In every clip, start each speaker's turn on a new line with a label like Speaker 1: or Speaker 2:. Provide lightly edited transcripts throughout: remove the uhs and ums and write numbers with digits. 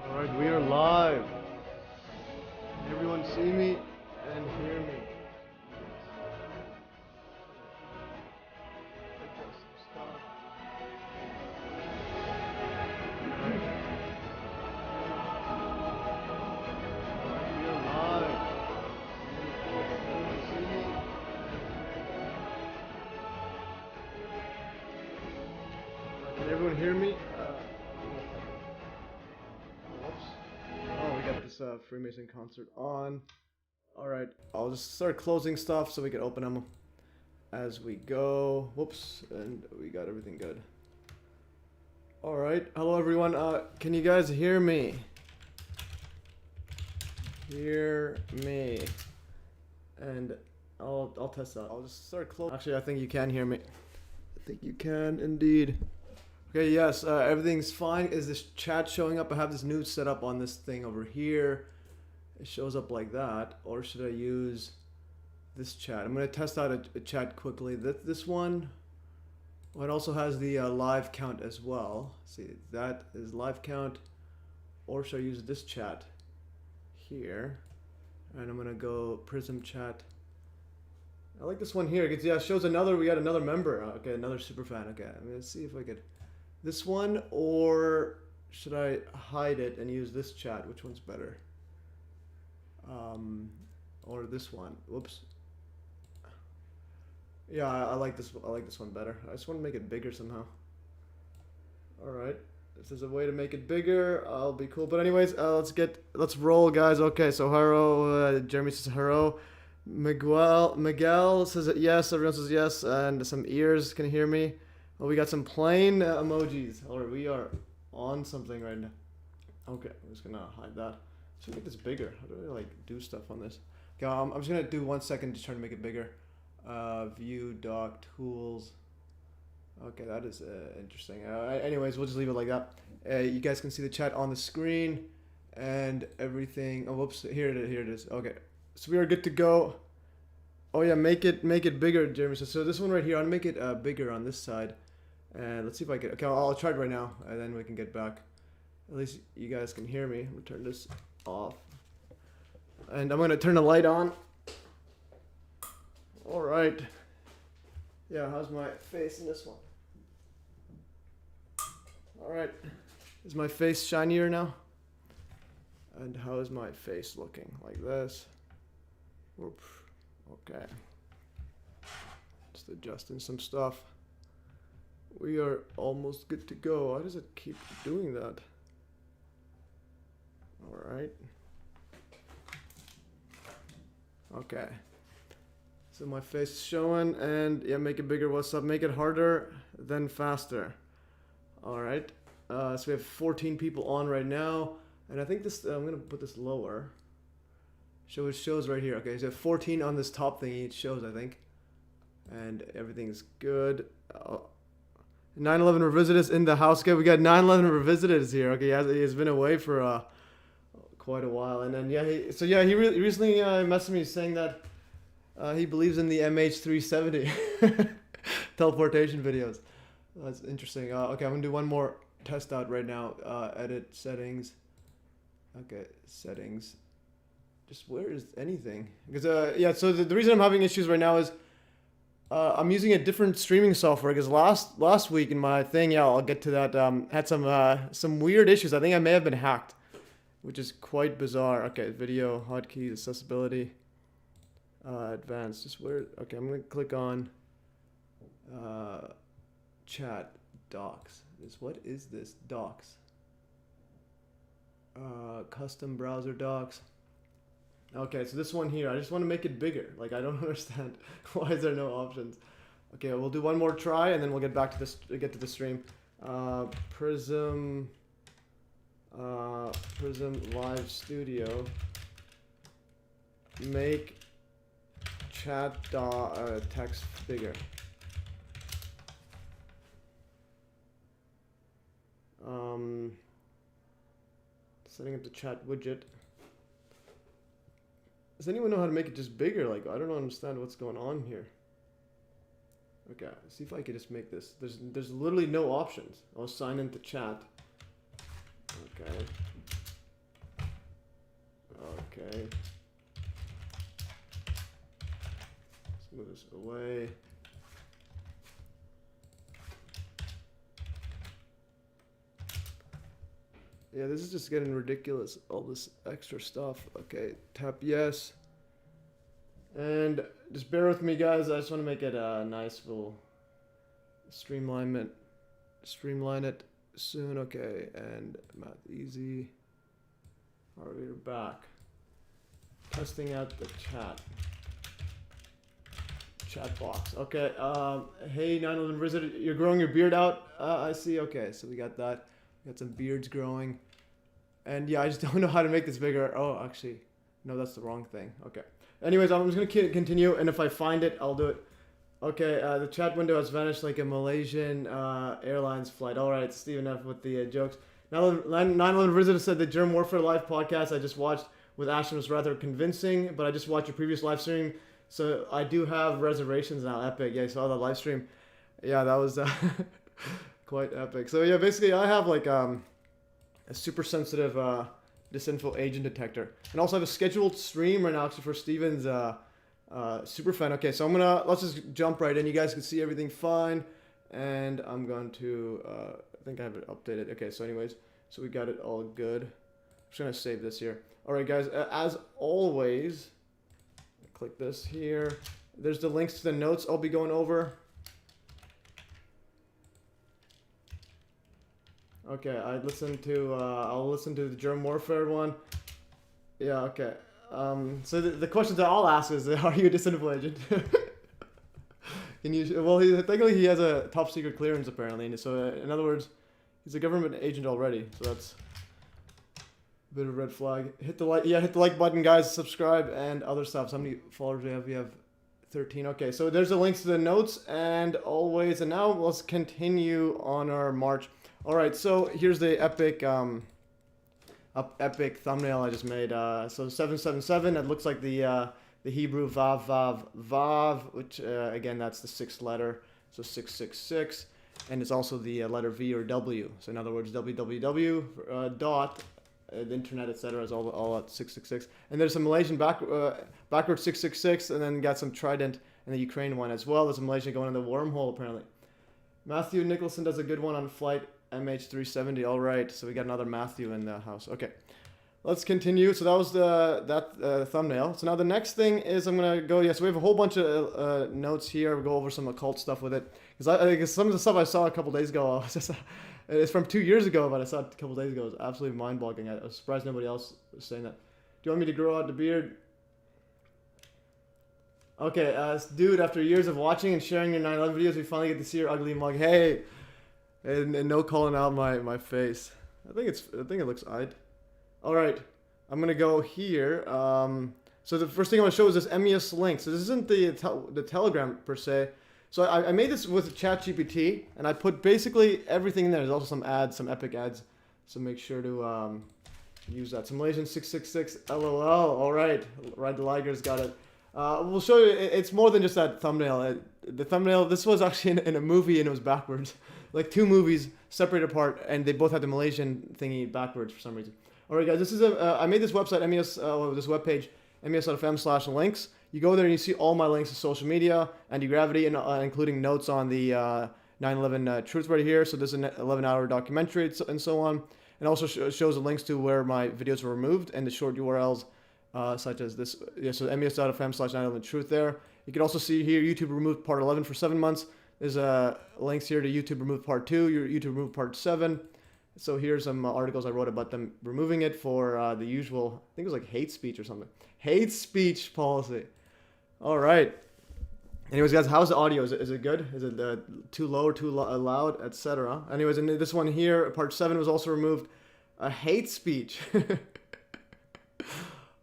Speaker 1: Alright, we are live. Can everyone see me and hear me? Can everyone hear me? Whoops. Oh, we got this Freemason concert on. Alright, I'll just start closing stuff so we can open them as we go. Whoops, and we got everything good. Alright, hello everyone. Can you guys hear me? Hear me. And I'll test that. I'll just start closing. Actually, I think you can hear me. I think you can indeed. Okay, yes, everything's fine. Is this chat showing up? I have this new setup on this thing over here. It shows up like that. Or should I use this chat? I'm going to test out a chat quickly. This one, well, it also has the live count as well. See, that is live count. Or should I use this chat here? And I'm going to go Prism chat. I like this one here because yeah, it shows another. We got another member. Okay, another super fan. Okay, I'm going to see if I could. This one, or should I hide it and use this chat? Which one's better? Or this one? Whoops. Yeah, I like this. I like this one better. I just want to make it bigger somehow. All right. If there's a way to make it bigger, I'll be cool. But anyways, let's roll, guys. Okay, so Haro, Jeremy says Haro. Miguel says yes. Everyone says yes, and some ears can hear me. Oh, we got some plain emojis. Alright, we are on something right now. Okay, I'm just gonna hide that. Should make this bigger. How do I like do stuff on this? Okay, I'm just gonna do 1 second to try to make it bigger. View dock tools. Okay, that is interesting. Anyways, we'll just leave it like that. You guys can see the chat on the screen and everything. Oh, whoops! Here it is. Here it is. Okay, so we are good to go. Oh yeah, make it bigger, Jeremy. So this one right here, I'll make it bigger on this side. And let's see if I can. Okay, I'll try it right now, and then we can get back. At least you guys can hear me. I'm gonna turn this off, and I'm gonna turn the light on. All right. Yeah, how's my face in this one? All right. Is my face shinier now? And how is my face looking? Like this. Whoop. Okay. Just adjusting some stuff. We are almost good to go. Why does it keep doing that? Alright. Okay. So my face is showing, and yeah, make it bigger. What's up? Make it harder, then faster. Alright. So we have 14 people on right now. And I think this, I'm going to put this lower. So it shows right here. Okay, so 14 on this top thing. It shows, I think. And everything's good. 9/11 Revisitors in the house. Okay, we got 9/11 Revisitors here. Okay, he's been away for quite a while. And then, yeah, he recently messaged me saying that he believes in the MH370 teleportation videos. That's interesting. Okay, I'm going to do one more test out right now. Edit settings. Okay, settings. Just where is anything? Because yeah, so the reason I'm having issues right now is I'm using a different streaming software. Because last week in my thing, yeah, I'll get to that. Had some weird issues. I think I may have been hacked, which is quite bizarre. Okay, video hotkeys, accessibility, advanced. Just where? Okay, I'm gonna click on chat docs. What is this? Docs. Custom browser docs. Okay, so this one here, I just want to make it bigger. Like, I don't understand why is there no options. Okay, we'll do one more try, and then we'll get back to this. Get to the stream. Prism Live Studio. Make chat text bigger. Setting up the chat widget. Does anyone know how to make it just bigger? Like, I don't understand what's going on here. Okay, see if I can just make this. There's literally no options. I'll sign into chat. Okay. Okay. Let's move this away. Yeah, this is just getting ridiculous. All this extra stuff. Okay, tap yes. And just bear with me, guys. I just want to make it a nice. We'll streamline it soon. Okay, and math easy. All right, we're back. Testing out the chat box. Okay. Hey, 911 visitor, you're growing your beard out. I see. Okay, so we got that. We got some beards growing, and yeah, I just don't know how to make this bigger. Oh, actually, no, that's the wrong thing. Okay. Anyways, I'm just gonna continue, and if I find it, I'll do it. Okay, the chat window has vanished like a Malaysian Airlines flight. All right, Stephen F. with the jokes. 9/11 Visitor said the Germ Warfare Live podcast I just watched with Ashton was rather convincing, but I just watched your previous live stream, so I do have reservations now. Epic. Yeah, I saw the live stream. Yeah, that was quite epic. So yeah, basically I have like a super sensitive disinfo agent detector, and also have a scheduled stream right now actually for Steven's super fan. Okay, so let's just jump right in. You guys can see everything fine, and I'm going to I think I have it updated. Okay, so anyways, so we got it all good. I'm just gonna save this here. All right, guys, as always, click this here. There's the links to the notes I'll be going over. Okay, I'll listen to the Germ Warfare one. Yeah, okay. So the questions that I'll ask is, are you a disinfo agent? Can you? Well, technically he has a top secret clearance apparently. So in other words, he's a government agent already. So that's a bit of a red flag. Hit the like button, guys. Subscribe and other stuff. So how many followers do we have? We have 13. Okay, so there's the links to the notes and always. And now let's continue on our march. All right, so here's the epic epic thumbnail I just made. So 777. It looks like the Hebrew vav vav vav, which again that's the sixth letter. So 666, and it's also the letter V or W. So in other words, www dot the internet, etc. is all at 666. And there's some Malaysian backward 666, and then got some Trident and the Ukraine one as well. There's a Malaysian going in the wormhole apparently. Matthew Nicholson does a good one on flight MH370. All right, so we got another Matthew in the house. Okay, let's continue. So that was that thumbnail. So now the next thing is I'm gonna go. Yes, we have a whole bunch of notes here. We'll go over some occult stuff with it because some of the stuff I saw a couple days ago, it's from 2 years ago, but I saw it a couple days ago. It was absolutely mind-boggling. I was surprised nobody else was saying that. Do you want me to grow out the beard? Okay, dude. After years of watching and sharing your 9/11 videos, we finally get to see your ugly mug. Hey. And no calling out my face. I think it looks odd. All right, I'm gonna go here. So the first thing I'm gonna show is this MES link. So this isn't the Telegram per se. So I made this with ChatGPT, and I put basically everything in there. There's also some ads, some epic ads. So make sure to use that. So Malaysian 666 LOL. All right, Ride the Liger's got it. We'll show you. It's more than just that thumbnail. The thumbnail. This was actually in a movie, and it was backwards. Like 2 movies separated apart, and they both had the Malaysian thingy backwards for some reason. All right, guys, this is I made this website, MES, this webpage, mes.fm/links. You go there and you see all my links to social media, anti-gravity, and including notes on the 9/11 truth right here. So there's an 11-hour documentary and so on. And also shows the links to where my videos were removed and the short URLs such as this. Yeah, so mes.fm/9/11 truth there. You can also see here YouTube removed part 11 for 7 months. There's links here to YouTube removed part 2, YouTube removed part 7. So here's some articles I wrote about them removing it for the usual, I think it was like hate speech or something. Hate speech policy. All right. Anyways, guys, how's the audio? Is it good? Is it too low or too loud, etc.? Anyways, and this one here, part 7 was also removed. Hate speech.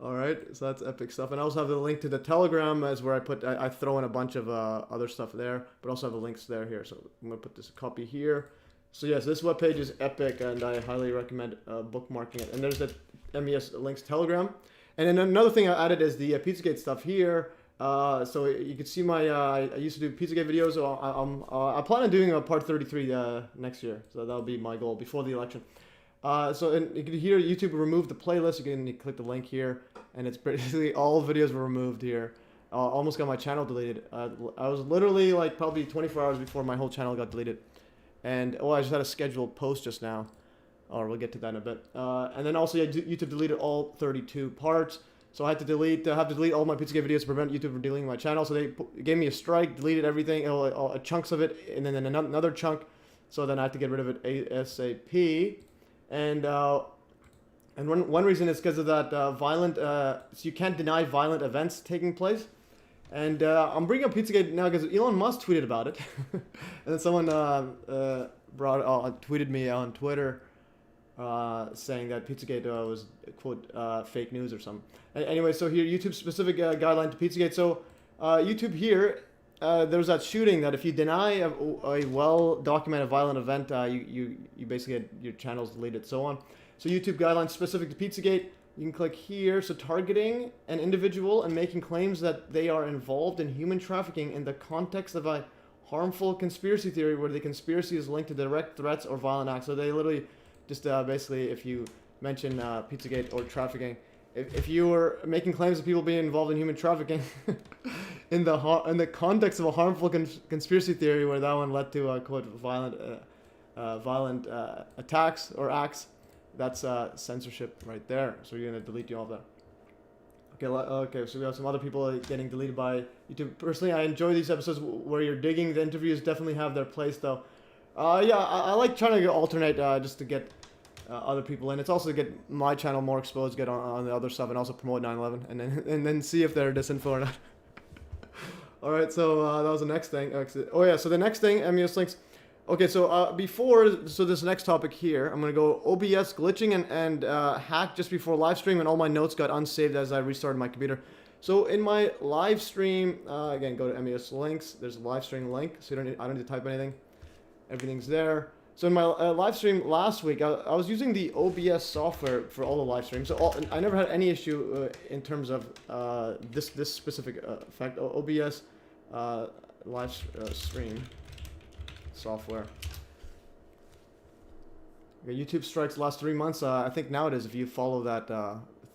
Speaker 1: All right, so that's epic stuff. And I also have the link to the Telegram as where I throw in a bunch of other stuff there, but also have the links there here. So I'm gonna put this copy here. So yes, this webpage is epic, and I highly recommend bookmarking it. And there's the MES links Telegram. And then another thing I added is the Pizzagate stuff here. So you can see my, I used to do Pizzagate videos, so I plan on doing a part 33 next year. So that'll be my goal before the election. You can hear YouTube remove the playlist. You can click the link here, and it's basically all videos were removed here. Almost got my channel deleted. I was literally like probably 24 hours before my whole channel got deleted. And I just had a scheduled post just now. Or we'll get to that in a bit. And then also, yeah, YouTube deleted all 32 parts. So I had to delete all my Pizzagate videos to prevent YouTube from deleting my channel. So they gave me a strike, deleted everything, chunks of it, and then another chunk. So then I had to get rid of it ASAP. And one reason is because of that violent. So you can't deny violent events taking place. And I'm bringing up Pizzagate now because Elon Musk tweeted about it, and then someone tweeted me on Twitter saying that Pizzagate was quote fake news or something. Anyway, so here YouTube specific guideline to Pizzagate. So YouTube here, there was that shooting that if you deny a well documented violent event, you basically get your channels deleted, so on. So YouTube guidelines specific to Pizzagate. You can click here. So targeting an individual and making claims that they are involved in human trafficking in the context of a harmful conspiracy theory where the conspiracy is linked to direct threats or violent acts. So they literally just basically, if you mention Pizzagate or trafficking, if you were making claims of people being involved in human trafficking in the context of a harmful conspiracy theory where that one led to quote violent attacks or acts, that's censorship right there. So you're gonna delete you all that. Okay, so we have some other people getting deleted by YouTube. Personally, I enjoy these episodes where you're digging. The interviews definitely have their place, though. Yeah, I like trying to alternate just to get other people in. It's also to get my channel more exposed, get on the other stuff, and also promote 9/11, and then see if they're disinfo or not. All right, so that was the next thing. Oh yeah, so the next thing, MES links. Okay, so this next topic here, I'm gonna go OBS glitching and hack just before live stream, and all my notes got unsaved as I restarted my computer. So in my live stream, again, go to MES links. There's a live stream link, so I don't need to type anything. Everything's there. So in my live stream last week, I was using the OBS software for all the live streams. So I never had any issue in terms of this specific effect. OBS live stream software. Okay, YouTube strikes last 3 months. I think now it is if you follow that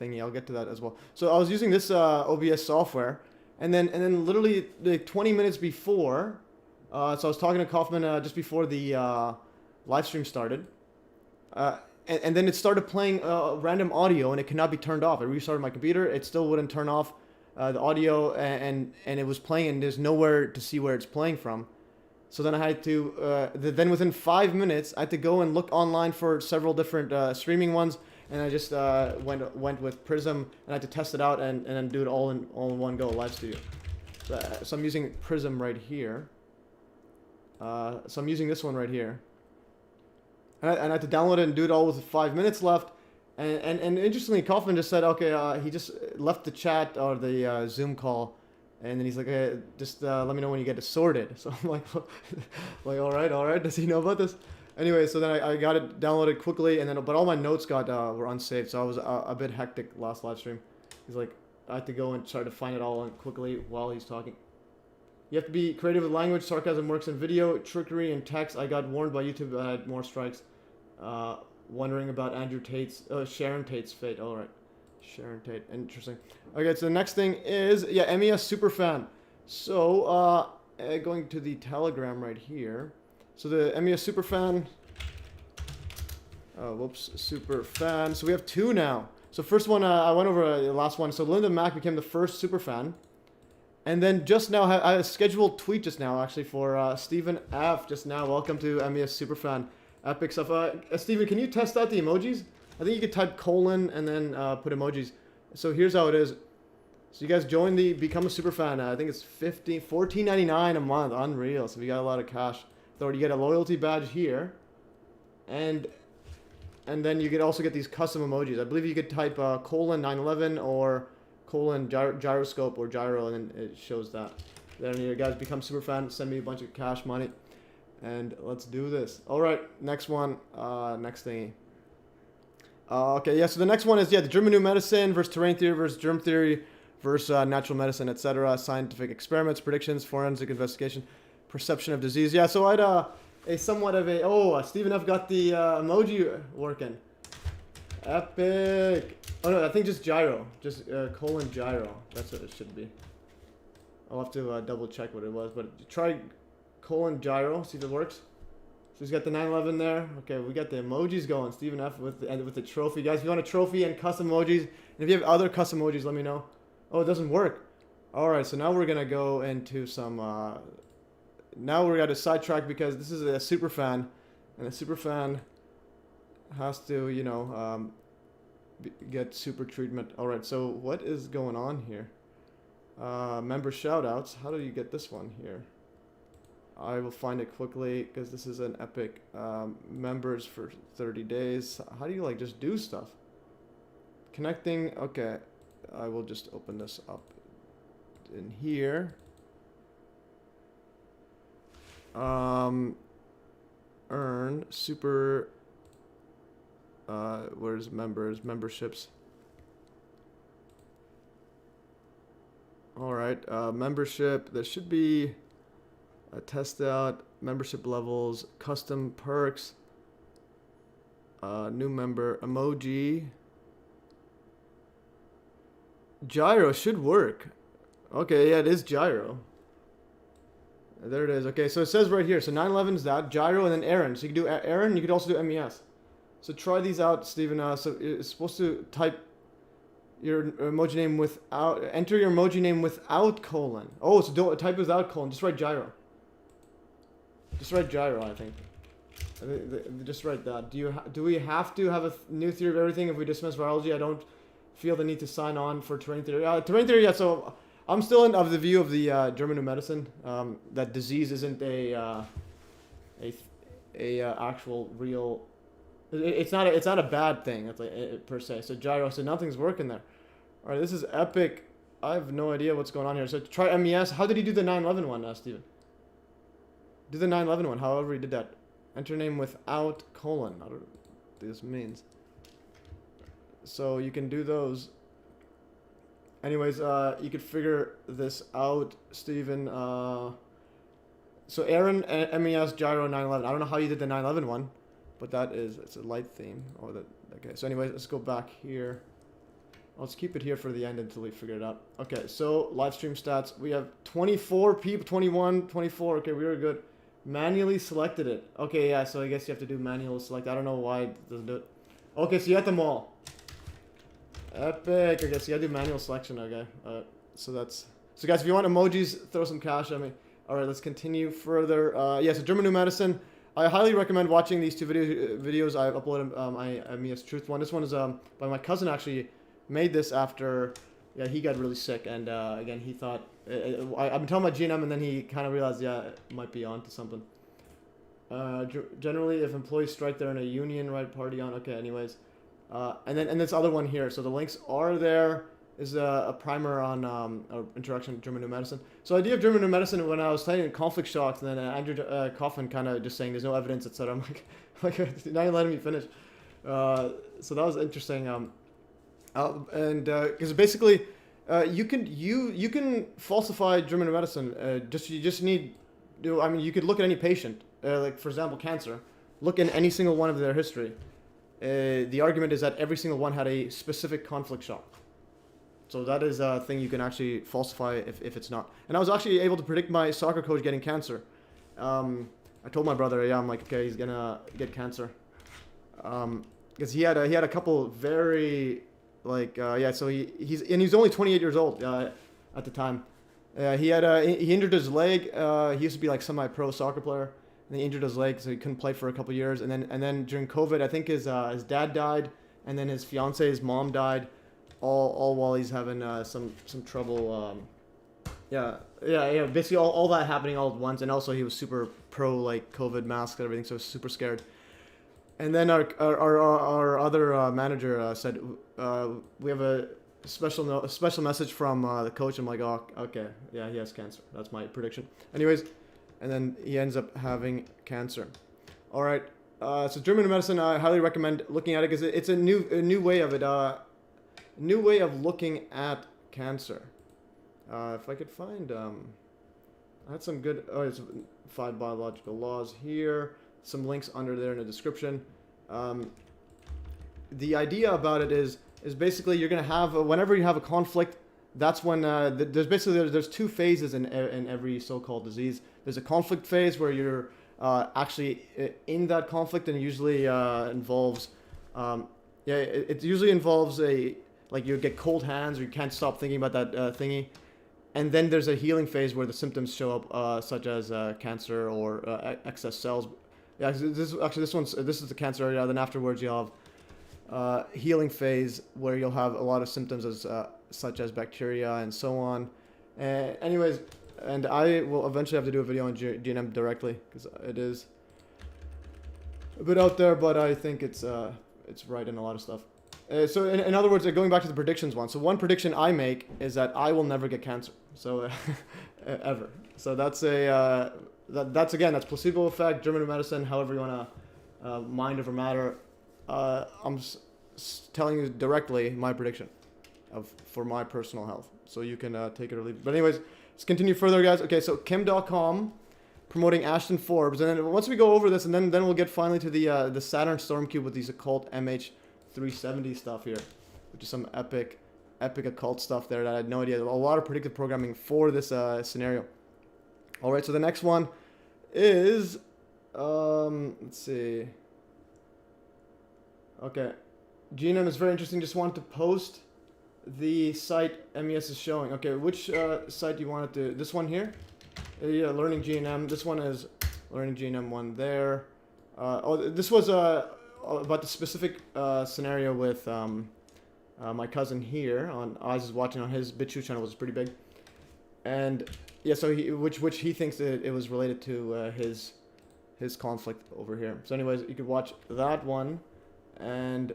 Speaker 1: thingy. I'll get to that as well. So I was using this OBS software, and then literally like 20 minutes before. So I was talking to Kaufman just before the live stream started, and then it started playing random audio, and it cannot be turned off. I restarted my computer, it still wouldn't turn off the audio, and it was playing, and there's nowhere to see where it's playing from. So then I had to, then within 5 minutes, I had to go and look online for several different streaming ones, and I just went with Prism, and I had to test it out and then do it all in one go, live studio. So I'm using Prism right here. So I'm using this one right here. And I had to download it and do it all with 5 minutes left. And interestingly, Kaufman just said, okay, he just left the chat or the Zoom call. And then he's like, hey, just let me know when you get it sorted. So I'm like, all right. Does he know about this? Anyway, so then I got it downloaded quickly, but all my notes were unsaved. So I was a bit hectic last live stream. He's like, I had to go and try to find it all quickly while he's talking. You have to be creative with language. Sarcasm works in video. Trickery in text. I got warned by YouTube that I had more strikes. Wondering about Sharon Tate's fate. All right. Sharon Tate. Interesting. Okay, so the next thing is, yeah, MES Superfan. So, going to the Telegram right here. So the MES Superfan. Superfan. So we have two now. So first one, I went over the last one. So Linda Mack became the first Superfan. And then just now, I had a scheduled tweet just now, actually, for Stephen F. Just now. Welcome to MES Superfan. Epic stuff. Stephen, can you test out the emojis? I think you could type colon and then put emojis. So here's how it is. So you guys join become a Superfan. I think it's $14.99 a month. Unreal. So we got a lot of cash. So you get a loyalty badge here. And then you could also get these custom emojis. I believe you could type colon 911 or colon gyroscope or gyro, and then it shows that. Then you guys become Superfan. Send me a bunch of cash money. And let's do this. All right, next one. Next thingy. Okay, yeah, so the next one is, the German New Medicine versus Terrain Theory versus Germ Theory versus natural medicine, etc., scientific experiments, predictions, forensic investigation, perception of disease. Yeah, so I'd a somewhat of a Stephen F got the emoji working. Epic. Oh no, I think just gyro, just colon gyro. That's what it should be. I'll have to double check what it was, but try colon gyro, see if it works. So he's got the 911 there. Okay, we got the emojis going. Stephen F with the trophy. Guys, if you want a trophy and custom emojis, and if you have other custom emojis, let me know. Oh, it doesn't work. Alright, so now we're going to go into some... now we're at a sidetrack because this is a super fan. And a super fan has to, you know, get super treatment. Alright, so what is going on here? Member shoutouts. How do you get this one here? I will find it quickly because this is an epic members for 30 days. How do you like just do stuff? Connecting. Okay, I will just open this up in here. Earn super. Where's members? Memberships. All right, membership. There should be. Test out membership levels, custom perks, new member emoji. Gyro should work. Okay, yeah, it is gyro. There it is. Okay, so it says right here. So 911 is that gyro, and then Aaron. So you can do Aaron. You could also do MES. So try these out, Stephen. So it's supposed to type your emoji name without. Enter your emoji name without colon. Oh, so don't type without colon. Just write gyro. Just write gyro, I think. Just write that. Do we have to have a new theory of everything if we dismiss virology? I don't feel the need to sign on for terrain theory. Terrain theory, yeah. So I'm still of the view of the German New Medicine that disease isn't a actual real. It's not a bad thing. That's like per se. So gyro. So nothing's working there. All right, this is epic. I have no idea what's going on here. So try MES. How did he do the 911 one, Steven? Do the 911 one, however he did that. Enter name without colon. I don't know what this means. So you can do those. Anyways, you could figure this out, Steven. So Aaron, MES, Gyro, 911. I don't know how you did the 911 one, but it's a light theme. Oh, okay. So anyways, let's go back here. Let's keep it here for the end until we figure it out. Okay, so live stream stats. We have 24 people, 21, 24. Okay, we are good. Manually selected it. Okay, yeah, so I guess you have to do manual select. I don't know why it doesn't do it. Okay, so you got them all. Epic. I guess you gotta do manual selection. Okay. So guys, if you want emojis, throw some cash at me. Alright, let's continue further. Yeah, so German New Medicine. I highly recommend watching these two videos. I uploaded my MES Truth one. This one is by my cousin, actually made this after he got really sick, and again he thought I've been talking about GNM, and then he kind of realized it might be on to something. Generally, if employees strike, they're in a union, right? Party on. Okay, anyways, and this other one here. So the links are there. Is a primer on introduction to German New Medicine. So the idea of German New Medicine, when I was studying conflict shocks, and then Andrew Coffin kind of just saying there's no evidence, etc. I'm like now you're letting me finish. So that was interesting. And because basically, you can falsify German New Medicine. You just need. I mean, you could look at any patient, like for example, cancer. Look in any single one of their history. The argument is that every single one had a specific conflict shock. So that is a thing you can actually falsify if it's not. And I was actually able to predict my soccer coach getting cancer. I told my brother, I'm like, okay, he's gonna get cancer. Because he had a couple very so he's only 28 years old at the time. He injured his leg. He used to be like semi-pro soccer player, and he injured his leg, so he couldn't play for a couple years. And then during COVID, I think his dad died, and then his fiance's mom died. All while he's having some trouble. Basically all that happening all at once, and also he was super pro COVID masks and everything, so super scared. And then our other manager said we have a special message from the coach. I'm like, oh, okay, yeah, he has cancer. That's my prediction. Anyways, and then he ends up having cancer. All right, so German medicine, I highly recommend looking at it because it's a new way of it. New way of looking at cancer. If I could find, I had some good, it's 5 biological laws here, some links under there in the description. The idea about it is basically you're going to have, whenever you have a conflict, that's when, there's 2 phases in every so-called disease. There's a conflict phase where you're actually in that conflict, and it usually involves, it usually involves like you get cold hands or you can't stop thinking about that thingy. And then there's a healing phase where the symptoms show up, such as cancer or excess cells. Yeah, this is the cancer area. Then afterwards you have healing phase where you'll have a lot of symptoms as such as bacteria and so on. Anyways, and I will eventually have to do a video on GNM directly because it is a bit out there, but I think it's right in a lot of stuff. So in other words, going back to the predictions one. So one prediction I make is that I will never get cancer. So ever. So that's that's placebo effect, German medicine, however you want to mind over matter. I'm telling you directly my prediction for my personal health. So you can take it or leave it. But anyways, let's continue further, guys. Okay, so Kim.com promoting Ashton Forbes, and then once we go over this, and then we'll get finally to the Saturn storm cube with these occult MH370 stuff here, which is some epic occult stuff there that I had no idea. A lot of predictive programming for this scenario. All right, so the next one is let's see. Okay, GNM is very interesting. Just wanted to post the site MES is showing. Okay, which site do you want it to? This one here? Yeah, Learning GNM. This one is Learning GNM one there. This was about the specific scenario with my cousin here on Oz is watching on his BitChute channel, which is pretty big. And yeah, so which he thinks that it was related to his conflict over here. So anyways, you could watch that one, and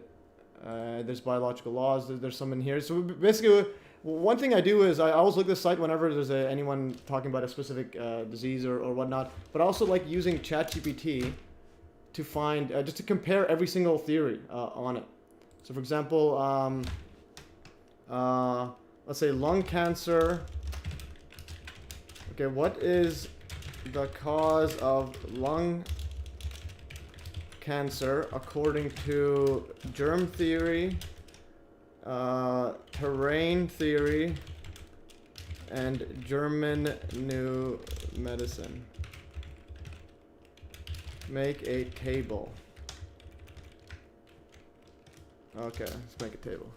Speaker 1: there's biological laws. There's some in here. So basically, one thing I do is I always look at the site whenever there's anyone talking about a specific disease or whatnot. But I also like using ChatGPT to find just to compare every single theory on it. So for example, let's say lung cancer. Okay, what is the cause of lung cancer according to germ theory, terrain theory, and German New Medicine? Make a table. Okay, let's make a table.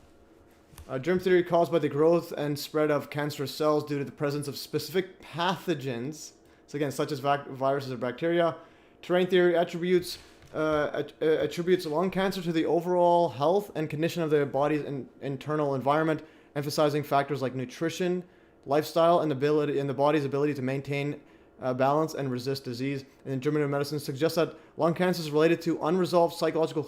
Speaker 1: Germ theory caused by the growth and spread of cancerous cells due to the presence of specific pathogens. So again, such as viruses or bacteria. Terrain theory attributes lung cancer to the overall health and condition of the body's internal environment, emphasizing factors like nutrition, lifestyle, and the body's ability to maintain balance and resist disease. And in German medicine suggests that lung cancer is related to unresolved psychological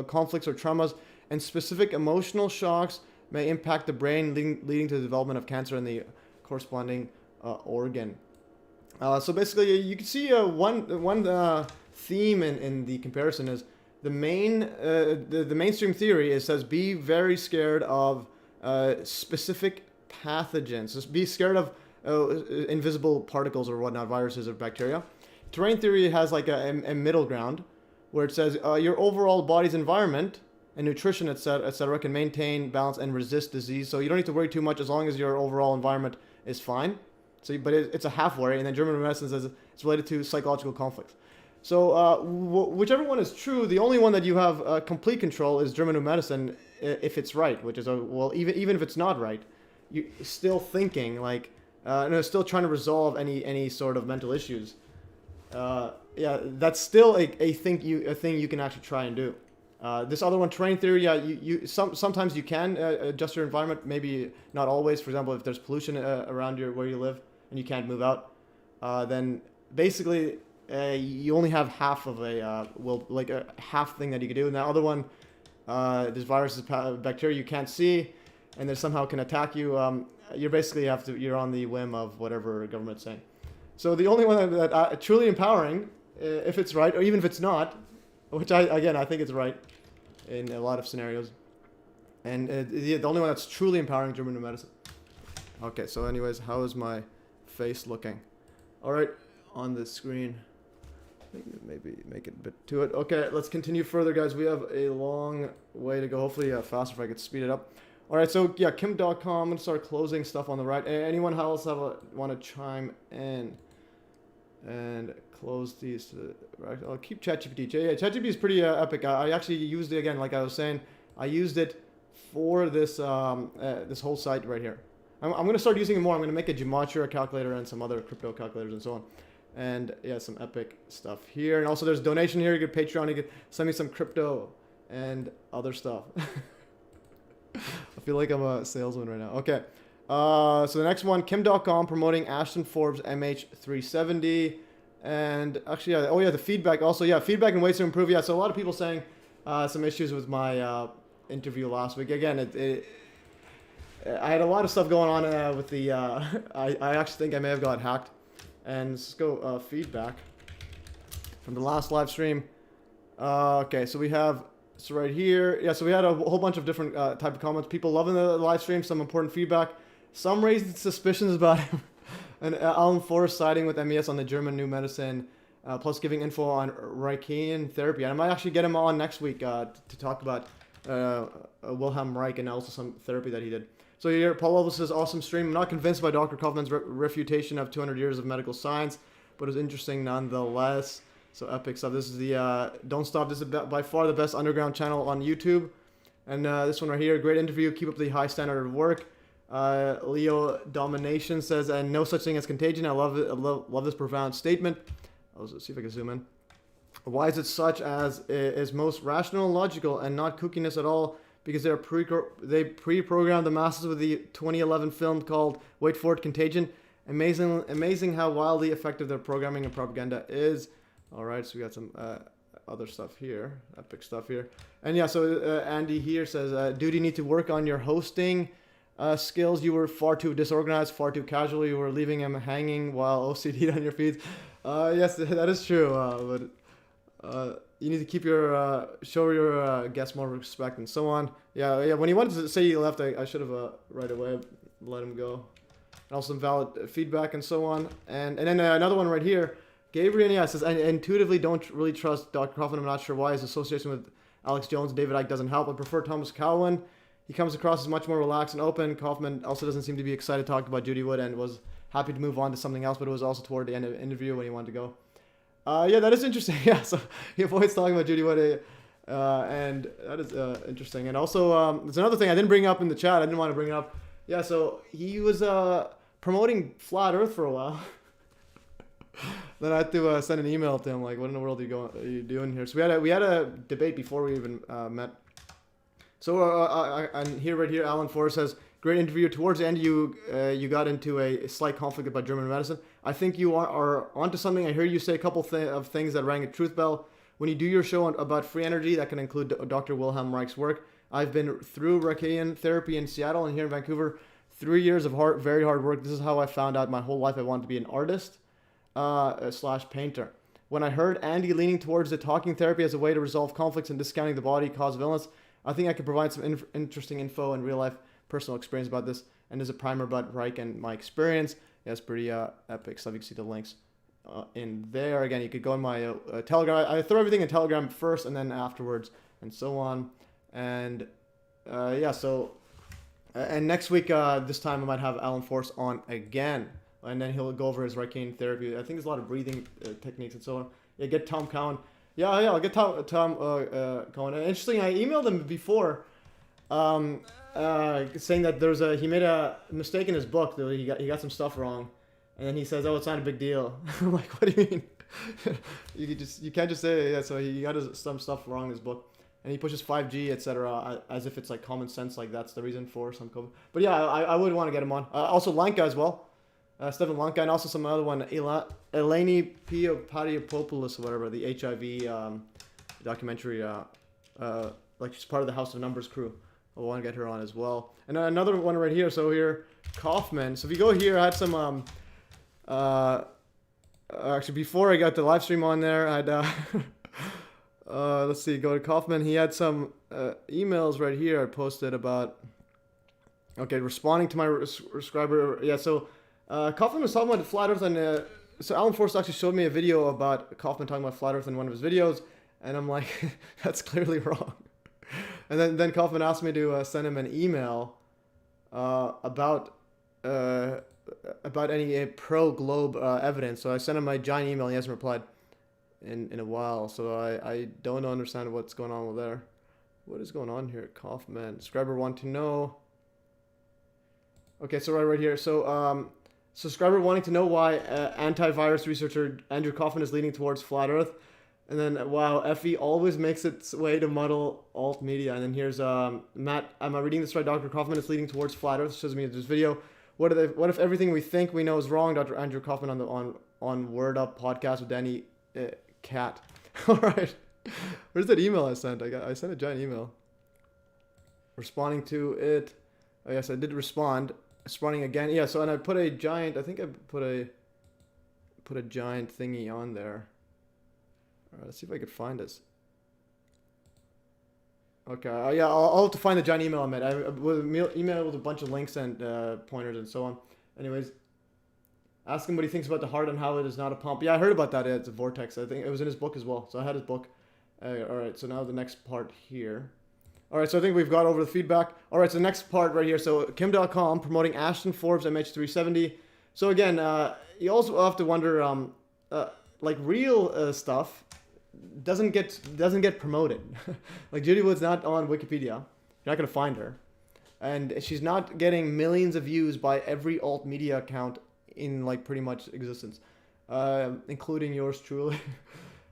Speaker 1: conflicts or traumas, and specific emotional shocks may impact the brain, leading to the development of cancer in the corresponding organ. So basically, you can see one theme in the comparison is the mainstream theory says be very scared of specific pathogens. Just be scared of invisible particles or whatnot, viruses or bacteria. Terrain theory has like a middle ground where it says your overall body's environment and nutrition, etc., can maintain balance and resist disease. So you don't need to worry too much as long as your overall environment is fine. So, but it's a half worry. And then German medicine says it's related to psychological conflicts. So whichever one is true, the only one that you have complete control is German medicine if it's right, which is even if it's not right, you still thinking like still trying to resolve any sort of mental issues. Yeah, that's still a thing you can actually try and do. This other one, terrain theory, yeah, sometimes you can adjust your environment, maybe not always. For example, if there's pollution around where you live and you can't move out, then basically you only have half of a half thing that you can do. And the other one, there's viruses, bacteria you can't see, and they somehow can attack you. You basically you're on the whim of whatever government's saying. So the only one that truly empowering, if it's right, or even if it's not, which I think it's right in a lot of scenarios, and the only one that's truly empowering, German New Medicine. Okay, so anyways, how is my face looking? All right, on the screen. Maybe make it a bit to it. Okay, let's continue further, guys. We have a long way to go. Hopefully faster if I could speed it up. All right, so yeah, Kim.com. I'm going to start closing stuff on the right. Anyone else want to chime in and close these to the right? I'll keep ChatGPT. Yeah, ChatGPT is pretty epic. I actually used it again, like I was saying. I used it for this this whole site right here. I'm going to start using it more. I'm going to make a gematria calculator and some other crypto calculators and so on. And yeah, some epic stuff here. And also there's donation here. You get Patreon. You get send me some crypto and other stuff. I feel like I'm a salesman right now. Okay. So the next one, Kim.com promoting Ashton Forbes MH370. And actually, yeah, oh yeah, the feedback also. Yeah, feedback and ways to improve. Yeah, so a lot of people saying some issues with my interview last week. Again, I had a lot of stuff going on with the... I actually think I may have got hacked. And let's go feedback from the last live stream. Okay, so we have, so right here, yeah, so we had a whole bunch of different type of comments. People loving the live stream, some important feedback. Some raised suspicions about him. And Alan Forrest siding with MES on the German new medicine, plus giving info on Reichian therapy. And I might actually get him on next week to talk about Wilhelm Reich and also some therapy that he did. So here, Paul Elvis says, awesome stream. I'm not convinced by Dr. Kaufman's refutation of 200 years of medical science, but it was interesting nonetheless. So epic stuff. This is the Don't Stop. This is by far the best underground channel on YouTube. And this one right here, great interview. Keep up the high standard of work. Leo Domination says, and no such thing as contagion. I love it. I love this profound statement. I'll see if I can zoom in. Why is it such as is most rational and logical and not kookiness at all? Because they pre-programmed the masses with the 2011 film called Wait For It, Contagion. Amazing how wildly effective their programming and propaganda is. All right, so we got some other stuff here, epic stuff here. And yeah, so Andy here says, dude, you need to work on your hosting skills. You were far too disorganized, far too casual. You were leaving him hanging while OCD on your feeds. Yes, that is true, but... you need to keep your show your guests more respect and so on. Yeah. When he wanted to say he left, I should have right away let him go. And also some valid feedback and so on. And then another one right here. Gabriel, yeah, says, I intuitively don't really trust Dr. Kaufman. I'm not sure why his association with Alex Jones and David Icke doesn't help. I prefer Thomas Cowan. He comes across as much more relaxed and open. Kaufman also doesn't seem to be excited to talk about Judy Wood and was happy to move on to something else, but it was also toward the end of the interview when he wanted to go. Yeah, that is interesting. Yeah, so he avoids talking about Judy Wood, and that is interesting. And also, there's another thing I didn't bring up in the chat. I didn't want to bring it up. Yeah, so he was promoting Flat Earth for a while. Then I had to send an email to him, like, what in the world are you doing here? So we had a debate before we even met. So and here, right here, Alan Forrest says, great interview. Towards the end, you got into a slight conflict about German medicine. I think you are onto something. I hear you say a couple of things that rang a truth bell. When you do your show about free energy, that can include Dr. Wilhelm Reich's work. I've been through Reichian therapy in Seattle and here in Vancouver. 3 years of very hard work. This is how I found out my whole life I wanted to be an artist / painter. When I heard Andy leaning towards the talking therapy as a way to resolve conflicts and discounting the body cause of illness, I think I could provide some interesting info and real life personal experience about this, and there's a primer about Reich and my experience. Yeah, it's pretty epic stuff. You can see the links in there. Again, you could go in my Telegram. I throw everything in Telegram first and then afterwards and so on. And yeah, so and next week this time I might have Alan Force on again, and then he'll go over his Reichian therapy. I think there's a lot of breathing techniques and so on. Yeah, get Tom Cowan. Yeah, I'll get Tom Cowan. And interesting, I emailed him before. Saying that he made a mistake in his book. Though he got some stuff wrong, and then he says, "Oh, it's not a big deal." I'm like, "What do you mean?" you can't just say yeah. So he got some stuff wrong in his book, and he pushes 5G, etc. As if it's like common sense, like that's the reason for some COVID. But yeah, I would want to get him on. Also Lanka as well, Stephen Lanka, and also some other one, Eleni Papadopoulos or whatever, the HIV documentary. Like she's part of the House of Numbers crew. I want to get her on as well. And another one right here. So here, Kaufman. So if you go here, I had some, actually before I got the live stream on there, I'd, let's see, go to Kaufman. He had some emails right here I posted about Okay, responding to my subscriber. Yeah, so Kaufman was talking about flat Earth, and so Alan Forrest actually showed me a video about Kaufman talking about flat Earth in one of his videos, and I'm like, that's clearly wrong. And then Kaufman asked me to send him an email about any pro globe evidence. So I sent him my giant email. And he hasn't replied in a while. So I don't understand what's going on with there. What is going on here, Kaufman? Subscriber want to know. Okay, so right here. So subscriber wanting to know why antivirus researcher Andrew Kaufman is leaning towards flat Earth. And then, wow, FE always makes its way to muddle alt media. And then here's Matt. Am I reading this right? Dr. Kaufman is leaning towards flat Earth. Shows me this video. What if everything we think we know is wrong? Dr. Andrew Kaufman on Word Up podcast with Danny Cat. All right. Where's that email I sent? I sent a giant email. Responding to it. Oh, yes, I did respond. Responding again. Yeah. So and I put a giant. I think I put a giant thingy on there. All right, let's see if I could find this. Okay, yeah, I'll have to find the giant email I made. I email with a bunch of links and pointers and so on. Anyways, ask him what he thinks about the heart and how it is not a pump. Yeah, I heard about that. It's a vortex. I think it was in his book as well. So I had his book. All right, so now the next part here. All right, so I think we've got over the feedback. All right, so the next part right here. So Kim.com promoting Ashton Forbes MH370. So again, you also have to wonder, like real stuff doesn't get promoted. Like Judy Wood's not on Wikipedia. You're not gonna find her, and she's not getting millions of views by every alt media account in like pretty much existence, including yours truly.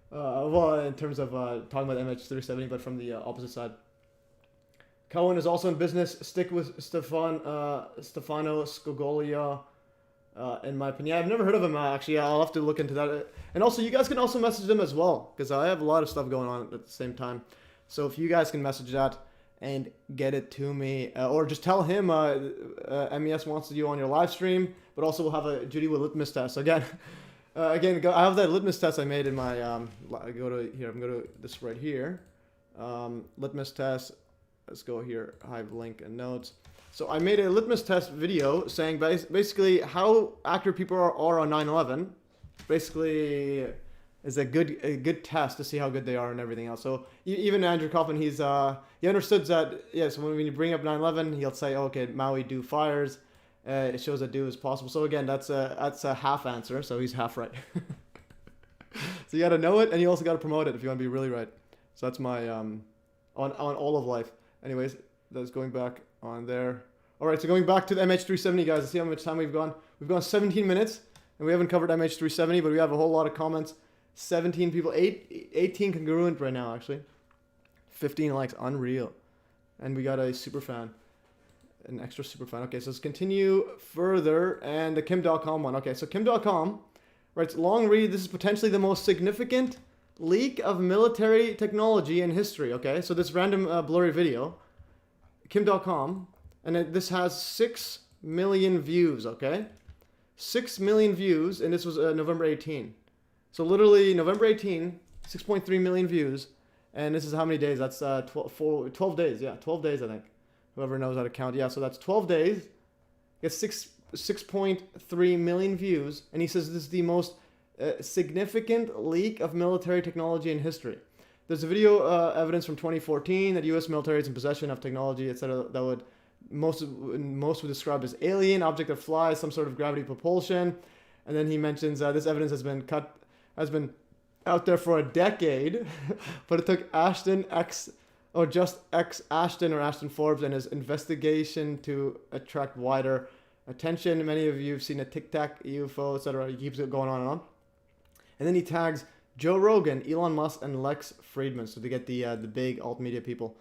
Speaker 1: Well, in terms of talking about MH370, but from the opposite side. Cohen is also in business. Stick with Stefano Scogolia. In my opinion, I've never heard of him actually. I'll have to look into that. And also, you guys can also message them as well, because I have a lot of stuff going on at the same time. So if you guys can message that and get it to me, or just tell him MES wants you on your live stream, but also we'll have a Judy with litmus test. So again, I have that litmus test I made in my. I go to here. I'm going to this right here. Litmus test. Let's go here. I have link and notes. So I made a litmus test video saying basically how accurate people are on 9/11. Basically, is a good test to see how good they are and everything else. So even Andrew Kaufman, he understood that. Yeah, so when you bring up 9/11, he'll say, oh, okay, Maui do fires. It shows that do is possible. So again, that's a half answer. So he's half right. So you got to know it, and you also got to promote it if you want to be really right. So that's my on all of life. Anyways, that's going back on there. All right, so going back to the MH370, guys, let's see how much time we've gone. We've gone 17 minutes, and we haven't covered MH370, but we have a whole lot of comments. 17 people, 18 congruent right now, actually. 15 likes, unreal. And we got a super fan, an extra super fan. Okay, so let's continue further, and the Kim.com one. Okay, so Kim.com writes, long read, this is potentially the most significant leak of military technology in history. Okay, so this random blurry video. Kim.com, and this has 6 million views, okay? 6 million views, and this was November 18. So literally November 18, 6.3 million views, and this is how many days? That's 12 days, yeah, 12 days I think. Whoever knows how to count, yeah, so that's 12 days. Gets 6.3 million views, and he says this is the most significant leak of military technology in history. There's a video evidence from 2014 that U.S. military is in possession of technology, etc. that would most would describe as alien, object that flies, some sort of gravity propulsion. And then he mentions this evidence has been out there for a decade, but it took Ashton Forbes and his investigation to attract wider attention. Many of you have seen a Tic Tac UFO, etc. He keeps it going on and on. And then he tags Joe Rogan, Elon Musk, and Lex Friedman. So they get the big alt media people.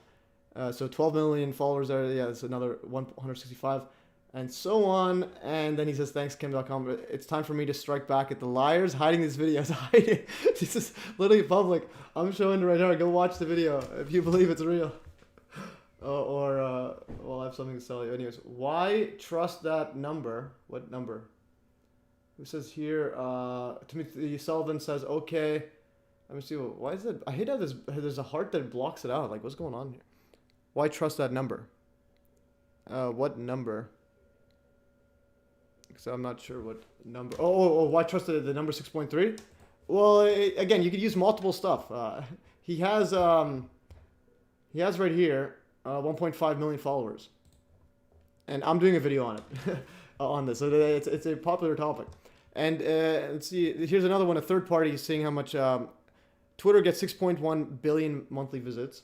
Speaker 1: So 12 million followers there. Yeah, it's another 165, and so on. And then he says, thanks, Kim.com. It's time for me to strike back at the liars hiding these videos. This is literally public. I'm showing it right now. Go watch the video if you believe it's real. Well, I have something to tell you. Anyways, why trust that number? What number? Who says here, Timothy Sullivan says, okay. Let me see, why is it? I hate how there's a heart that blocks it out. Like, what's going on here? Why trust that number? what number? So I'm not sure what number. Oh, why trust the number 6.3? Well, again, you could use multiple stuff. He has right here 1.5 million followers, and I'm doing a video on it on this. So it's a popular topic. And let's see. Here's another one. A third party seeing how much Twitter gets 6.1 billion monthly visits.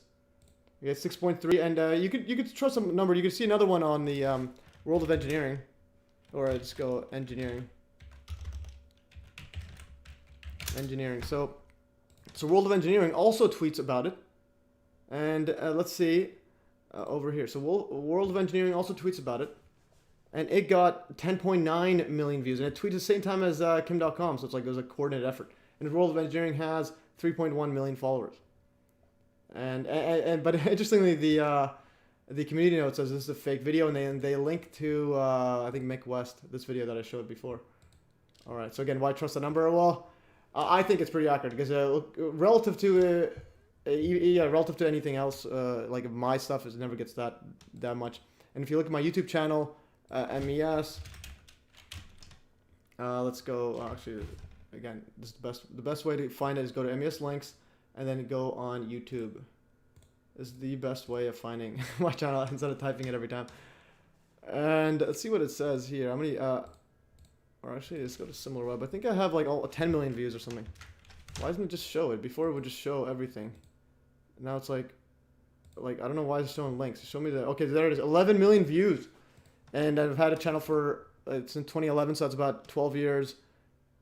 Speaker 1: You get 6.3, and you could trust some number. You could see another one on the World of Engineering. Or I just go engineering. So World of Engineering also tweets about it. And let's see over here. So World of Engineering also tweets about it. And it got 10.9 million views. And it tweets at the same time as Kim.com. So it's like there's a coordinated effort. And World of Engineering has 3.1 million followers. But interestingly, the community note says this is a fake video, and they link to I think Mick West, this video that I showed before. All right, so again, why trust the number? Well, I think it's pretty accurate because relative to anything else, like my stuff, it never gets that much. And if you look at my YouTube channel, MES, let's go. Actually, again, this is the best way to find it is go to MES links and then go on YouTube. This is the best way of finding my channel instead of typing it every time. And let's see what it says here. How many, or actually, let's go to SimilarWeb. I think I have like 10 million views or something. Why doesn't it just show it? Before it would just show everything. Now it's like I don't know why it's showing links. Show me the, okay, there it is, 11 million views. And I've had a channel for, since 2011, so that's about 12 years,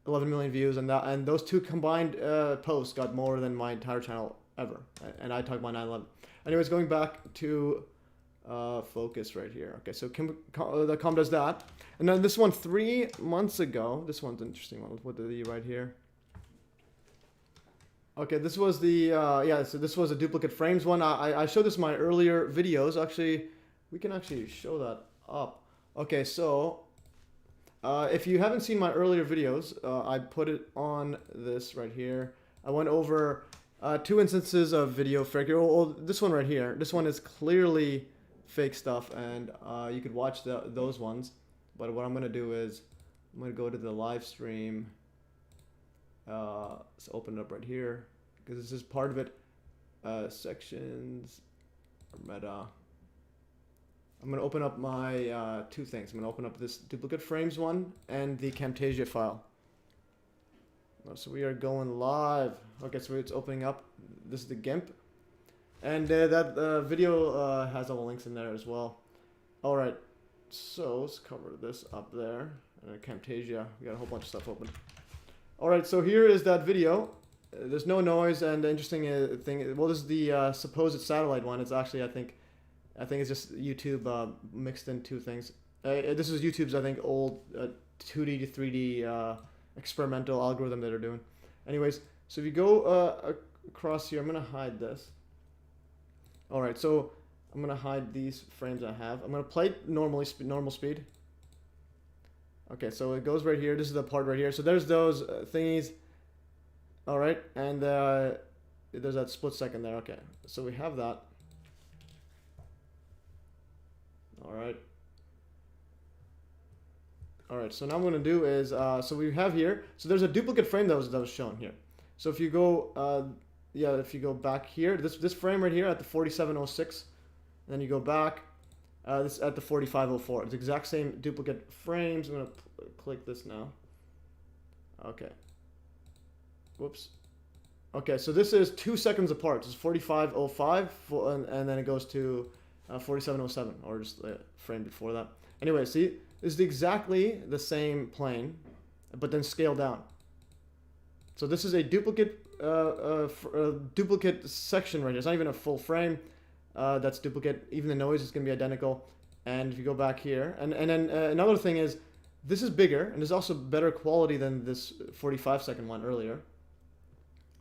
Speaker 1: 11 million views. And those two combined posts got more than my entire channel ever. And I talk about 9/11. Anyways, going back to focus right here. Okay, so the com does that. And then this one 3 months ago. This one's an interesting one. What did he write here? Okay, this was the, so this was a duplicate frames one. I showed this in my earlier videos. Actually, we can actually show that up. Okay, so if you haven't seen my earlier videos, I put it on this right here. I went over 2 instances of video fake. Oh, this one right here. This one is clearly fake stuff, and you could watch those ones. But what I'm going to do is I'm going to go to the live stream. Let's open it up right here because this is part of it. Sections, meta. I'm going to open up my 2 things. I'm going to open up this duplicate frames one and the Camtasia file. So we are going live. Okay, so it's opening up. This is the GIMP. And that video has all the links in there as well. All right, so let's cover this up there. Camtasia, we got a whole bunch of stuff open. All right, so here is that video. There's no noise, and the interesting thing, well, this is the supposed satellite one. It's actually, I think it's just YouTube mixed in 2 things. This is YouTube's, I think, old 2D to 3D experimental algorithm that they're doing. Anyways, so if you go across here, I'm gonna hide this. All right, so I'm gonna hide these frames I have. I'm gonna play it normal speed. Okay, so it goes right here. This is the part right here. So there's those thingies. All right, and there's that split second there. Okay, so we have that. All right. All right, so now what I'm going to do is, so we have here, so there's a duplicate frame that was shown here. So if you go, if you go back here, this frame right here at the 4706, and then you go back, this at the 4504. It's the exact same duplicate frames. I'm going to click this now. Okay. Whoops. Okay, so this is 2 seconds apart. This is 4505, and then it goes to 4707, or just the frame before that. Anyway, see? This is exactly the same plane, but then scaled down. So this is a duplicate duplicate section right here. It's not even a full frame. That's duplicate. Even the noise is going to be identical. And if you go back here, and then another thing is, this is bigger, and there's also better quality than this 45-second one earlier.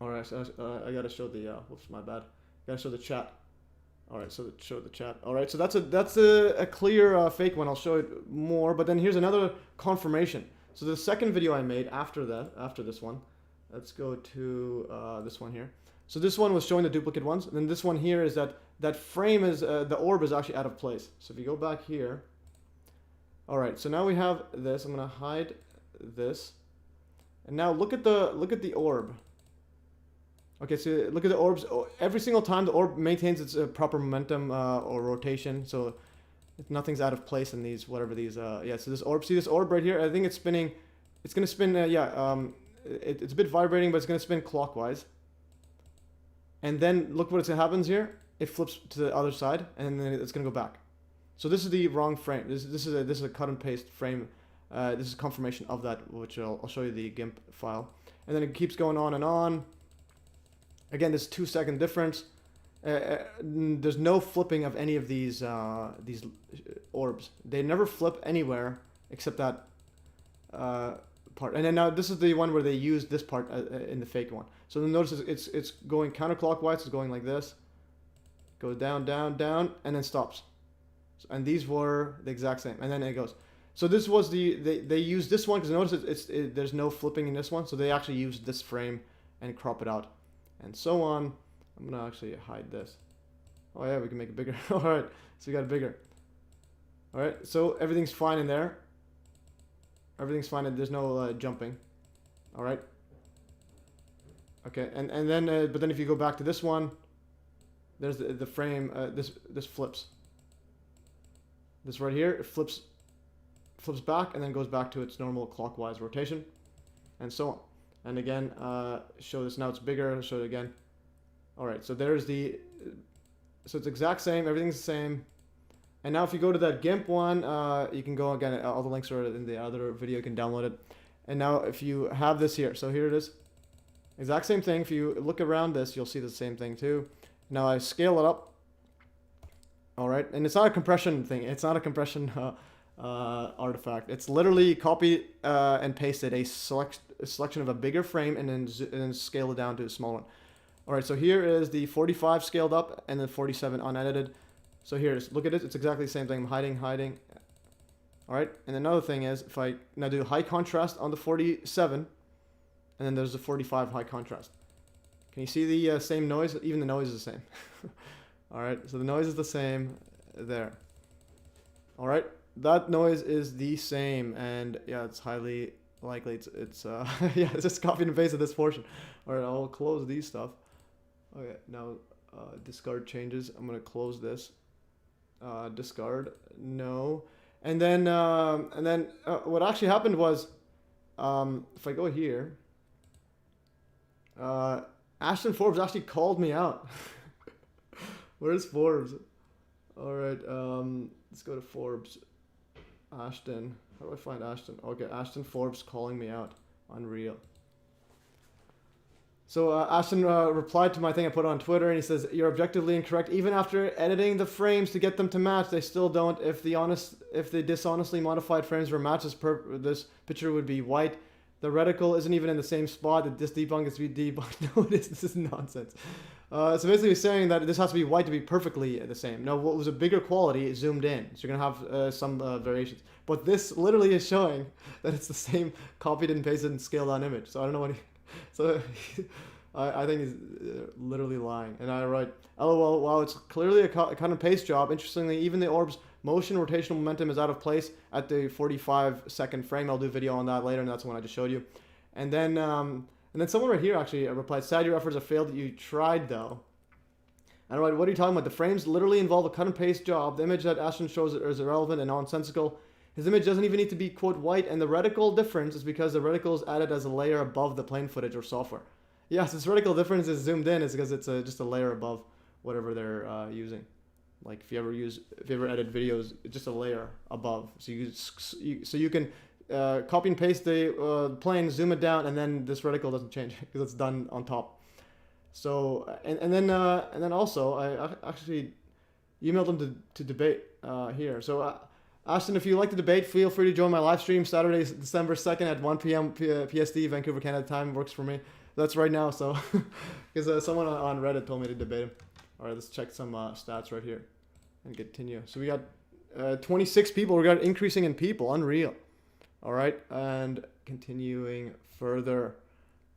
Speaker 1: All right, so I got to show the, whoops, my bad. Got to show the chat. All right, so show the chat. All right, so that's a clear fake one. I'll show it more, but then here's another confirmation. So the second video I made after this one, let's go to this one here. So this one was showing the duplicate ones, and then this one here is that frame is the orb is actually out of place. So if you go back here, all right. So now we have this. I'm gonna hide this, and now look at the orb. Okay, so look at the orbs. Every single time the orb maintains its proper momentum or rotation, so nothing's out of place in these whatever these. Yeah. So this orb, see this orb right here? I think it's spinning. It's gonna spin. It's a bit vibrating, but it's gonna spin clockwise. And then look what happens here. It flips to the other side, and then it's gonna go back. So this is the wrong frame. This is a cut and paste frame. This is confirmation of that, which I'll show you the GIMP file. And then it keeps going on and on. Again, this 2-second difference. There's no flipping of any of these orbs. They never flip anywhere except that part. And then now this is the one where they use this part in the fake one. So notice it's going counterclockwise. It's going like this. Goes down, down, down, and then stops. And these were the exact same. And then it goes. So this was they used this one because notice there's no flipping in this one. So they actually used this frame and crop it out, and so on. I'm gonna actually hide this. Oh yeah, we can make it bigger. All right, so we got it bigger. All right, so everything's fine in there. Everything's fine, and there's no jumping. All right. Okay, and then but then if you go back to this one, there's the frame. This flips. This right here, it flips back and then goes back to its normal clockwise rotation, and so on. And again, show this now. It's bigger. I'll show it again. All right, so there's so it's exact same. Everything's the same. And now if you go to that GIMP one, you can go again. All the links are in the other video. You can download it. And now if you have this here, so here it is. Exact same thing. If you look around this, you'll see the same thing too. Now I scale it up. All right, and it's not a compression thing. It's not a compression artifact. It's literally copy and pasted a selection of a bigger frame and then scale it down to a small one. All right, so here is the 45 scaled up and then 47 unedited. So here it is. Look at it. It's exactly the same thing. I'm hiding. All right, and another thing is if I now do high contrast on the 47, and then there's the 45 high contrast. Can you see the same noise? Even the noise is the same. All right, so the noise is the same there. All right, that noise is the same, and yeah, it's highly likely it's yeah, it's just copy and paste of this portion. All right, I'll close these stuff. Okay, now discard changes. I'm gonna close this. Discard, no, and then what actually happened was, if I go here, Ashton Forbes actually called me out. Where's Forbes? All right, let's go to Forbes. Ashton. How do I find Ashton? Okay, Ashton Forbes calling me out. Unreal. So Ashton replied to my thing I put on Twitter, and he says, "You're objectively incorrect. Even after editing the frames to get them to match, they still don't. If the dishonestly modified frames were matched, this picture would be white. The reticle isn't even in the same spot. This debunk is debunked. No, it is. This is nonsense." So basically he's saying that this has to be white to be perfectly the same. Now, what was a bigger quality is zoomed in. So you're going to have some variations. But this literally is showing that it's the same copied and pasted and scaled down image. So I don't know what I think he's literally lying. And I write, "LOL, wow, it's clearly a cut and paste job. Interestingly, even the orb's motion rotational momentum is out of place at the 45-second frame." I'll do a video on that later, and that's the one I just showed you. And then someone right here actually replied, "Sad your efforts have failed. You tried though." And I write, "What are you talking about? The frames literally involve a cut and paste job. The image that Ashton shows is irrelevant and nonsensical. His image doesn't even need to be, quote, white, and the reticle difference is because the reticle is added as a layer above the plane footage or software." Yes, this reticle difference is zoomed in is because it's just a layer above whatever they're using. Like if you ever edit videos, it's just a layer above. So you can copy and paste the plane, zoom it down, and then this reticle doesn't change because it's done on top. So and then also I actually emailed them to debate here. So Ashton, if you like to debate, feel free to join my live stream Saturday, December 2nd at 1 p.m. PST, Vancouver, Canada time. Works for me. That's right now. So because someone on Reddit told me to debate him. All right, let's check some stats right here and continue. So we got 26 people. We got increasing in people. Unreal. All right, and continuing further.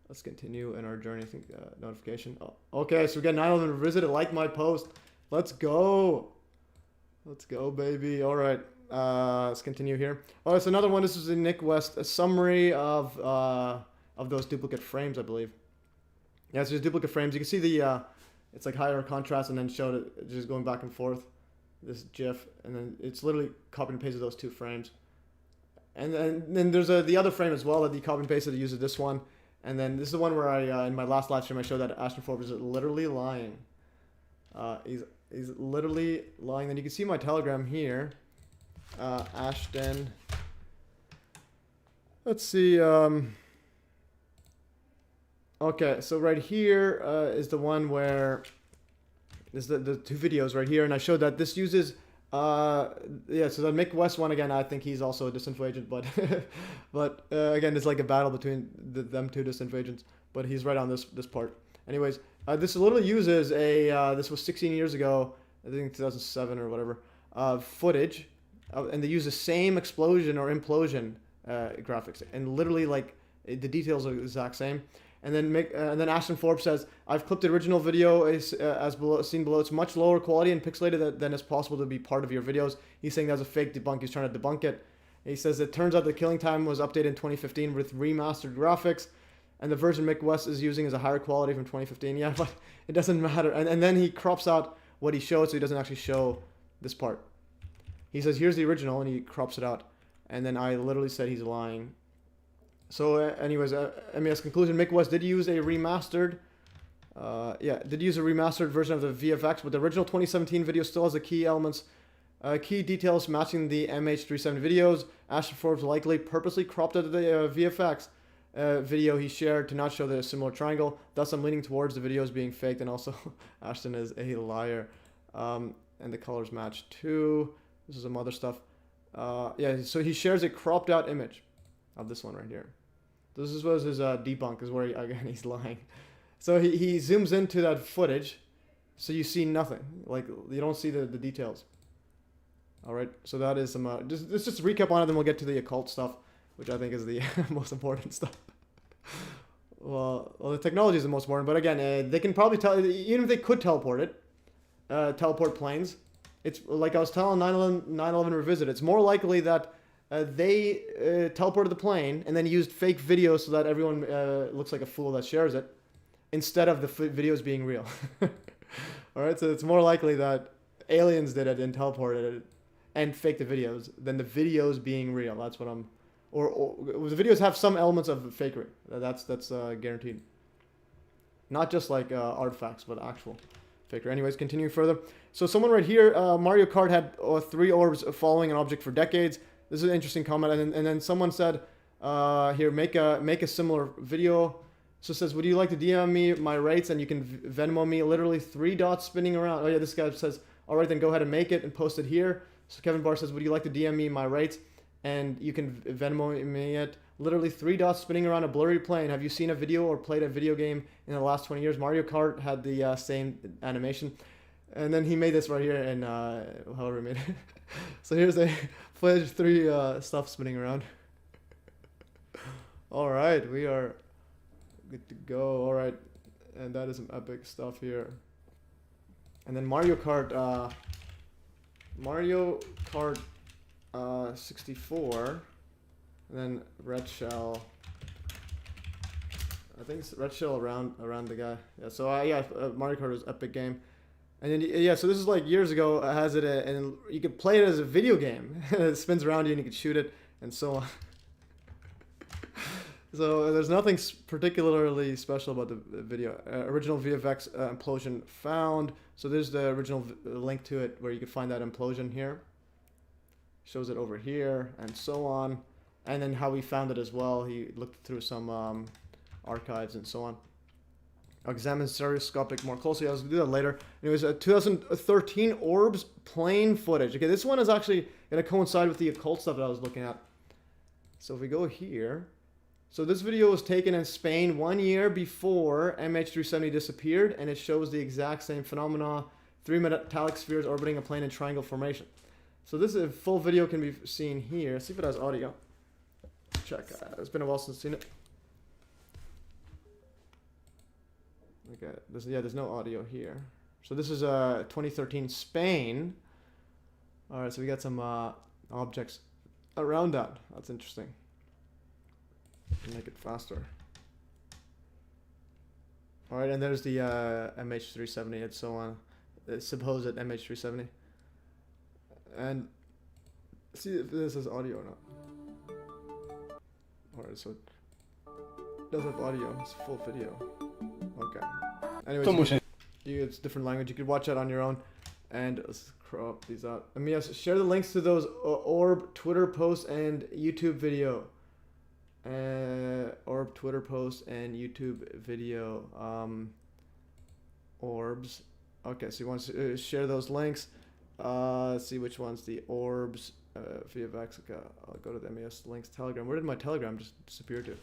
Speaker 1: Let's continue in our journey. I think notification. Oh, okay, so we got 9/11 revisited. Like my post. Let's go. Let's go, baby. All right. Let's continue here. Oh, it's another one. This is in Nick West. A summary of those duplicate frames, I believe. Yeah, so there's duplicate frames. You can see the it's like higher contrast, and then showed it just going back and forth. This GIF, and then it's literally copy and pasted those two frames. And then there's the other frame as well that he copy and pasted to use this one. And then this is the one where I in my last live stream I showed that Ashton Forbes is literally lying. He's literally lying. Then you can see my Telegram here. Ashton. Let's see. Okay, so right here is the one where this is the two videos right here, and I showed that this uses yeah. So the Mick West one again, I think he's also a disinfo agent, but but again, it's like a battle between them two disinfo agents. But he's right on this part. Anyways, this literally uses a this was 16 years ago, I think 2007 or whatever, footage, and they use the same explosion or implosion graphics, and literally like the details are the exact same. And then Ashton Forbes says, I've clipped the original video as seen below. It's much lower quality and pixelated than is possible to be part of your videos. He's saying that's a fake debunk. He's trying to debunk it. He says it turns out the killing time was updated in 2015 with remastered graphics, and the version Mick West is using is a higher quality from 2015. Yeah, but it doesn't matter. And then he crops out what he showed, so he doesn't actually show this part. He says, here's the original, and he crops it out. And then I literally said he's lying. So anyways, MES conclusion, Mick West did use a remastered, did use a remastered version of the VFX, but the original 2017 video still has the key elements, key details matching the MH370 videos. Ashton Forbes likely purposely cropped out the VFX video he shared to not show the similar triangle. Thus, I'm leaning towards the videos being faked, and also Ashton is a liar. And the colors match too. This is some other stuff. Yeah, so he shares a cropped out image of this one right here. This was his debunk, is where he's lying. So he zooms into that footage, so you see nothing. Like, you don't see the details. All right, so that is some. Let's just recap on it, then we'll get to the occult stuff, which I think is the most important stuff. Well, the technology is the most important, but again, they can probably tell, even if they could teleport it, teleport planes. It's like I was telling 9/11 Revisit. It's more likely that they teleported the plane and then used fake videos so that everyone looks like a fool that shares it, instead of the videos being real. All right, so it's more likely that aliens did it and teleported it and faked the videos than the videos being real. That's what I'm, or the videos have some elements of fakery. That's guaranteed. Not just like artifacts, but actual fakery. Anyways, continuing further. So someone right here, Mario Kart had 3 orbs following an object for decades. This is an interesting comment, and then someone said, here, make a similar video. So it says, would you like to DM me my rates, and you can Venmo me, literally 3 dots spinning around. Oh yeah, this guy says, all right, then go ahead and make it and post it here. So Kevin Barr says, would you like to DM me my rates, and you can Venmo me it, literally 3 dots spinning around a blurry plane. Have you seen a video or played a video game in the last 20 years? Mario Kart had the same animation. And then he made this right here, and however he made it. So here's a footage 3 stuff spinning around. All right, we are good to go. All right, and that is some epic stuff here. And then Mario Kart 64, and then Red Shell. I think it's Red Shell around the guy. Yeah. So Mario Kart is epic game. And then, yeah, so this is like years ago. It has it, and you could play it as a video game. It spins around you, and you can shoot it, and so on. So there's nothing particularly special about the video. Original VFX implosion found. So there's the original link to it where you can find that implosion here. Shows it over here, and so on. And then how he found it as well. He looked through some archives and so on. Examine stereoscopic more closely. I was going to do that later. It was a 2013 orbs plane footage. Okay, this one is actually going to coincide with the occult stuff that I was looking at. So if we go here. So this video was taken in Spain 1 year before MH370 disappeared, and it shows the exact same phenomena. 3 metallic spheres orbiting a plane in triangle formation. So this is a full video can be seen here. Let's see if it has audio. Check. It's been a while since I've seen it. Okay, there's no audio here. So this is 2013 Spain. All right, so we got some objects around that. That's interesting. Make it faster. All right, and there's the MH370 and so on. Supposed MH370. And see if this is audio or not. All right, so it does have audio. It's full video. Okay. Anyways, it's different language. You could watch that on your own. And let's crop these out. I mean, yes, share the links to those Orb Twitter posts and YouTube video. Orb Twitter post and YouTube video. Orbs. Okay, so you want to share those links. Let's see which one's the Orbs. VFX. Okay, I'll go to the MES links Telegram. Where did my Telegram just disappear to?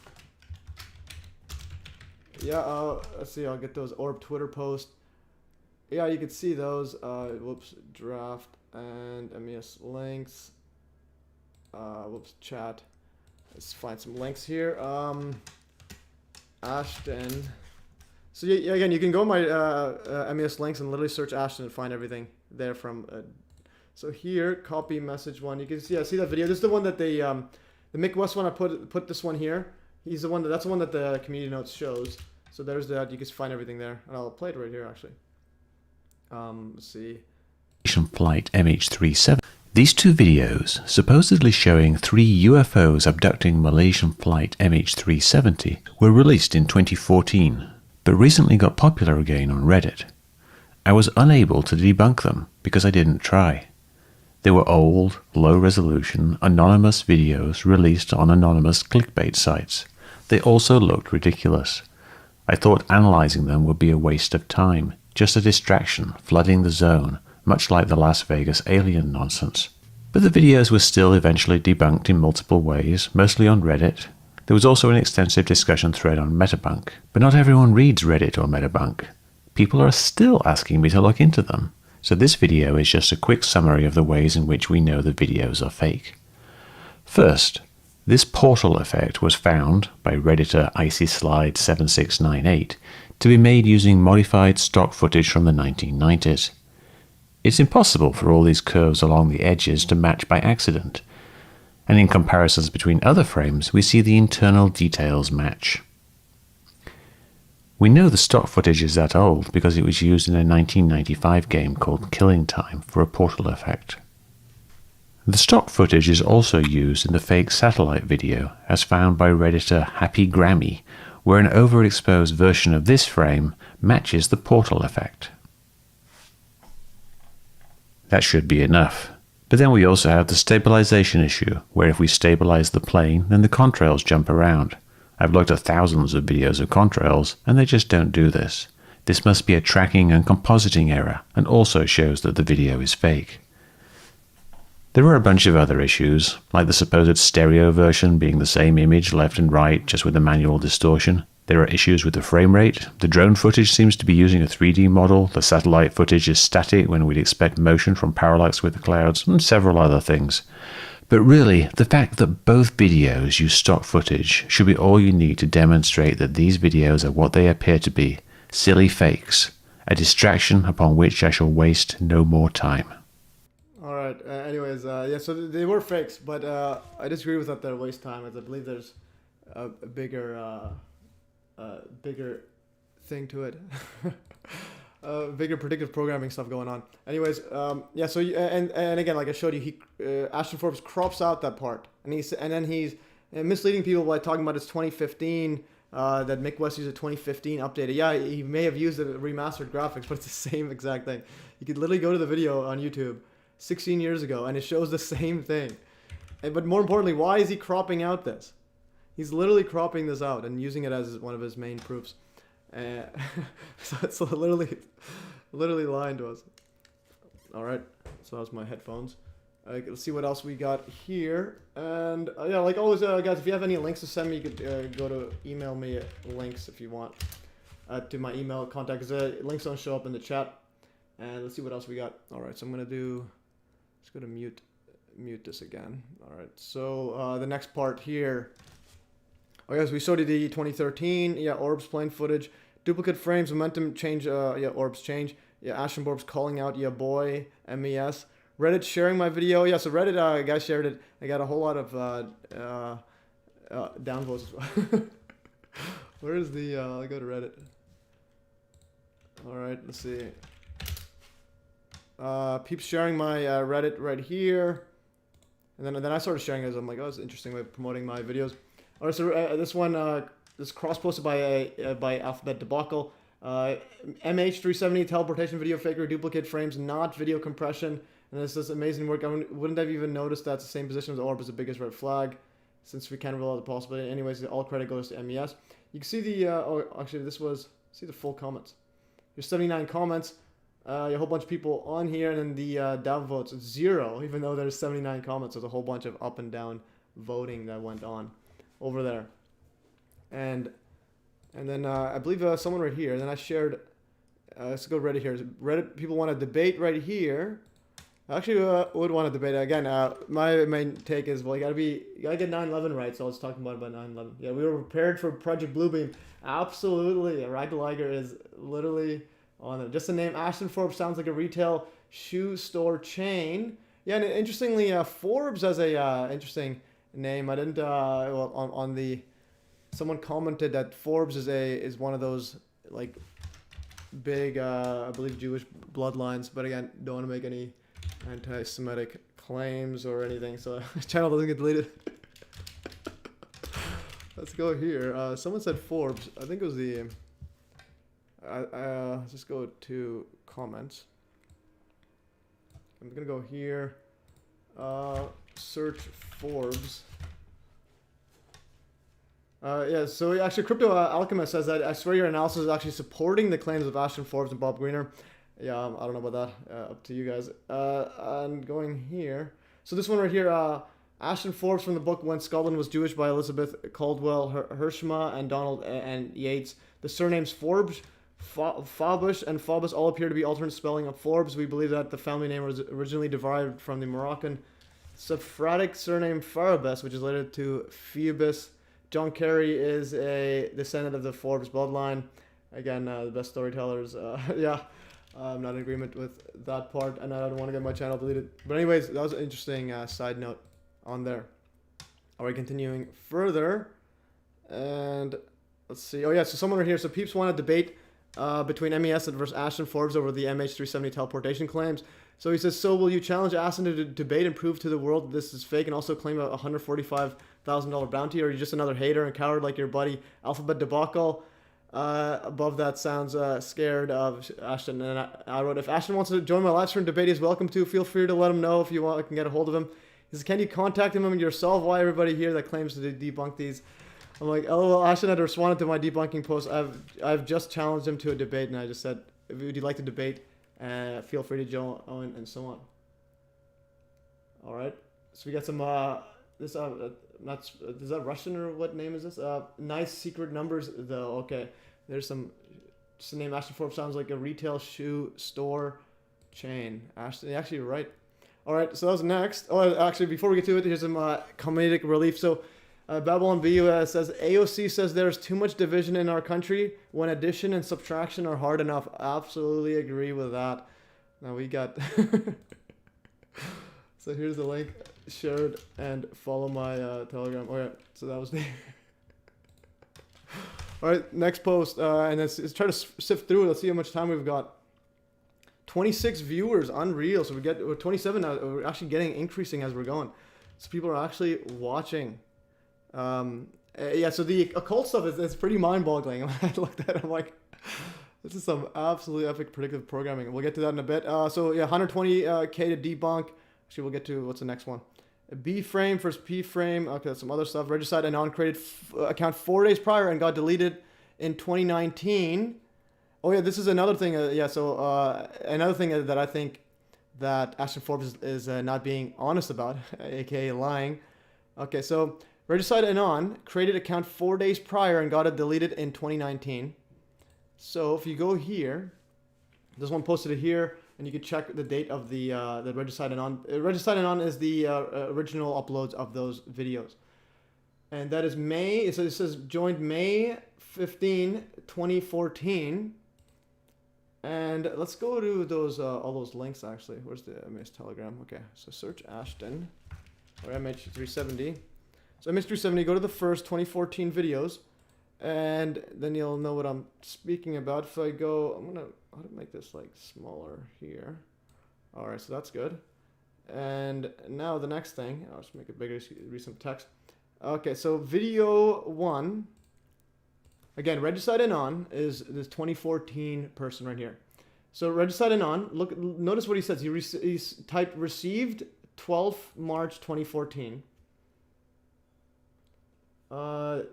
Speaker 1: Yeah, let's see. I'll get those Orb Twitter posts. Yeah, you can see those. Whoops, draft and MES links. Whoops, chat. Let's find some links here. Ashton. So yeah, again, you can go on my MES links and literally search Ashton and find everything there from. So here, copy message one. You can see, see that video. This is the one that they, the Mick West one. I put this one here. He's the one that's the one that the community notes shows. So there's that. You can find everything there, and I'll play it right here actually. Let's see.
Speaker 2: Flight MH370. These two videos, supposedly showing 3 UFOs abducting Malaysian flight MH370, were released in 2014, but recently got popular again on Reddit. I was unable to debunk them because I didn't try. They were old, low-resolution, anonymous videos released on anonymous clickbait sites. They also looked ridiculous. I thought analyzing them would be a waste of time, just a distraction flooding the zone, much like the Las Vegas alien nonsense. But the videos were still eventually debunked in multiple ways, mostly on Reddit. There was also an extensive discussion thread on Metabunk, but not everyone reads Reddit or Metabunk. People are still asking me to look into them, so this video is just a quick summary of the ways in which we know the videos are fake. First, this portal effect was found by Redditor IcySlide7698 to be made using modified stock footage from the 1990s. It's impossible for all these curves along the edges to match by accident, and in comparisons between other frames we see the internal details match. We know the stock footage is that old because it was used in a 1995 game called Killing Time for a portal effect. The stock footage is also used in the fake satellite video as found by Redditor Happy Grammy, where an overexposed version of this frame matches the portal effect. That should be enough. But then we also have the stabilization issue, where if we stabilize the plane, then the contrails jump around. I've looked at thousands of videos of contrails, and they just don't do this. This must be a tracking and compositing error, and also shows that the video is fake. There are a bunch of other issues, like the supposed stereo version being the same image left and right, just with a manual distortion. There are issues with the frame rate. The drone footage seems to be using a 3D model. The satellite footage is static when we'd expect motion from parallax with the clouds, and several other things. But really, the fact that both videos use stock footage should be all you need to demonstrate that these videos are what they appear to be, silly fakes, a distraction upon which I shall waste no more time.
Speaker 1: Alright, anyways, yeah, so they were fakes, but I disagree with that they're waste time, as I believe there's a bigger thing to it. Bigger predictive programming stuff going on. Anyways, yeah. So and again, like I showed you, Ashton Forbes crops out that part, and then he's misleading people by talking about his 2015 that Mick West used a 2015 updated. Yeah, he may have used a remastered graphics, but it's the same exact thing. You could literally go to the video on YouTube 16 years ago, and it shows the same thing. But more importantly, why is he cropping out this? He's literally cropping this out and using it as one of his main proofs. So it's literally lying to us. All right, so that's my headphones. Let's see what else we got here. And yeah, like always, guys, if you have any links to send me, you could go to email me links if you want to my email contact, because links don't show up in the chat. And let's see what else we got. All right, so I'm gonna do. Let's go to mute this again. All right, so the next part here. Oh yes, we showed you the 2013, yeah, Orbs plane footage. Duplicate frames, momentum change, orbs change. Yeah, Ashton Borbs calling out, yeah, boy, MES. Reddit sharing my video. Yeah, so Reddit, guys shared it. I got a whole lot of downvotes as well. Where is the, I'll go to Reddit. All right, let's see. Peeps sharing my Reddit right here. And then I started sharing it as I'm like, oh, it's an interesting way of promoting my videos. All right, so this one, this cross-posted by Alphabet Debacle. MH370 teleportation video faker, duplicate frames, not video compression. And this is amazing work. I wouldn't have even noticed that's the same position as the orb is the biggest red flag, since we can't rule out the possibility. Anyways, all credit goes to MES. You can see the, actually this was, see the full comments. There's 79 comments. A whole bunch of people on here, and then the downvotes 0, even though there's 79 comments. There's a whole bunch of up and down voting that went on over there. And then I believe someone right here. And then I shared. Let's go Reddit here. Reddit people want to debate right here. I actually would want to debate again. My main take is, well, you gotta get 9/11 right. So I was talking about 9/11. Yeah, we were prepared for Project Bluebeam. Absolutely, Rag Liger is literally on it. Just the name Ashton Forbes sounds like a retail shoe store chain. Yeah, and interestingly, Forbes has a interesting name. I didn't well on the someone commented that Forbes is one of those like big I believe Jewish bloodlines, but again, don't want to make any anti-Semitic claims or anything, so this channel doesn't get deleted. Let's go here. Someone said Forbes. I think it was the let's just go to comments. I'm gonna go here. Search Forbes. Yeah, so actually, Crypto Alchemist says that I swear your analysis is actually supporting the claims of Ashton Forbes and Bob Greener. Yeah, I don't know about that. Up to you guys. And going here. So this one right here, Ashton Forbes from the book When Scotland Was Jewish by Elizabeth Caldwell Hirschma and Donald and Yates. The surnames Forbes, Fabush, and Phobos all appear to be alternate spelling of Forbes. We believe that the family name was originally derived from the Moroccan Sephardic surname Farabes, which is related to Phoebus. John Kerry is a descendant of the Forbes bloodline. Again, the best storytellers. Yeah, I'm not in agreement with that part, and I don't want to get my channel deleted. But anyways, that was an interesting side note on there. All right, continuing further. And let's see. Oh, yeah, so someone right here. So peeps want to debate between MES versus Ashton Forbes over the MH370 teleportation claims. So he says, so will you challenge Ashton to debate and prove to the world that this is fake and also claim a $145,000 bounty? Or are you just another hater and coward like your buddy Alphabet Debacle? Above that sounds scared of Ashton. And I wrote, if Ashton wants to join my live stream debate, he's welcome to. Feel free to let him know if you want. I can get a hold of him. He says, can you contact him yourself? Why everybody here that claims to debunk these? I'm like, LOL, Ashton had responded to my debunking post. I've just challenged him to a debate, and I just said, would you like to debate? Feel free to join and so on. All right. So we got some this not is that Russian or what name is this? Nice secret numbers though. Okay. There's some. Just the name Ashton Forbes sounds like a retail shoe store chain. Ashton, actually, you're right. All right. So that was next. Oh, actually, before we get to it, here's some comedic relief. So. Babylon B says, AOC says there's too much division in our country when addition and subtraction are hard enough. Absolutely agree with that. Now we got... So here's the link. Share it and follow my Telegram. Oh yeah, so that was the... Alright, next post. And let's try to sift through it. Let's see how much time we've got. 26 viewers, unreal. So we're 27 now. We're actually increasing as we're going. So people are actually watching. Yeah, so the occult stuff is pretty mind-boggling. I looked at it, I'm like, this is some absolutely epic predictive programming. We'll get to that in a bit. So yeah, 120k to debunk. Actually, we'll get to what's the next one. B frame versus P frame. Okay, that's some other stuff. Regicide Anon created account 4 days prior and got deleted in 2019. Oh yeah, this is another thing. Yeah, so another thing that I think that Ashton Forbes is not being honest about, aka lying. Okay, so Regicide Anon created account 4 days prior and got it deleted in 2019. So if you go here, this one posted it here, and you can check the date of the Regicide Anon. Regicide Anon is the original uploads of those videos. And that is May, so it says joined May 15, 2014. And let's go to those all those links actually. Where's the MES Telegram? Okay, so search Ashton or MH370. So MH370, go to the first 2014 videos, and then you'll know what I'm speaking about. If I go, I'm gonna how to make this like smaller here. All right, so that's good. And now the next thing, I'll just make it bigger, read some text. Okay, so video 1. Again, Regicide Anon is this 2014 person right here. So Regicide Anon, look, notice what he says. He's typed received 12th March 2014.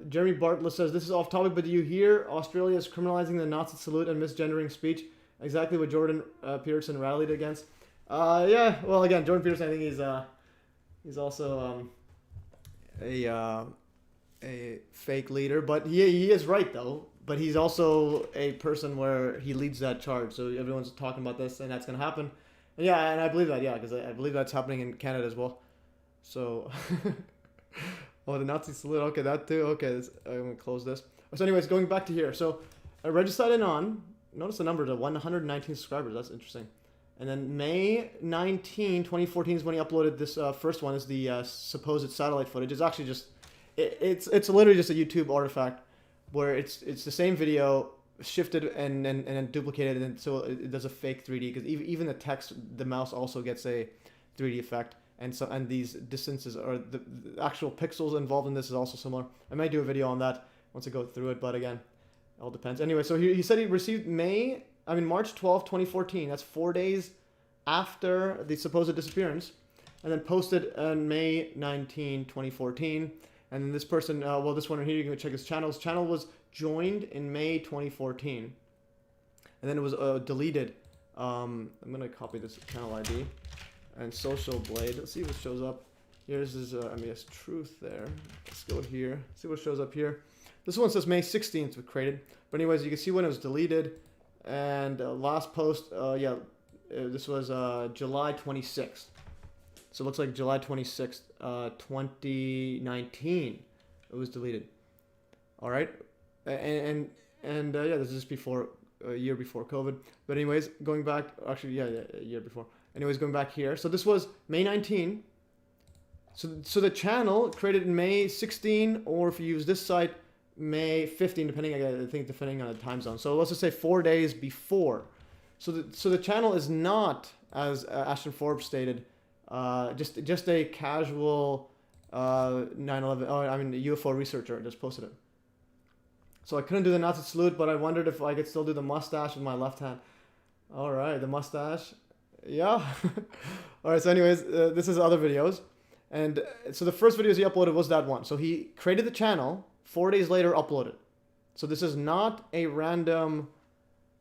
Speaker 1: Jeremy Bartlett says, this is off topic, but do you hear Australia is criminalizing the Nazi salute and misgendering speech? Exactly what Jordan Peterson rallied against. Yeah, well, again, Jordan Peterson, I think he's also a fake leader, but he is right though. But he's also a person where he leads that charge. So everyone's talking about this, and that's gonna happen. And yeah, and I believe that. Yeah, because I believe that's happening in Canada as well. So, oh, the Nazi salute. Okay, that too. Okay, I'm gonna close this. So, anyways, going back to here. So, Regicide Anon. Notice the number to 119 subscribers. That's interesting. And then May 19, 2014 is when he uploaded this first one. Is the supposed satellite footage. It's actually just it's literally just a YouTube artifact where it's the same video shifted and then duplicated, and so it does a fake 3D, because even the text, the mouse also gets a 3D effect, and these distances or the actual pixels involved in this is also similar. I might do a video on that once I go through it, but again, it all depends. Anyway, so he said he received March 12, 2014. That's 4 days after the supposed disappearance, and then posted on May 19, 2014. And then this person, well, this one right here, you can go check his channel. His channel was joined in May 2014. And then it was deleted. I'm going to copy this channel ID. And Social Blade. Let's see if it shows up. Here's his MES Truth there. Let's go here. See what shows up here. This one says May 16th was created. But anyways, you can see when it was deleted. And last post, this was July 26th. So it looks like July 26th, 2019, it was deleted. All right, and yeah, this is before a year before COVID. But anyways, going back, actually, yeah, a year before. Anyways, going back here. So this was May 19. So the channel created in May 16, or if you use this site, May 15, depending on the time zone. So let's just say 4 days before. So the channel is not, as Ashton Forbes stated, just a casual 9/11 UFO researcher just posted it. So I couldn't do the Nazi salute, but I wondered if I could still do the mustache with my left hand. All right, the mustache. Yeah. All right, so anyways, this is other videos. And so the first videos he uploaded was that one. So he created the channel, 4 days later uploaded. So this is not a random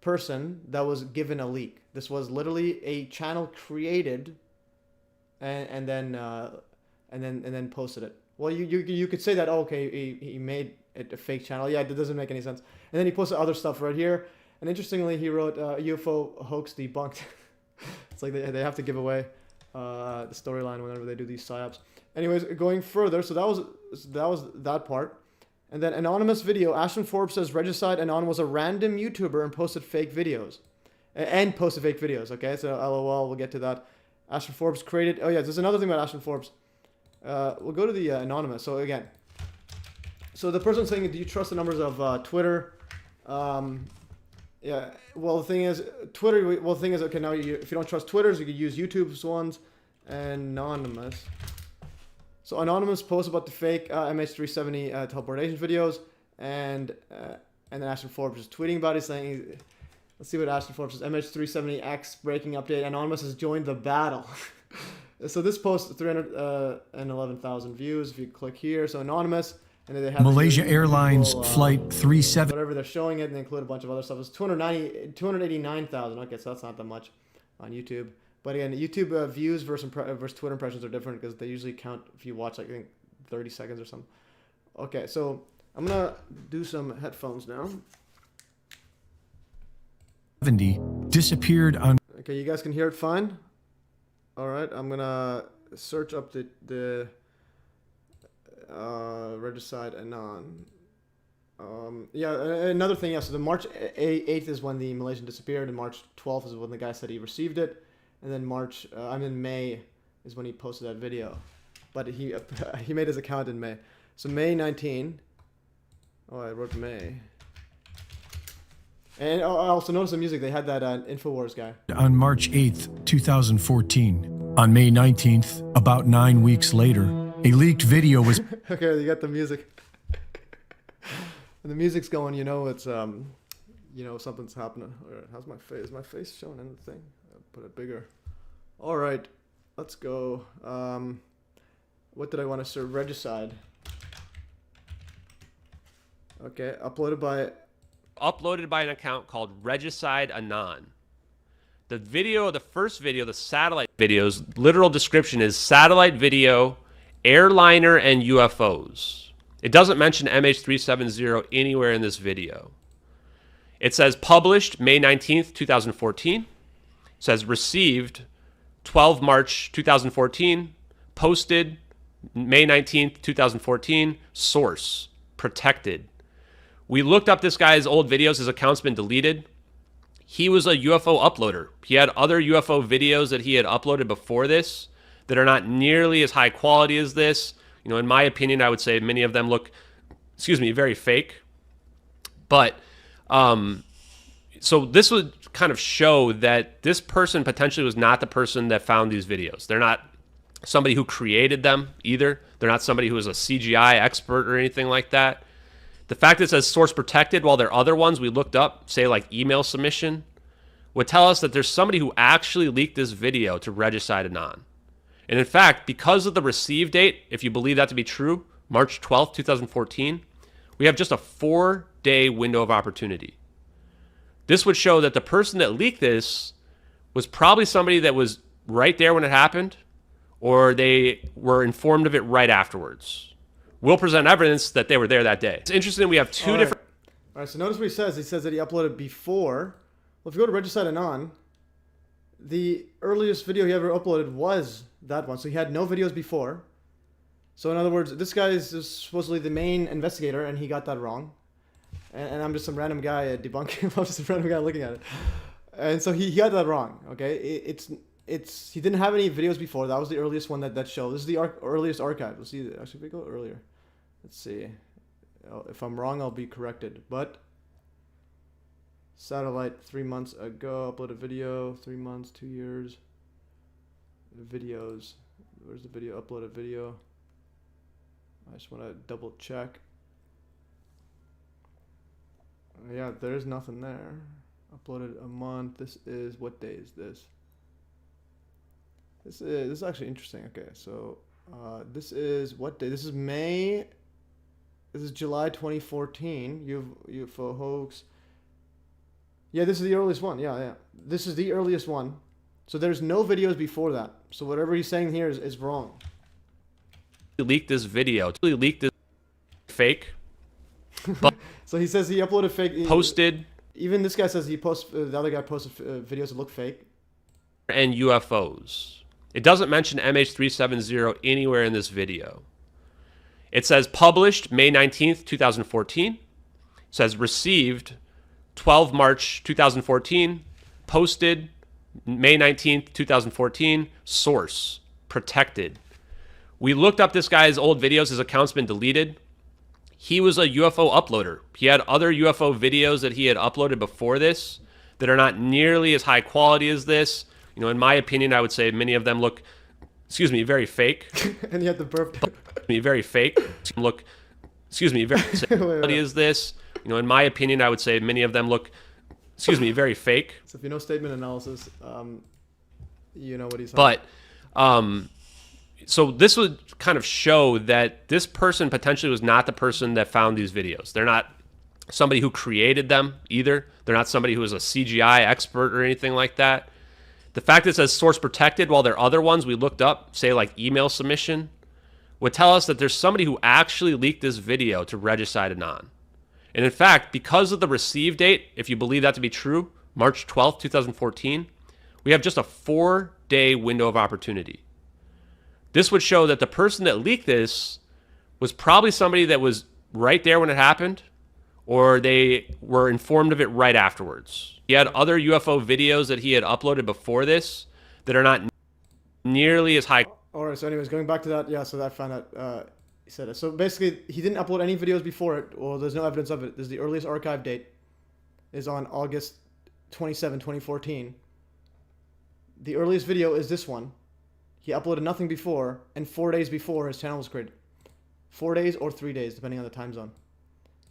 Speaker 1: person that was given a leak. This was literally a channel created and then posted it. Well, you could say that, oh, okay, he made it a fake channel. Yeah, that doesn't make any sense. And then he posted other stuff right here. And interestingly, he wrote UFO hoax debunked. It's like they have to give away the storyline whenever they do these PsyOps. Anyways, going further, so that was that part. And then anonymous video. Ashton Forbes says Regicide Anon was a random YouTuber and posted fake videos. Okay, so LOL, we'll get to that. Ashton Forbes created... Oh, yeah, there's another thing about Ashton Forbes. We'll go to the anonymous. So, again. So, the person saying, do you trust the numbers of Twitter? Yeah, well, the thing is, Twitter... Well, the thing is, okay, now if you don't trust Twitter's, you could use YouTube's ones. Anonymous. So, anonymous posts about the fake MH370 teleportation videos. And then Ashton Forbes is tweeting about it, saying... Let's see what Ashton Forbes says. MH370X breaking update. Anonymous has joined the battle. So this post 311,000 views. If you click here, so anonymous, and then they have
Speaker 3: Malaysia Airlines Flight 370.
Speaker 1: Whatever they're showing it, and they include a bunch of other stuff. It's 289,000. Okay, so that's not that much on YouTube. But again, YouTube views versus Twitter impressions are different because they usually count if you watch like I think 30 seconds or something. Okay, so I'm gonna do some headphones now.
Speaker 3: Disappeared on...
Speaker 1: Okay, you guys can hear it fine? All right, I'm gonna search up the regicide anon. Yeah, another thing. Yeah, so the March 8th is when the Malaysian disappeared, and March 12th is when the guy said he received it, and then May is when he posted that video, but he made his account in May. So May 19. Oh, I wrote May. And I also noticed the music. They had that Infowars guy.
Speaker 3: On March 8th, 2014. On May 19th, about 9 weeks later, a leaked video was...
Speaker 1: Okay, you got the music. When the music's going, you know it's, you know, something's happening. All right, how's my face? Is my face showing in the thing? I'll put it bigger. All right, let's go. What did I want to serve? Regicide. Okay, uploaded by an account called Regicide Anon.
Speaker 4: The video, the first video, the satellite video's literal description is satellite video, airliner, and UFOs. It doesn't mention MH370 anywhere in this video. It says published May 19th, 2014. It says received 12 March 2014. Posted May 19th, 2014. Source protected. We looked up this guy's old videos. His account's been deleted. He was a UFO uploader. He had other UFO videos that he had uploaded before this that are not nearly as high quality as this. You know, in my opinion, I would say many of them look, very fake. But, so this would kind of show that this person potentially was not the person that found these videos. They're not somebody who created them either. They're not somebody who is a CGI expert or anything like that. The fact that it says source protected, while there are other ones we looked up, say like email submission, would tell us that there's somebody who actually leaked this video to Regicide Anon. And in fact, because of the receive date, if you believe that to be true, March 12th, 2014, we have just a 4-day window of opportunity. This would show that the person that leaked this was probably somebody that was right there when it happened, or they were informed of it right afterwards. We'll present evidence that they were there that day. It's interesting, we have two different...
Speaker 1: All right, so notice what he says. He says that he uploaded before. Well, if you go to Regicide Anon, the earliest video he ever uploaded was that one. So he had no videos before. So in other words, this guy is supposedly the main investigator, and he got that wrong. And I'm just some random guy debunking. I'm just a random guy looking at it. And so he got that wrong, okay? He didn't have any videos before. That was the earliest one that showed. This is the earliest archive. Let's see. Actually, if we go earlier. Let's see. If I'm wrong, I'll be corrected. But satellite 3 months ago, upload a video. 3 months, 2 years. Videos. Where's the video? Upload a video. I just want to double check. Yeah, there's nothing there. Uploaded a month. This is, what day is this? This is actually interesting. Okay, so this is what day? This is May. This is July 2014. UFO hoax. Yeah, this is the earliest one. Yeah. This is the earliest one. So there's no videos before that. So whatever he's saying here is wrong.
Speaker 4: He leaked this video. He leaked this fake. But
Speaker 1: so he says he uploaded fake.
Speaker 4: Posted.
Speaker 1: Even this guy says he posted. The other guy posted videos that look fake.
Speaker 4: And UFOs. It doesn't mention MH370 anywhere in this video. It says published May 19th, 2014. It says received 12 March 2014. Posted May 19th, 2014. Source protected. We looked up this guy's old videos. His account's been deleted. He was a UFO uploader. He had other UFO videos that he had uploaded before this that are not nearly as high quality as this. You know, in my opinion, I would say many of them look, very fake.
Speaker 1: And you had the burp.
Speaker 4: Very fake. Look, very quality is this. You know, in my opinion, I would say many of them look, very fake.
Speaker 1: So if you know statement analysis, you know what he's talking
Speaker 4: about. So this would kind of show that this person potentially was not the person that found these videos. They're not somebody who created them either. They're not somebody who is a CGI expert or anything like that. The fact that it says source protected, while there are other ones we looked up, say like email submission, would tell us that there's somebody who actually leaked this video to Regicide Anon. And in fact, because of the receive date, if you believe that to be true, March 12th, 2014, we have just a 4-day window of opportunity. This would show that the person that leaked this was probably somebody that was right there when it happened, or they were informed of it right afterwards. He had other UFO videos that he had uploaded before this that are not nearly as high.
Speaker 1: All right. So, anyways, going back to that, yeah. So that found out. He said it. So basically, he didn't upload any videos before it. Well, there's no evidence of it. This is the earliest archive date. Is on August 27, 2014. The earliest video is this one. He uploaded nothing before, and 4 days before his channel was created. 4 days or 3 days, depending on the time zone.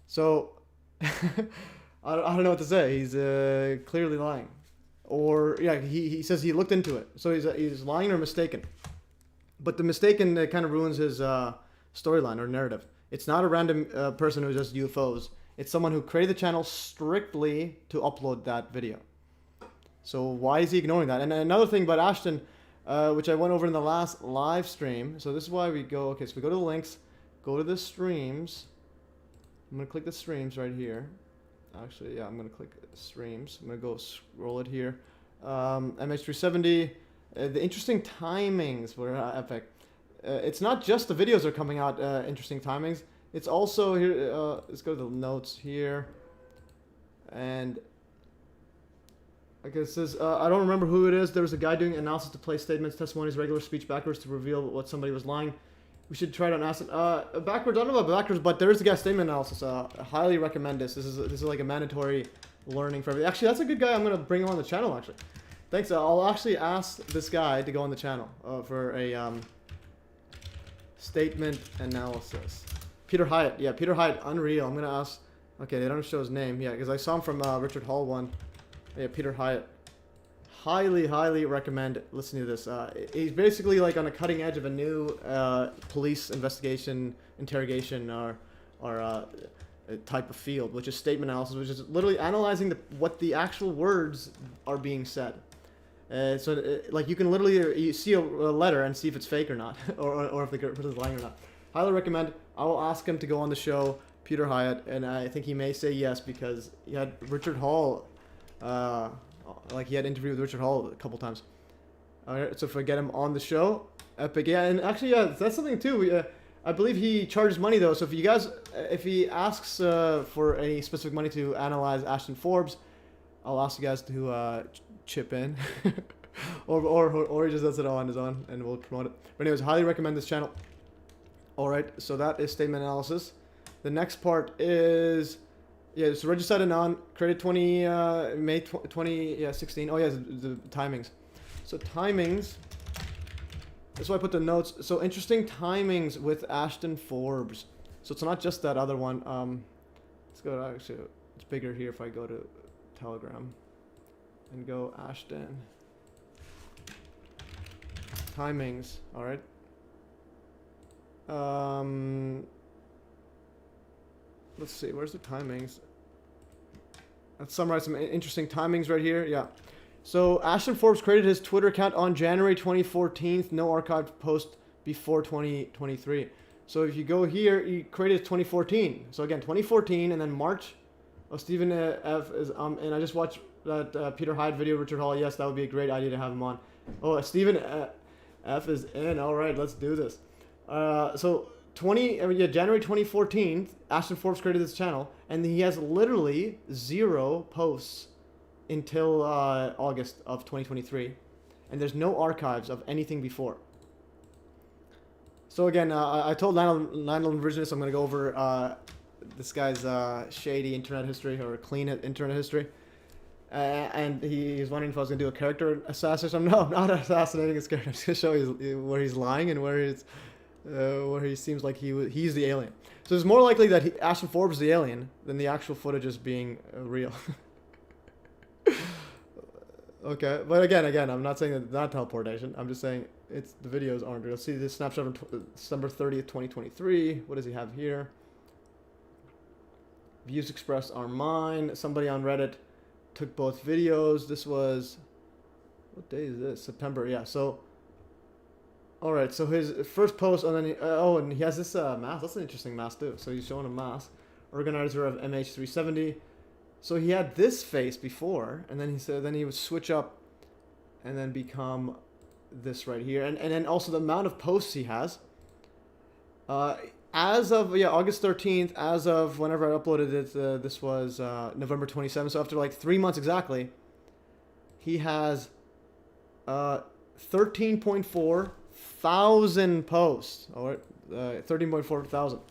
Speaker 1: So, I don't know what to say. He's clearly lying. Or, yeah, he says he looked into it. So he's lying or mistaken. But the mistaken kind of ruins his storyline or narrative. It's not a random person who does UFOs. It's someone who created the channel strictly to upload that video. So why is he ignoring that? And another thing about Ashton, which I went over in the last live stream. So this is why we go, okay, so we go to the links, go to the streams. I'm going to click the streams right here. Actually, yeah, I'm going to click streams. I'm going to go scroll it here. MH370, the interesting timings were epic. It's not just the videos are coming out interesting timings. It's also here, let's go to the notes here. And okay, it says, I don't remember who it is. There was a guy doing analysis to play statements, testimonies, regular speech backwards to reveal what somebody was lying. We should try to ask it. Backwards, I don't know about backwards, but there is a guy statement analysis. I highly recommend this. This is like a mandatory learning for everybody. Actually, that's a good guy. I'm going to bring him on the channel, actually. Thanks. I'll actually ask this guy to go on the channel for a statement analysis. Peter Hyatt. Yeah, Peter Hyatt, unreal. I'm going to ask. Okay, they don't show his name. Yeah, because I saw him from Richard Hall one. Yeah, Peter Hyatt. Highly recommend listening to this. He's basically like on a cutting edge of a new police investigation, interrogation, or type of field, which is statement analysis, which is literally analyzing what the actual words are being said. Like you can literally you see a letter and see if it's fake or not, or if the person is lying or not. Highly recommend. I will ask him to go on the show, Peter Hyatt, and I think he may say yes because he had Richard Hall. Like he had interviewed with Richard Hall a couple times. Alright, so if I get him on the show, epic. Yeah, and actually, yeah, that's something too. I believe he charges money though. So if you guys, if he asks for any specific money to analyze Ashton Forbes, I'll ask you guys to chip in, or he just does it all on his own, and we'll promote it. But anyways, highly recommend this channel. Alright, so that is statement analysis. The next part is. Yeah, so registered and on, created May 2016. Oh yeah, the timings. So timings, that's why I put the notes. So interesting timings with Ashton Forbes. So it's not just that other one. Let's go to, actually, it's bigger here if I go to Telegram and go Ashton. Timings, all right. Let's see, where's the timings? Let's summarize some interesting timings right here. Yeah. So Ashton Forbes created his Twitter account on January 2014. No archived post before 2023. So if you go here, he created 2014. So again, 2014 and then March. Oh, Stephen F is and I just watched that Peter Hyde video, Richard Hall. Yes, that would be a great idea to have him on. Oh, Stephen F is in. All right, let's do this. So January 2014, Ashton Forbes created this channel, and he has literally 0 posts until August of 2023, and there's no archives of anything before. So again, I told 9/11 Revisionist I'm going to go over this guy's shady internet history, or clean internet history, and he's wondering if I was going to do a character assassination. No, I'm not assassinating his character. I'm just going to show you where he's lying and where he seems like he's the alien. So it's more likely that Ashton Forbes is the alien than the actual footage is being real. Okay, but again, I'm not saying that it's not teleportation. I'm just saying the videos aren't real. See this snapshot of December 30th, 2023. What does he have here? Views expressed are mine. Somebody on Reddit took both videos. This was, what day is this? September, yeah. So. Alright, so his first post, and then and he has this mask. That's an interesting mask too. So he's showing a mask. Organizer of MH370. So he had this face before, and then he said he would switch up, and then become this right here. And then also the amount of posts he has. as of August 13th, as of whenever I uploaded it, this was November 27th. So after like 3 months exactly, he has 13.4 thousand posts. All right, 13.4 thousand.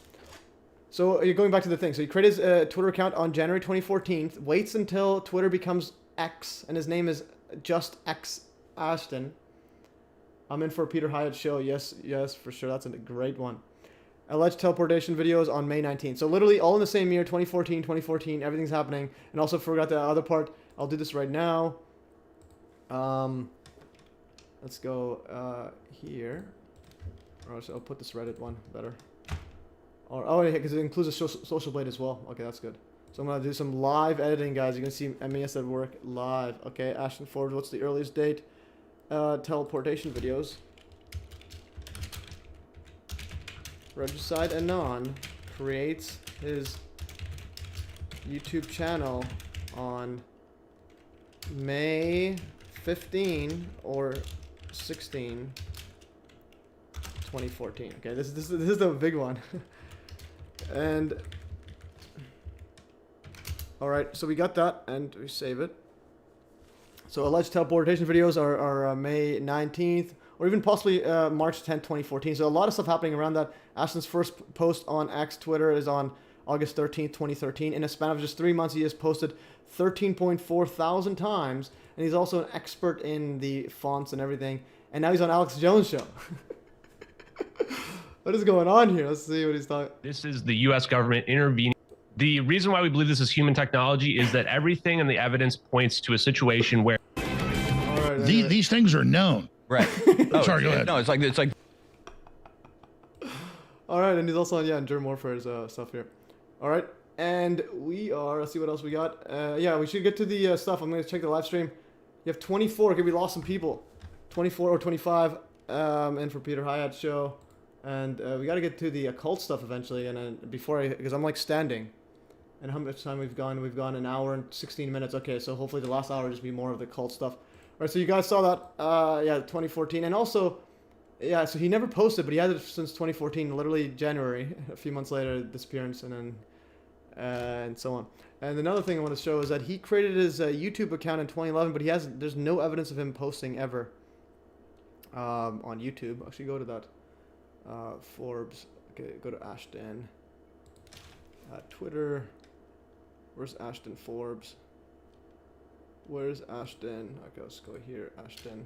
Speaker 1: So you're going back to the thing. So he created his Twitter account on January 2014. Waits until Twitter becomes X, and his name is just X Ashton. I'm in for a Peter Hyatt show. Yes, for sure. That's a great one. Alleged teleportation videos on May 19th. So literally all in the same year, 2014, everything's happening. And also forgot the other part. I'll do this right now. Let's go here. Or I'll put this Reddit one better. Or, oh, yeah, because it includes a social blade as well. Okay, that's good. So I'm going to do some live editing, guys. You're going to see MES at work live. Okay, Ashton Forbes, what's the earliest date? Teleportation videos. Regicide Anon creates his YouTube channel on May 15 or 16, 2014. Okay, this is the big one. And all right, so we got that, and we save it. So alleged teleportation videos are May 19th, or even possibly March 10th, 2014. So a lot of stuff happening around that. Ashton's first post on X Twitter is on August 13th, 2013. In a span of just 3 months, he has posted 13.4 thousand times, and he's also an expert in the fonts and everything. And now he's on Alex Jones' show. What is going on here? Let's see what he's talking.
Speaker 5: This is the U.S. government intervening. The reason why we believe this is human technology is that everything in the evidence points to a situation where
Speaker 6: these things are known.
Speaker 7: Right.
Speaker 6: Oh, sorry, go ahead.
Speaker 7: No, it's like.
Speaker 1: All right, and he's also on Germ Warfare's stuff here. All right, and we are. Let's see what else we got. Yeah, we should get to the stuff. I'm gonna check the live stream. You have 24. Okay, we lost some people. 24 or 25. And for Peter Hyatt show, and we got to get to the occult stuff eventually. And then because I'm like standing. And how much time we've gone? We've gone an hour and 16 minutes. Okay, so hopefully the last hour will just be more of the cult stuff. All right, so you guys saw that, 2014. And also, yeah, so he never posted, but he had it since 2014, literally January. A few months later, disappearance, and then, and so on. And another thing I want to show is that he created his YouTube account in 2011, but there's no evidence of him posting ever on YouTube. Actually, go to that, Forbes. Okay, go to Ashton. Twitter. Where's Ashton Forbes? Where's Ashton? Okay, let's go here. Ashton.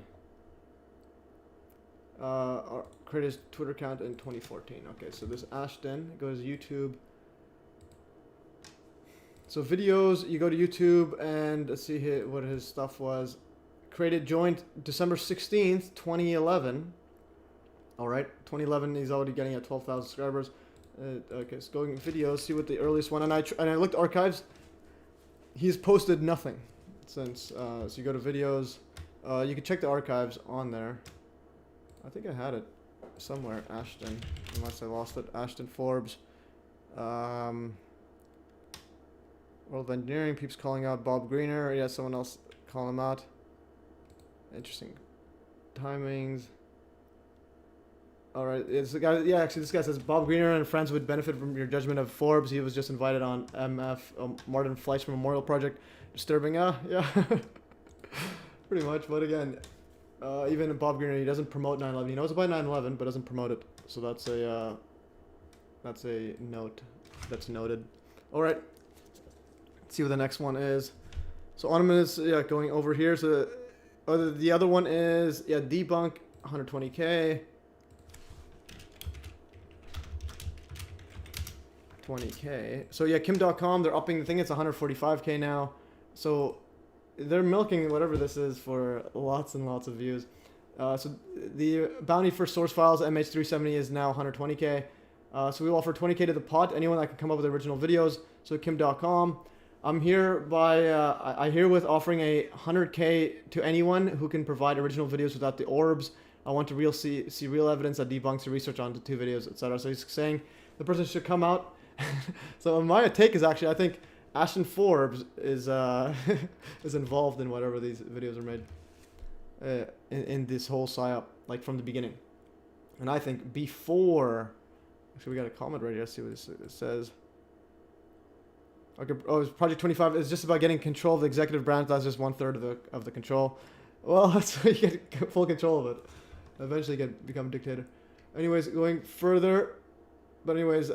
Speaker 1: Created his Twitter account in 2014. Okay, so this Ashton goes YouTube. So videos, you go to YouTube and let's see here what his stuff was. Joined December 16th, 2011. All right, 2011. He's already getting at 12,000 subscribers. Okay, so going videos, see what the earliest one, and I looked archives. He's posted nothing since. So you go to videos, you can check the archives on there. I think I had it somewhere. Ashton, unless I lost it. Ashton Forbes. World of Engineering. Peeps calling out Bob Greener. Yeah, someone else calling him out. Interesting timings. All right, it's the guy. Yeah, actually, this guy says Bob Greener and friends would benefit from your judgment of Forbes. He was just invited on Martin Fleischmann Memorial Project. Disturbing, yeah, pretty much. But again, even Bob Greener, he doesn't promote 9/11. He knows about 9/11, but doesn't promote it. So that's a note that's noted. All right, let's see what the next one is. So Anonymous, going over here. So the other one is debunk 120K. 20K. So Kim.com, they're upping the thing. It's 145K now. So they're milking whatever this is for lots and lots of views. So the bounty for source files MH370 is now 120K. So we offer 20K to the pot. Anyone that can come up with original videos. So Kim.com. I'm here I herewith offering a 100K to anyone who can provide original videos without the orbs. I want to see real evidence that debunks the research onto 2 videos, etc. So he's saying the person should come out. So my take is actually, I think Ashton Forbes is is involved in whatever these videos are made in this whole PsyOp, like from the beginning. And I think before Actually, we got a comment right here. Let's see what it says. Okay. Oh, it's Project 25. It's just about getting control of the executive branch. That's just 1/3 of the control. Well, that's how you get full control of it. Eventually, become a dictator. Anyways, going further. But anyways,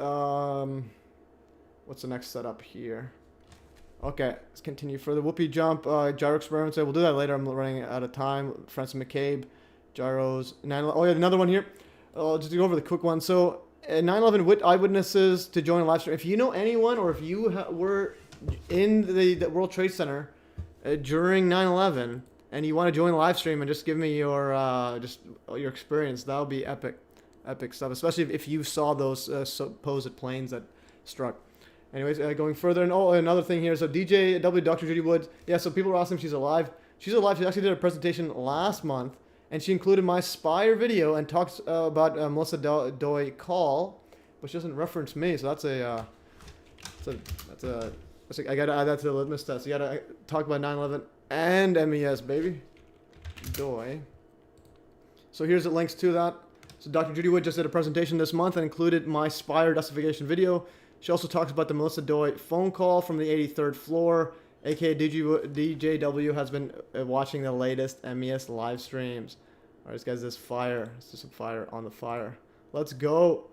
Speaker 1: what's the next setup here? Okay, let's continue further. Whoopee jump, gyro experiments. We'll do that later. I'm running out of time. Francis McCabe, gyros. Oh yeah, another one here. I'll just go over the quick one. So, 9/11 eyewitnesses to join a live stream. If you know anyone, or if you were in the World Trade Center during 9/11 and you want to join the live stream and just give me your experience, that would be epic stuff. Especially if you saw those supposed planes that struck. Anyways, going further, and another thing here. So DJW, Dr. Judy Woods. Yeah, so people are asking if she's alive. She's alive. She actually did a presentation last month, and she included my Spire video and talks about Melissa Doi call, but she doesn't reference me. So that's I gotta add that to the litmus test. You gotta talk about 9/11 and MES, baby. Doi. So here's the links to that. So Dr. Judy Wood just did a presentation this month and included my Spire justification video. She also talks about the Melissa Doi phone call from the 83rd floor, aka DJW has been watching the latest MES live streams. Alright, this guy's this fire. It's just some fire on the fire. Let's go.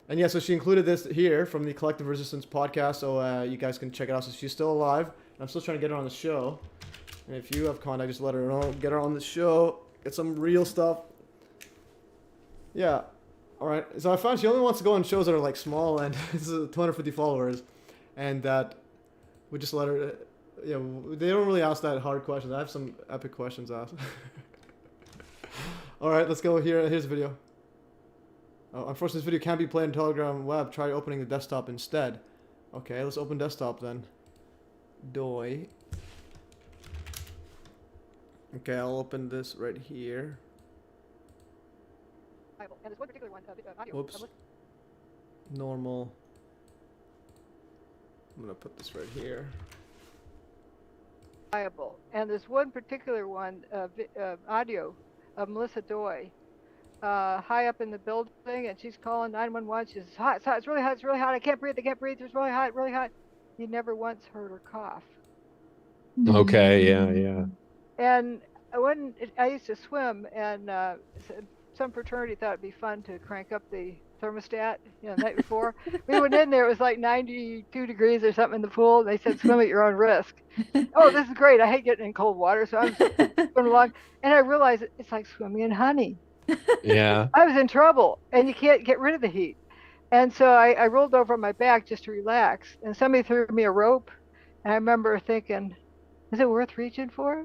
Speaker 1: And yeah, so she included this here from the Collective Resistance podcast, so you guys can check it out. So she's still alive. I'm still trying to get her on the show. And if you have contact, just let her know. Get her on the show. Get some real stuff. Yeah. Alright, so I found she only wants to go on shows that are like small and 250 followers, and that we just let her. Yeah, they don't really ask that hard questions. I have some epic questions asked. Alright, let's go here. Here's the video. Oh, unfortunately, this video can't be played on Telegram web. Try opening the desktop instead. Okay, let's open desktop then. Doi. Okay, I'll open this right here.
Speaker 7: And this one particular one, audio.
Speaker 1: Whoops. Normal. I'm gonna put this right here.
Speaker 7: And this one particular one, audio of Melissa Doi, high up in the building, and she's calling 911. She's hot. It's really hot. It's really hot. I can't breathe. It's really hot. Really hot. You never once heard her cough.
Speaker 4: Okay. Yeah.
Speaker 7: And when I used to swim, and some fraternity thought it'd be fun to crank up the thermostat, the night before. We went in there, it was like 92 degrees or something in the pool. They said, swim at your own risk. Oh, this is great. I hate getting in cold water, so I'm swimming along. And I realized it's like swimming in honey.
Speaker 4: Yeah.
Speaker 7: I was in trouble, and you can't get rid of the heat. And so I rolled over on my back just to relax, and somebody threw me a rope. And I remember thinking, is it worth reaching for?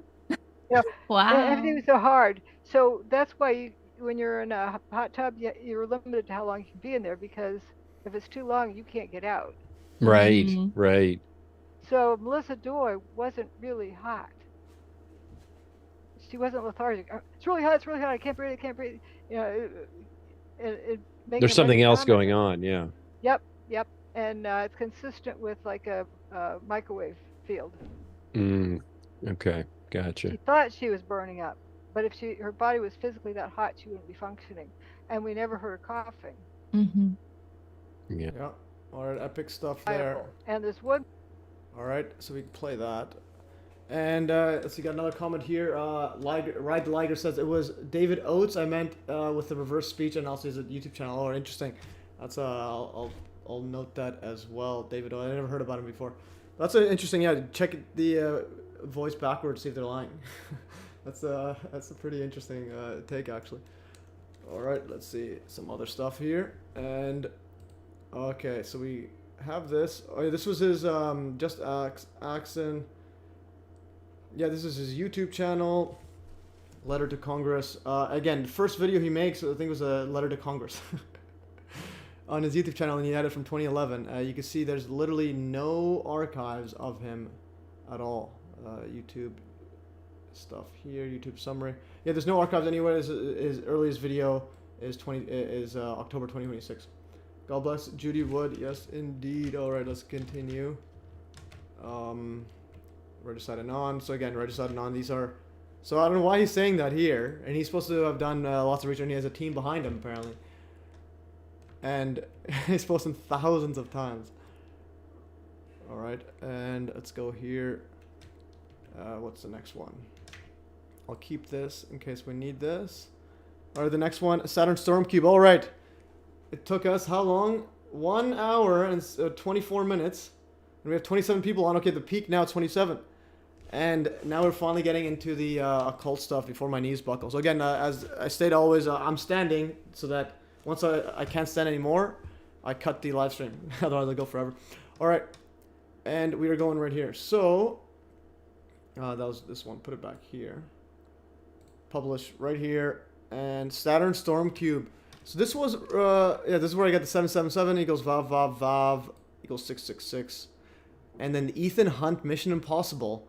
Speaker 8: Wow.
Speaker 7: Everything was so hard. So that's why when you're in a hot tub, you're limited to how long you can be in there, because if it's too long, you can't get out.
Speaker 4: Right. Right.
Speaker 7: So Melissa Doi wasn't really hot. She wasn't lethargic. It's really hot. I can't breathe.
Speaker 4: There's something else going on. Yeah.
Speaker 7: Yep. And it's consistent with like a microwave field.
Speaker 4: Okay. Gotcha.
Speaker 7: She thought she was burning up. But if her body was physically that hot, she wouldn't be functioning. And we never heard her coughing.
Speaker 4: Yeah.
Speaker 1: All right, epic stuff there.
Speaker 7: And this wood.
Speaker 1: All right, so we can play that. And let's see, got another comment here. Ride the Liger says it was David Oates. I meant with the reverse speech, and also his YouTube channel. Oh, interesting. That's I'll note that as well. David Oates. I never heard about him before. That's interesting. Yeah, check the voice backwards, see if they're lying. That's a pretty interesting take, actually. All right, let's see some other stuff here. And okay, so we have this. Oh, yeah, this was his just Axon. Yeah, this is his YouTube channel. Letter to Congress. Again, the first video he makes, I think, was a letter to Congress on his YouTube channel, and he had it from 2011. You can see there's literally no archives of him at all. YouTube stuff here, YouTube summary. Yeah, there's no archives anywhere. His earliest video is October 2026. God bless Judy Wood. Yes, indeed. All right, let's continue. Regicide Anon. So again, Regicide Anon. These are. So I don't know why he's saying that here, and he's supposed to have done lots of research, and he has a team behind him apparently. and he's posting thousands of times. All right, and let's go here. What's the next one? I'll keep this in case we need this. All right, the next one, Saturn Storm Cube. All right, it took us how long? 1 hour and 24 minutes, and we have 27 people on. Okay, the peak now 27, and now we're finally getting into the occult stuff before my knees buckle. So again, as I state always, I'm standing so that once I can't stand anymore, I cut the live stream. Otherwise, I'll go forever. All right, and we are going right here. So that was this one. Put it back here. Publish right here, and Saturn Storm Cube. So this was, yeah, this is where I got the 777 equals vav equals 666. And then the Ethan Hunt Mission Impossible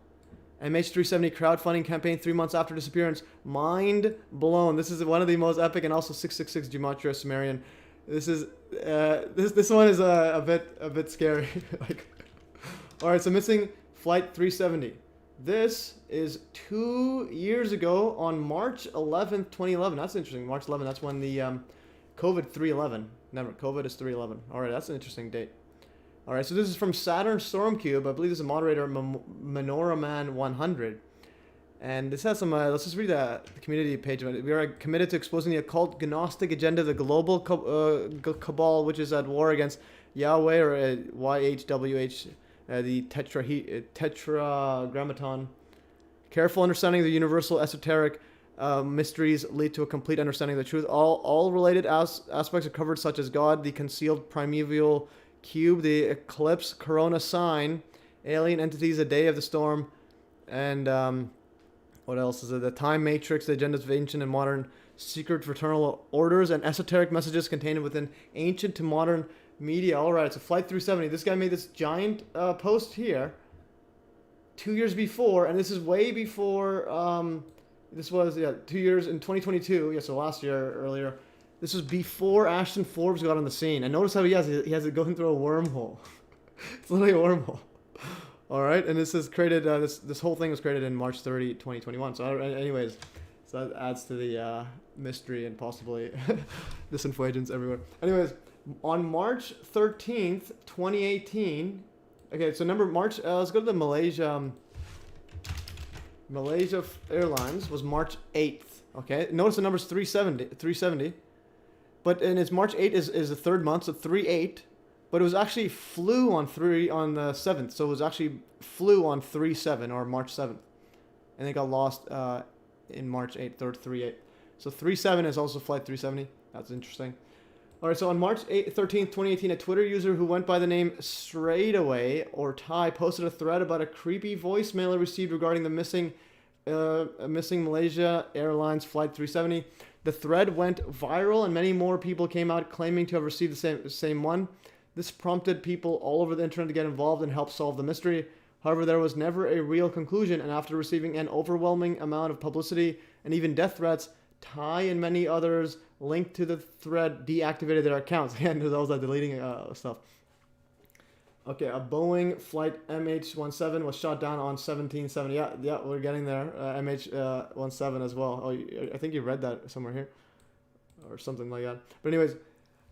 Speaker 1: MH370 crowdfunding campaign 3 months after disappearance. Mind blown. This is one of the most epic, and also 666 Gematria Sumerian. This is, this one is a bit scary. Like, all right, so missing flight 370. This is 2 years ago on March 11th, 2011. That's interesting. March 11th, that's when the COVID 311. Never, COVID is 311. All right, that's an interesting date. All right, so this is from Saturn Storm Cube. I believe this is a moderator, Menorah Man 100. And this has some, let's just read the community page. We are committed to exposing the occult Gnostic agenda of the global cabal, which is at war against Yahweh, or YHWH, the Tetragrammaton. Careful understanding of the universal esoteric mysteries lead to a complete understanding of the truth. All related aspects are covered, such as God, the concealed primeval cube, the eclipse, corona sign, alien entities, the day of the storm, and what else is it? The time matrix, the agendas of ancient and modern secret fraternal orders, and esoteric messages contained within ancient to modern media. All right, so Flight 370. This guy made this giant post here 2 years before, and this is way before. This was 2 years in 2022. Yeah, so last year earlier. This was before Ashton Forbes got on the scene. And notice how he has it going through a wormhole. It's literally a wormhole. All right, and this is created. This whole thing was created in March 30, 2021. So, anyways, so that adds to the mystery and possibly disinfo agents everywhere. Anyways, on March 13th, 2018. Okay, so March. Let's go to the Malaysia Airlines was March 8th. Okay, notice the number's 370. But and it's March 8th is the third month, so 3/8. But it was actually flew on the 7th, so it was actually flew on 3/7 or March 7th, and it got lost in March 8th, 3/8. So 3/7 is also flight 370. That's interesting. All right, so on March 13th, 2018, a Twitter user who went by the name Straightaway or Ty posted a thread about a creepy voicemail received regarding the missing Malaysia Airlines Flight 370. The thread went viral, and many more people came out claiming to have received the same one. This prompted people all over the internet to get involved and help solve the mystery. However, there was never a real conclusion, and after receiving an overwhelming amount of publicity and even death threats, Ty and many others linked to the thread deactivated their accounts. And those are deleting stuff. Okay, a Boeing flight MH17 was shot down on 1770. Yeah, we're getting there. MH17 as well. Oh, I think you read that somewhere here, or something like that. But anyways,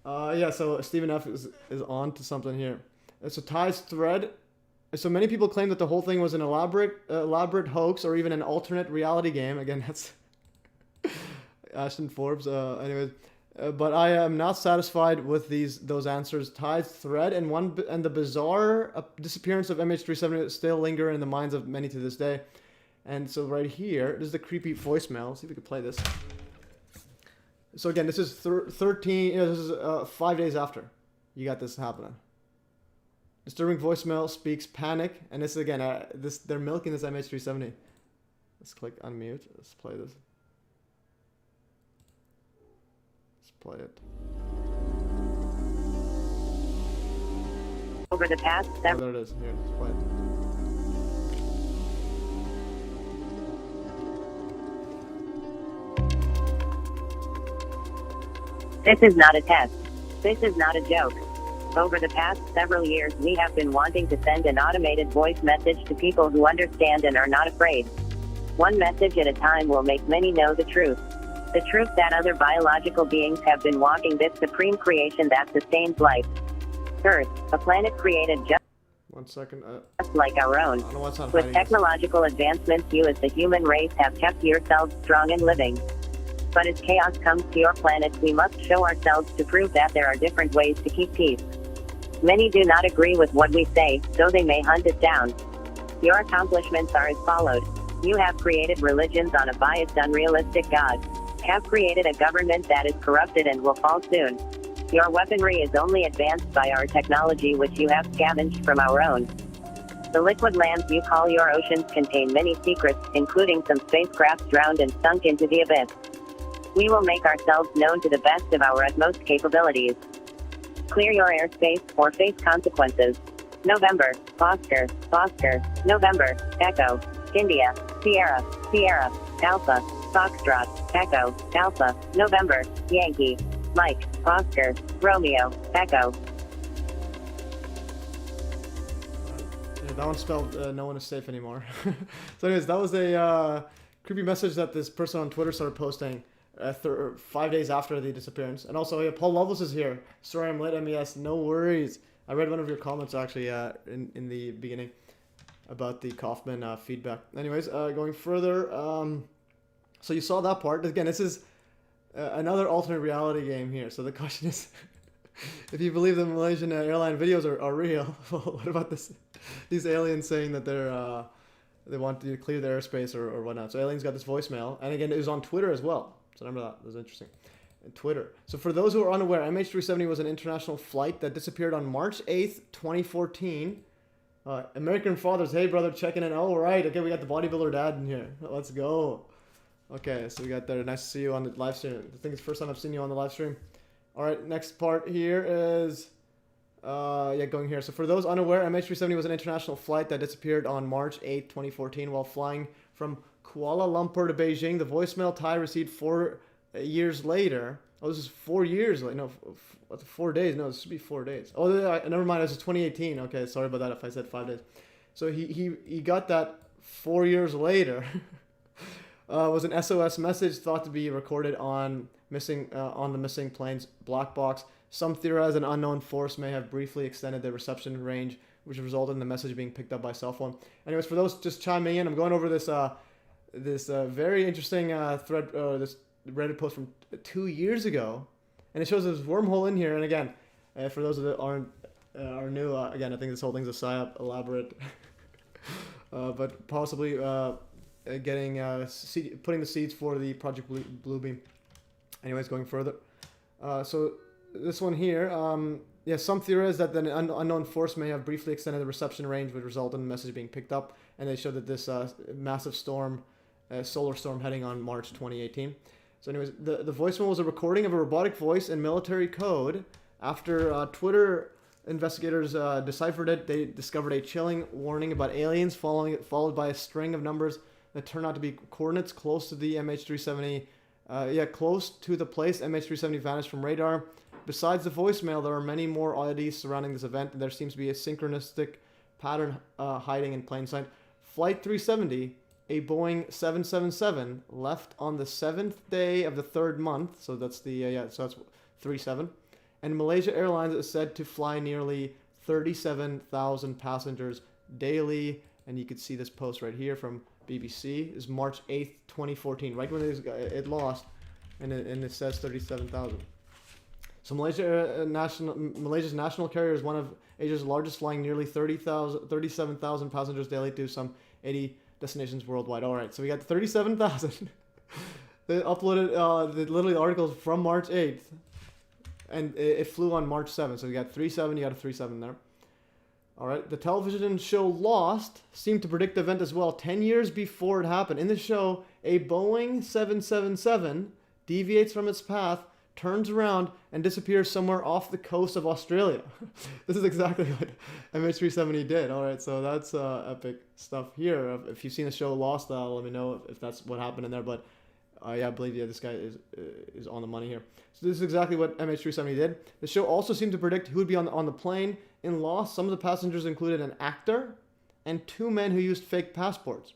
Speaker 1: yeah. So Stephen F is on to something here. So Ty's thread. So many people claim that the whole thing was an elaborate hoax or even an alternate reality game. Again, that's Ashton Forbes. Anyways. But I am not satisfied with those answers. Ty's thread and the bizarre disappearance of MH370 still linger in the minds of many to this day. And so right here, this is the creepy voicemail. Let's see if we can play this. So again, this is 13. This is 5 days after you got this happening. Disturbing voicemail speaks panic, and this again, they're milking this MH370. Let's click unmute. Let's play this. Play it.
Speaker 8: Over the past
Speaker 1: there it is. Here, let's play
Speaker 8: it. This is not a test. This is not a joke. Over the past several years, we have been wanting to send an automated voice message to people who understand and are not afraid. One message at a time will make many know the truth. The truth that other biological beings have been walking this supreme creation that sustains life. Earth, a planet created just
Speaker 1: 1 second.
Speaker 8: like our own.
Speaker 1: I don't know what's on
Speaker 8: With
Speaker 1: hiding.
Speaker 8: technological advancements, you as the human race have kept yourselves strong and living. But as chaos comes to your planet, we must show ourselves to prove that there are different ways to keep peace. Many do not agree with what we say, so they may hunt us down. Your accomplishments are as followed. You have created religions on a biased, unrealistic God. Have created a government that is corrupted and will fall soon. Your weaponry is only advanced by our technology, which you have scavenged from our own. The liquid lands you call your oceans contain many secrets, including some spacecrafts drowned and sunk into the abyss. We will make ourselves known to the best of our utmost capabilities. Clear your airspace or face consequences. November, Oscar, Oscar, November, Echo, India, Sierra, Sierra, Alpha, Foxtrot, Echo, Alpha, November, Yankee, Mike, Oscar, Romeo, Echo.
Speaker 1: Yeah, that one spelled no one is safe anymore. So anyways, that was a creepy message that this person on Twitter started posting 5 days after the disappearance. And also, yeah, Paul Lovelace is here. Sorry I'm late, MES. No worries. I read one of your comments actually in the beginning about the Kaufman feedback. Anyways, going further, so you saw that part. Again, this is another alternate reality game here. So the question is, if you believe the Malaysian airline videos are real, what about these aliens saying that they want to clear the airspace or whatnot? So aliens got this voicemail, and again, it was on Twitter as well. So remember that. It was interesting. Twitter. So for those who are unaware, MH370 was an international flight that disappeared on March 8th, 2014. American Fathers, hey brother, checking in. All right, okay, we got the bodybuilder dad in here. Let's go. Okay, so we got there. Nice to see you on the live stream. I think it's the first time I've seen you on the live stream. All right, next part here is, going here. So for those unaware, MH370 was an international flight that disappeared on March 8th, 2014 while flying from Kuala Lumpur to Beijing. The voicemail Thai received 4 years later. Oh, this is 4 years later. No, 4 days. No, this should be 4 days. Oh, never mind. This is 2018. Okay, sorry about that if I said 5 days. So he got that 4 years later. Was an SOS message thought to be recorded on the missing plane's black box. Some theorize an unknown force may have briefly extended the reception range, which resulted in the message being picked up by cell phone. Anyways, for those just chiming in, I'm going over this very interesting thread, this Reddit post from 2 years ago, and it shows this wormhole in here. And again, for those that are new, again, I think this whole thing's a PsyOp, elaborate, but possibly putting the seeds for the Project Bluebeam. Anyways, going further, so this one here, some theorize that an unknown force may have briefly extended the reception range, which result in the message being picked up, and they showed that this massive storm, solar storm heading on March 2018. So anyways, the voicemail was a recording of a robotic voice in military code. After Twitter investigators deciphered it, they discovered a chilling warning about aliens followed by a string of numbers that turned out to be coordinates close to the MH370. Close to the place MH370 vanished from radar. Besides the voicemail, there are many more oddities surrounding this event, and there seems to be a synchronistic pattern hiding in plain sight. Flight 370, a Boeing 777, left on the 7th day of the 3rd month, so that's so that's 37. And Malaysia Airlines is said to fly nearly 37,000 passengers daily, and you can see this post right here from BBC. Is March 8th, 2014, right when it lost, and it says 37,000. So Malaysia's national carrier is one of Asia's largest, flying nearly 37,000 passengers daily to some 80 destinations worldwide. All right, so we got 37,000. They uploaded the articles from March 8th, and it flew on March 7th. So we got 37. You got a 37 there. All right, the television show Lost seemed to predict the event as well 10 years before it happened. In the show, a Boeing 777 deviates from its path, turns around, and disappears somewhere off the coast of Australia. This is exactly what MH370 did. All right, so that's epic stuff here. If you've seen the show Lost, let me know if that's what happened in there. But I believe this guy is on the money here. So this is exactly what MH370 did. The show also seemed to predict who would be on the plane. In Lost, some of the passengers included an actor and 2 men who used fake passports.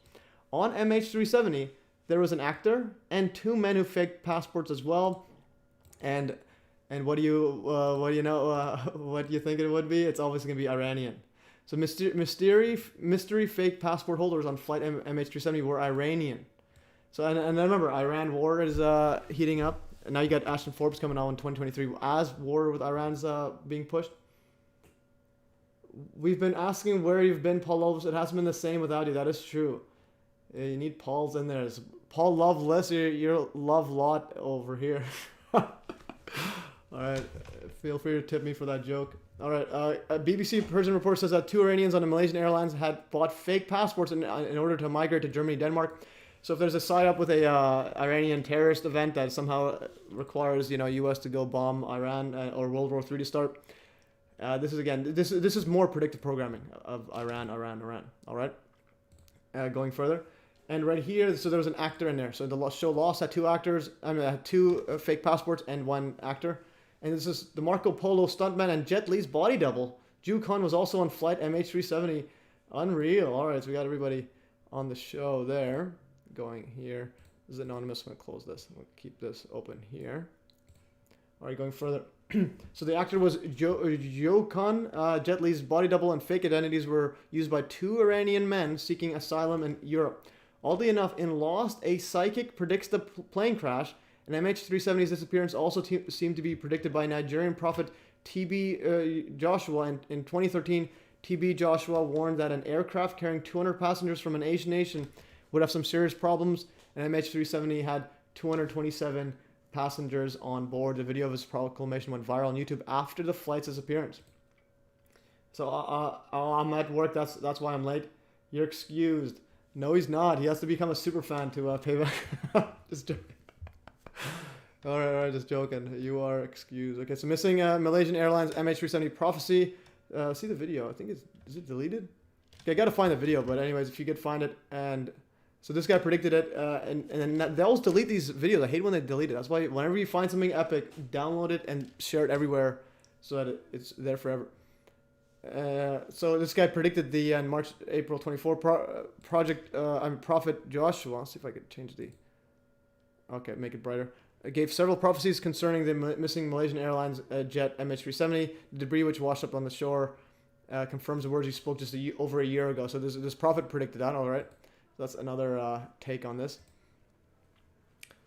Speaker 1: On MH370, there was an actor and 2 men who faked passports as well. And what do you know? What do you think it would be? It's obviously gonna be Iranian. So mystery fake passport holders on flight MH370 were Iranian. So and remember, Iran war is heating up. And now you got Ashton Forbes coming out in 2023 as war with Iran's being pushed. We've been asking where you've been, Paul Loveless. It hasn't been the same without you. That is true. You need Paul's in there. It's Paul Loveless, you're love lot over here. All right. Feel free to tip me for that joke. All right. A BBC Persian report says that 2 Iranians on a Malaysian Airlines had bought fake passports in order to migrate to Germany, Denmark. So if there's a psyop with a Iranian terrorist event that somehow requires U.S. to go bomb Iran or World War III to start, this is more predictive programming of Iran. All right, going further, and right here, so there was an actor in there. So the show Lost had 2 actors. Had 2 fake passports and 1 actor, and this is the Marco Polo stuntman and Jet Li's body double. Ju Khan was also on flight MH370. Unreal. All right, so we got everybody on the show there. Going here. This is anonymous. I'm going to close this. I'm going to keep this open here. All right, going further. So the actor was Jo Khan. Jet Li's body double and fake identities were used by 2 Iranian men seeking asylum in Europe. Oddly enough, in Lost, a psychic predicts the plane crash, and MH370's disappearance also seemed to be predicted by Nigerian prophet T.B. Joshua. In 2013, T.B. Joshua warned that an aircraft carrying 200 passengers from an Asian nation would have some serious problems, and MH370 had 227 passengers on board. The video of his proclamation went viral on YouTube after the flight's disappearance. So I'm at work. That's why I'm late. You're excused. No, he's not. He has to become a super fan to pay back. Just joking. All right, just joking. You are excused. Okay, so missing Malaysian Airlines MH370 prophecy. See the video. I think is it deleted? Okay, I gotta find the video. But anyways, if you could find it, and so this guy predicted it, and then they always delete these videos. I hate when they delete it. That's why whenever you find something epic, download it and share it everywhere so that it's there forever. So this guy predicted the April 24 prophet Joshua. Let's see if I could change the. Okay, make it brighter. Gave several prophecies concerning the missing Malaysian Airlines jet MH370. The debris which washed up on the shore confirms the words he spoke just over a year ago. So this prophet predicted that. All right, so that's another take on this.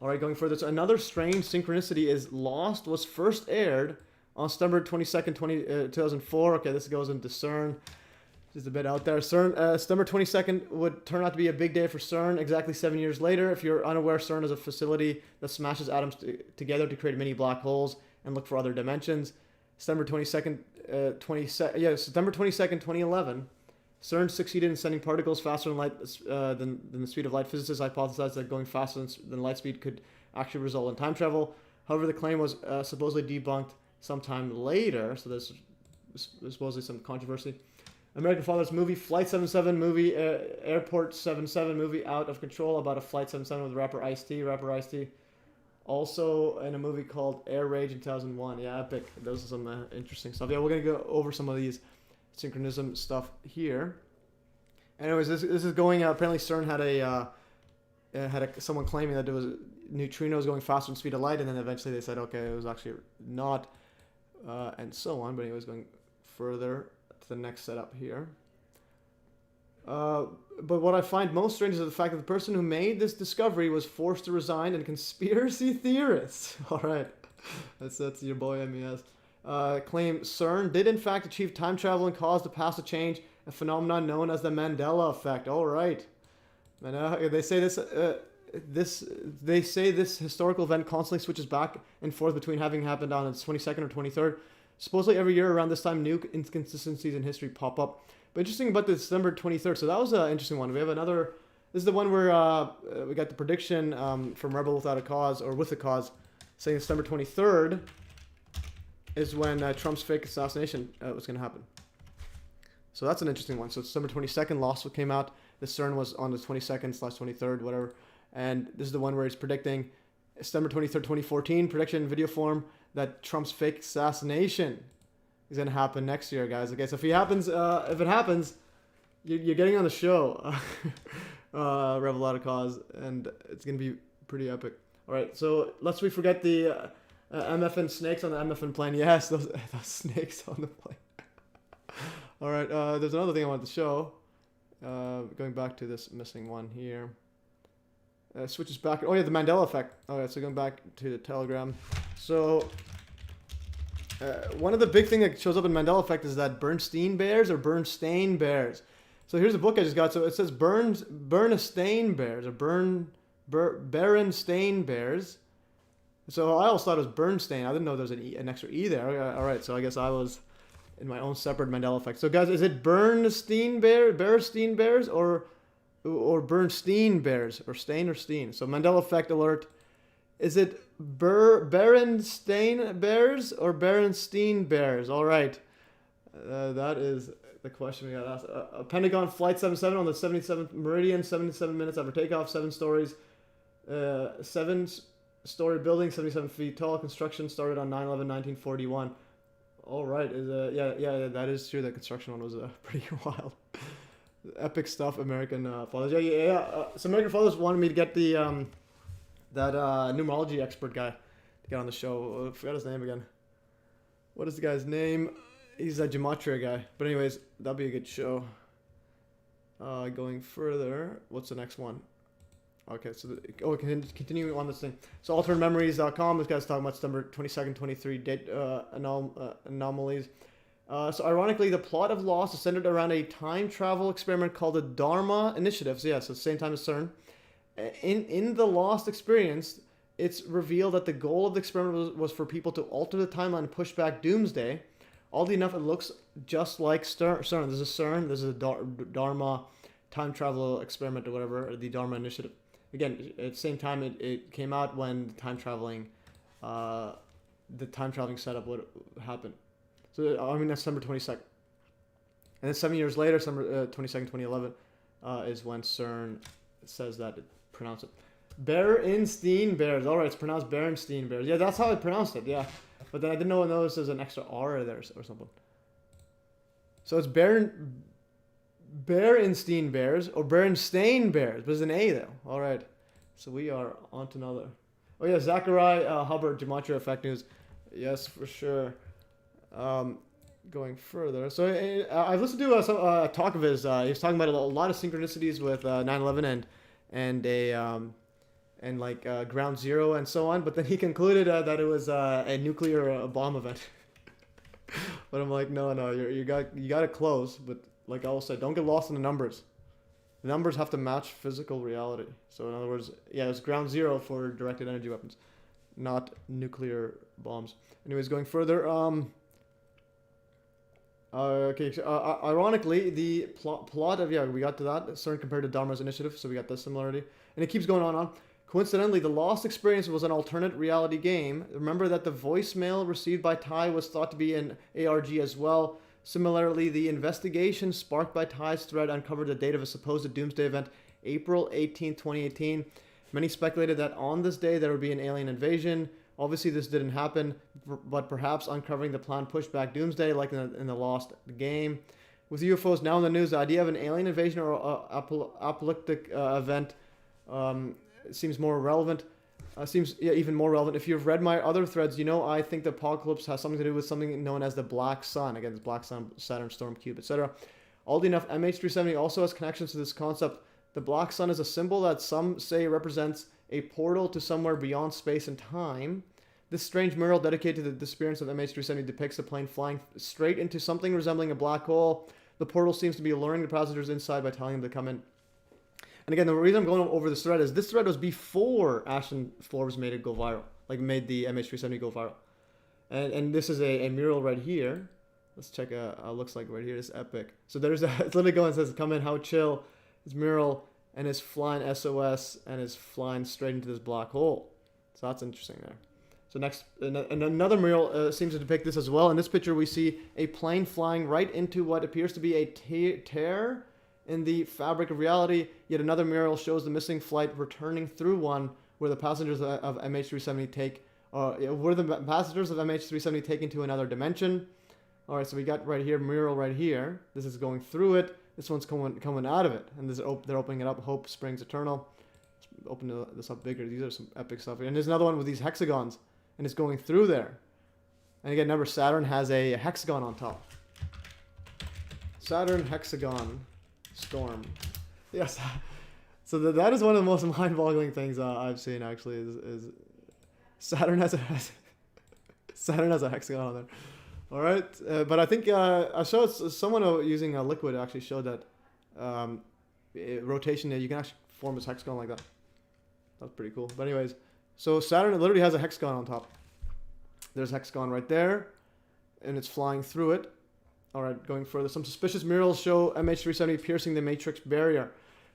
Speaker 1: All right, going further. So another strange synchronicity is Lost was first aired on September 22nd, 2004. Okay, this goes into CERN. Just a bit out there. CERN, September 22nd would turn out to be a big day for CERN. Exactly 7 years later, if you're unaware, CERN is a facility that smashes atoms together to create mini black holes and look for other dimensions. September 22nd, 2011, CERN succeeded in sending particles faster than light than the speed of light. Physicists hypothesized that going faster than light speed could actually result in time travel. However, the claim was supposedly debunked sometime later, so there's supposedly some controversy. American Father's movie, Flight 77 movie, Airport 77 movie, Out of Control, about a Flight 77 with rapper Ice-T. Also in a movie called Air Rage in 2001. Yeah, epic. Those are some interesting stuff. Yeah, we're going to go over some of these synchronism stuff here. Anyways, this is going, apparently CERN had someone claiming that it was neutrinos going faster than the speed of light, and then eventually they said, okay, it was actually not, and so on. But anyways, going further to the next setup here. But what I find most strange is the fact that the person who made this discovery was forced to resign, and conspiracy theorists, all right, that's your boy MES, claim CERN did in fact achieve time travel and cause the past to change, a phenomenon known as the Mandela effect. All right, and they say this historical event constantly switches back and forth between having happened on its 22nd or 23rd. Supposedly every year around this time, new inconsistencies in history pop up. But interesting about the December 23rd. So that was an interesting one. We have another. This is the one where we got the prediction from Rebel Without a Cause, or With a Cause, saying December 23rd is when Trump's fake assassination was going to happen. So that's an interesting one. So December 22nd, Lost came out. The CERN was on the 22nd/23rd, whatever. And this is the one where he's predicting December 23rd, 2014, prediction in video form that Trump's fake assassination is going to happen next year, guys. Okay, so if it happens, you're getting on the show, Revelata Cause, and it's gonna be pretty epic. All right, so lest we forget the MFN snakes on the MFN plane. Yes, those snakes on the plane. All right, there's another thing I wanted to show. Going back to this missing one here. Switches back. Oh yeah, the Mandela effect. All right, so going back to the Telegram. So one of the big thing that shows up in Mandela effect is that Bernstein bears or Bernstein bears. So here's a book I just got. So it says Bernstein bears or Berenstain bears. So I always thought it was Bernstein. I didn't know there was an extra E there. All right, so I guess I was in my own separate Mandela effect. So guys, is it Bernstein bears or Bernstein bears or Stain or Steen? So Mandela effect alert. Is it Berenstain bears or Berenstein bears? All right, that is the question we got asked. A Pentagon Flight 77 on the 77th meridian, 77 minutes after takeoff, 7 stories, 7-story building, 77 feet tall. Construction started on 9/11/1941. All right, yeah, that is true. That construction one was pretty wild. Epic stuff, American fathers. Yeah. So American fathers wanted me to get the that numerology expert guy to get on the show. I forgot his name again. What is the guy's name? He's a gematria guy. But anyways, that'll be a good show. Going further, what's the next one? Okay, so continuing on this thing. So alternatmemories.com. This guy's talking about September 22nd, 23 date anomalies. So ironically, the plot of Lost is centered around a time travel experiment called the Dharma Initiative. So yeah, so same time as CERN. In the Lost experience, it's revealed that the goal of the experiment was for people to alter the timeline and push back Doomsday. Oddly enough, it looks just like CERN. This is CERN. This is a Dharma time travel experiment or whatever, the Dharma Initiative. Again, at the same time, it came out when the time traveling setup would happen. So I mean, that's December 22nd. And then 7 years later, December 22nd, 2011, is when CERN says that it pronounced it. Berenstein bears. All right, it's pronounced Berenstein bears. Yeah, that's how I pronounced it. Yeah, but then I didn't know there's an extra R there or something. So it's Berenstein bears or Berenstain bears, but there's an A though. All right, so we are on to another. Oh yeah, Zachary Hubbard, Gematria Effect News. Yes, for sure. Going further, so I've listened to a talk of his. He was talking about a lot of synchronicities with 9/11 and Ground Zero and so on. But then he concluded that it was a nuclear bomb event. But I'm like, no, you got to close. But like I always said, don't get lost in the numbers. The numbers have to match physical reality. So in other words, yeah, it was Ground Zero for directed energy weapons, not nuclear bombs. Anyways, going further, okay, so, ironically, the plot of, we got to that, CERN compared to Dharma's Initiative, so we got this similarity. And it keeps going on. Coincidentally, the Lost experience was an alternate reality game. Remember that the voicemail received by Ty was thought to be an ARG as well. Similarly, the investigation sparked by Ty's thread uncovered the date of a supposed doomsday event, April 18, 2018. Many speculated that on this day there would be an alien invasion. Obviously, this didn't happen, but perhaps uncovering the planned pushback doomsday, like in the Lost game. With UFOs now in the news, the idea of an alien invasion or apocalyptic event seems more relevant. Even more relevant. If you've read my other threads, I think the apocalypse has something to do with something known as the Black Sun. Again, the Black Sun, Saturn, Storm Cube, etc. Oddly enough, MH370 also has connections to this concept. The Black Sun is a symbol that some say represents a portal to somewhere beyond space and time. This strange mural dedicated to the disappearance of MH370 depicts a plane flying straight into something resembling a black hole. The portal seems to be luring the passengers inside by telling them to come in. And again, the reason I'm going over this thread is this thread was before Ashton Forbes made it go viral, made the MH370 go viral. And this is a mural right here. Let's check looks like right here. It's epic. So there's it's literally going and says, come in, how chill. His mural and his flying SOS and his flying straight into this black hole. So that's interesting there. So next, and another mural seems to depict this as well. In this picture, we see a plane flying right into what appears to be a tear in the fabric of reality. Yet another mural shows the missing flight returning through one where the passengers of MH370 take taken to another dimension. All right, so we got right here, mural right here. This is going through it. This one's coming out of it, and they're opening it up. Hope springs eternal. Let's open this up bigger. These are some epic stuff. And there's another one with these hexagons, and it's going through there. And again, remember, Saturn has a hexagon on top. Saturn hexagon storm. Yes. So that is one of the most mind-boggling things I've seen. Actually, is Saturn has a Saturn has a hexagon on there. All right, but I think I showed someone using a liquid actually showed that rotation that you can actually form this hexagon like that. That's pretty cool. But anyways, so Saturn literally has a hexagon on top. There's a hexagon right there, and it's flying through it. All right, going further. Some suspicious murals show MH370 piercing the matrix barrier.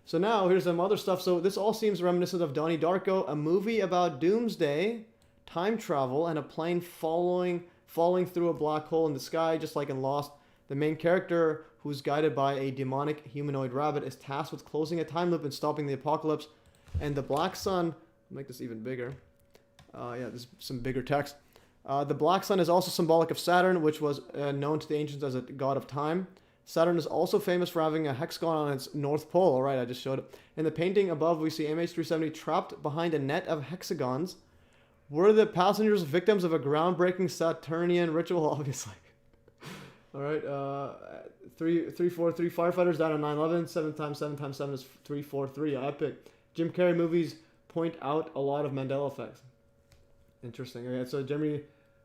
Speaker 1: So now here's some other stuff. So this all seems reminiscent of Donnie Darko, a movie about doomsday, time travel, and a plane falling through a black hole in the sky, just like in Lost. The main character, who's guided by a demonic humanoid rabbit, is tasked with closing a time loop and stopping the apocalypse. And the black sun, I'll make this even bigger. Yeah, there's some bigger text. The black sun is also symbolic of Saturn, which was known to the ancients as a god of time. Saturn is also famous for having a hexagon on its north pole. All right, I just showed it. In the painting above, we see MH370 trapped behind a net of hexagons. Were the passengers victims of a groundbreaking Saturnian ritual? Obviously. All right, 343 firefighters died on 9/11. 7 times 7 times 7 is 343. Epic. Jim Carrey movies point out a lot of Mandela effects. Interesting. Okay, so Jeremy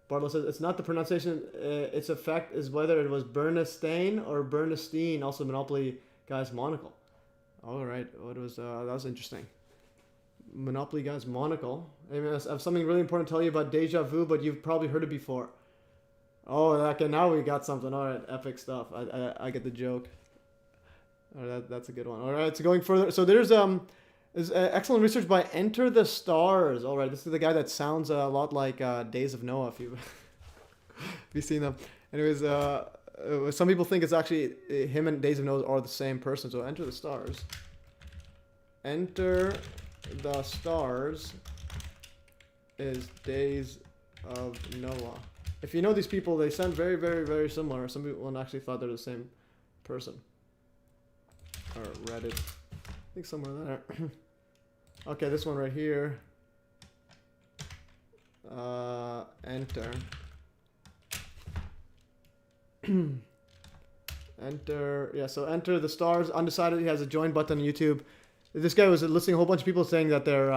Speaker 1: Bartlett says it's not the pronunciation. Its effect is whether it was Bernstein or Bernstein. Also, Monopoly guy's monocle. All right, what was that? Was interesting. Monopoly guy's monocle. I mean, I have something really important to tell you about deja vu, but you've probably heard it before. Oh, okay, now we got something. All right, epic stuff. I get the joke. All right, that's a good one. All right, so going further, so there's excellent research by Enter the Stars. All right, this is the guy that sounds a lot like Days of Noah. If you've seen them. Anyways, some people think it's actually him and Days of Noah are the same person. So Enter the Stars. Enter the Stars is Days of Noah. If you know these people, they sound very, very, very similar. Some people actually thought they're the same person. Or Reddit. I think somewhere there. Okay, this one right here. Enter. Enter. Yeah, so Enter the Stars. Undecided. He has a join button on YouTube. This guy was listing a whole bunch of people saying that they're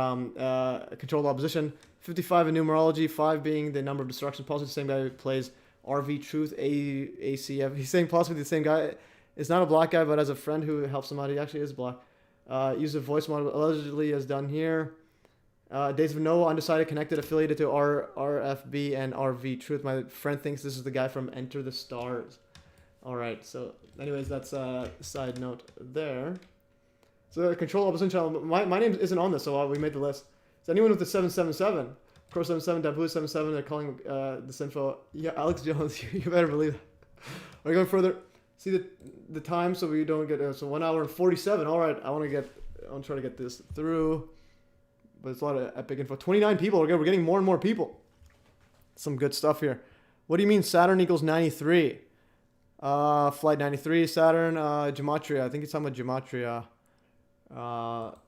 Speaker 1: controlled opposition. 55 in numerology, 5 being the number of destruction. Possibly the same guy who plays RV Truth, ACF. He's saying possibly the same guy. It's not a black guy, but as a friend who helps him out, he actually is black. Use a voice model allegedly as done here. Days of Noah, undecided, connected, affiliated to RFB and RV Truth. My friend thinks this is the guy from Enter the Stars. All right, so anyways, that's a side note there. So control opposition channel. My name isn't on this, so we made the list. So anyone with the 777, Crow 77, Dabu 77, they're calling this info. Yeah, Alex Jones, you better believe it. We're going further. See the time, so we don't get so 1 hour and 47. All right, I want to try to get this through, but it's a lot of epic info. 29 people. We're getting more and more people. Some good stuff here. What do you mean Saturn equals 93? Flight 93, Saturn, gematria. I think it's talking about gematria.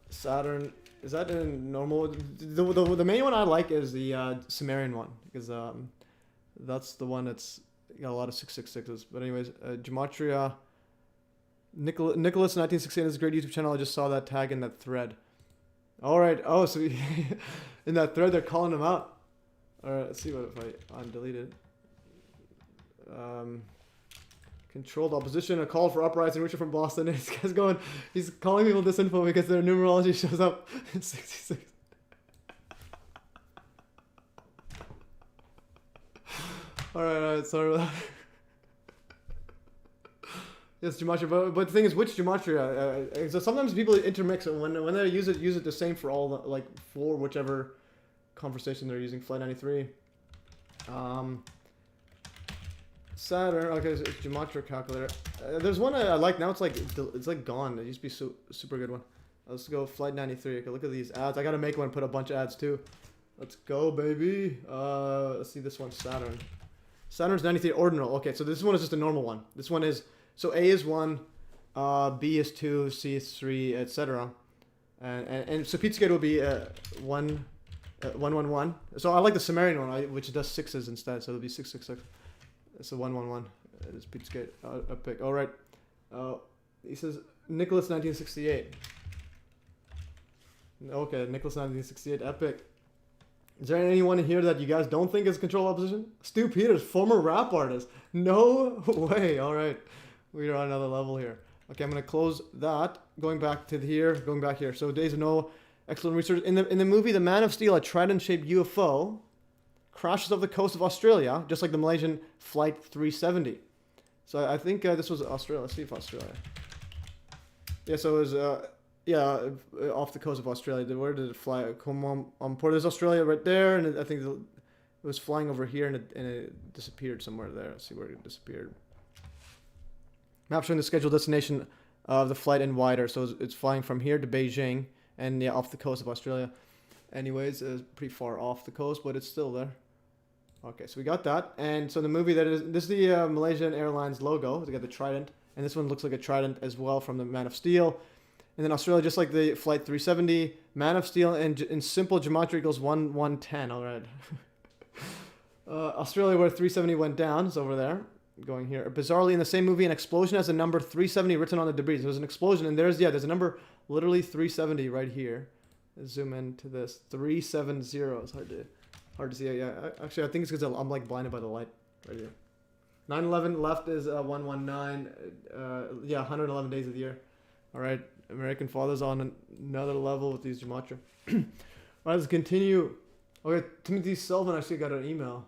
Speaker 1: Saturn, is that in normal? The main one I like is the Sumerian one, because that's the one that's got a lot of 666s. But anyways, gematria. Nicholas 1968 is a great YouTube channel. I just saw that tag in that thread. All right. Oh, so in that thread they're calling him out. All right. Let's see what if I undelete it. Controlled opposition, a call for uprising. Richard from Boston. This guy's going. He's calling people this info because their numerology shows up in 66. All right. Sorry about that. Yes, gematria. But the thing is, which gematria? So sometimes people intermix it. When they use it the same for all the, for whichever conversation they're using. Flight 93. Saturn. Okay, so it's gematria calculator. There's one I like now. It's like gone. It used to be super good one. Let's go Flight 93. Okay, look at these ads. I gotta make one. Put a bunch of ads too. Let's go, baby. Let's see this one. Saturn. Saturn's 93 ordinal. Okay, so this one is just a normal one. This one is, so A is 1, B is 2, C is 3, etc. And so Pizzagate will be 111. So I like the Sumerian one, which does 6s instead. So it'll be 666. So 111 is Pizzagate. A pick. All right. He says Nicholas 1968. Okay, Nicholas 1968. Epic. Is there anyone here that you guys don't think is control opposition? Stu Peters, former rap artist. No way. All right. We are on another level here. Okay, I'm going to close that. Going back to here. Going back here. So Days of No. Excellent research. In the movie The Man of Steel, a trident-shaped UFO crashes off the coast of Australia, just like the Malaysian Flight 370. So I think this was Australia. Let's see if Australia. Yeah, so it was off the coast of Australia. Where did it fly? There's Australia right there, and I think it was flying over here, and it disappeared somewhere there. Let's see where it disappeared. Map showing the scheduled destination of the flight and wider. So it's flying from here to Beijing, and off the coast of Australia. Anyways, it's pretty far off the coast, but it's still there. Okay, so we got that. And so the movie this is the Malaysian Airlines logo. They got the Trident, and this one looks like a Trident as well from the Man of Steel. And then Australia, just like the Flight 370, Man of Steel, and in simple geometry equals 110. All right. Australia, where 370 went down, is over there. Going here. Bizarrely, in the same movie, an explosion has a number 370 written on the debris. There's an explosion, and there's a number literally 370 right here. Let's zoom into this. 370. It's hard to see. Yeah, actually, I think it's because I'm like blinded by the light right here. 9/11 left is 119. 111 days of the year. All right, American fathers on another level with these gematria. All right, let's continue. Okay, Timothy Sullivan actually got an email.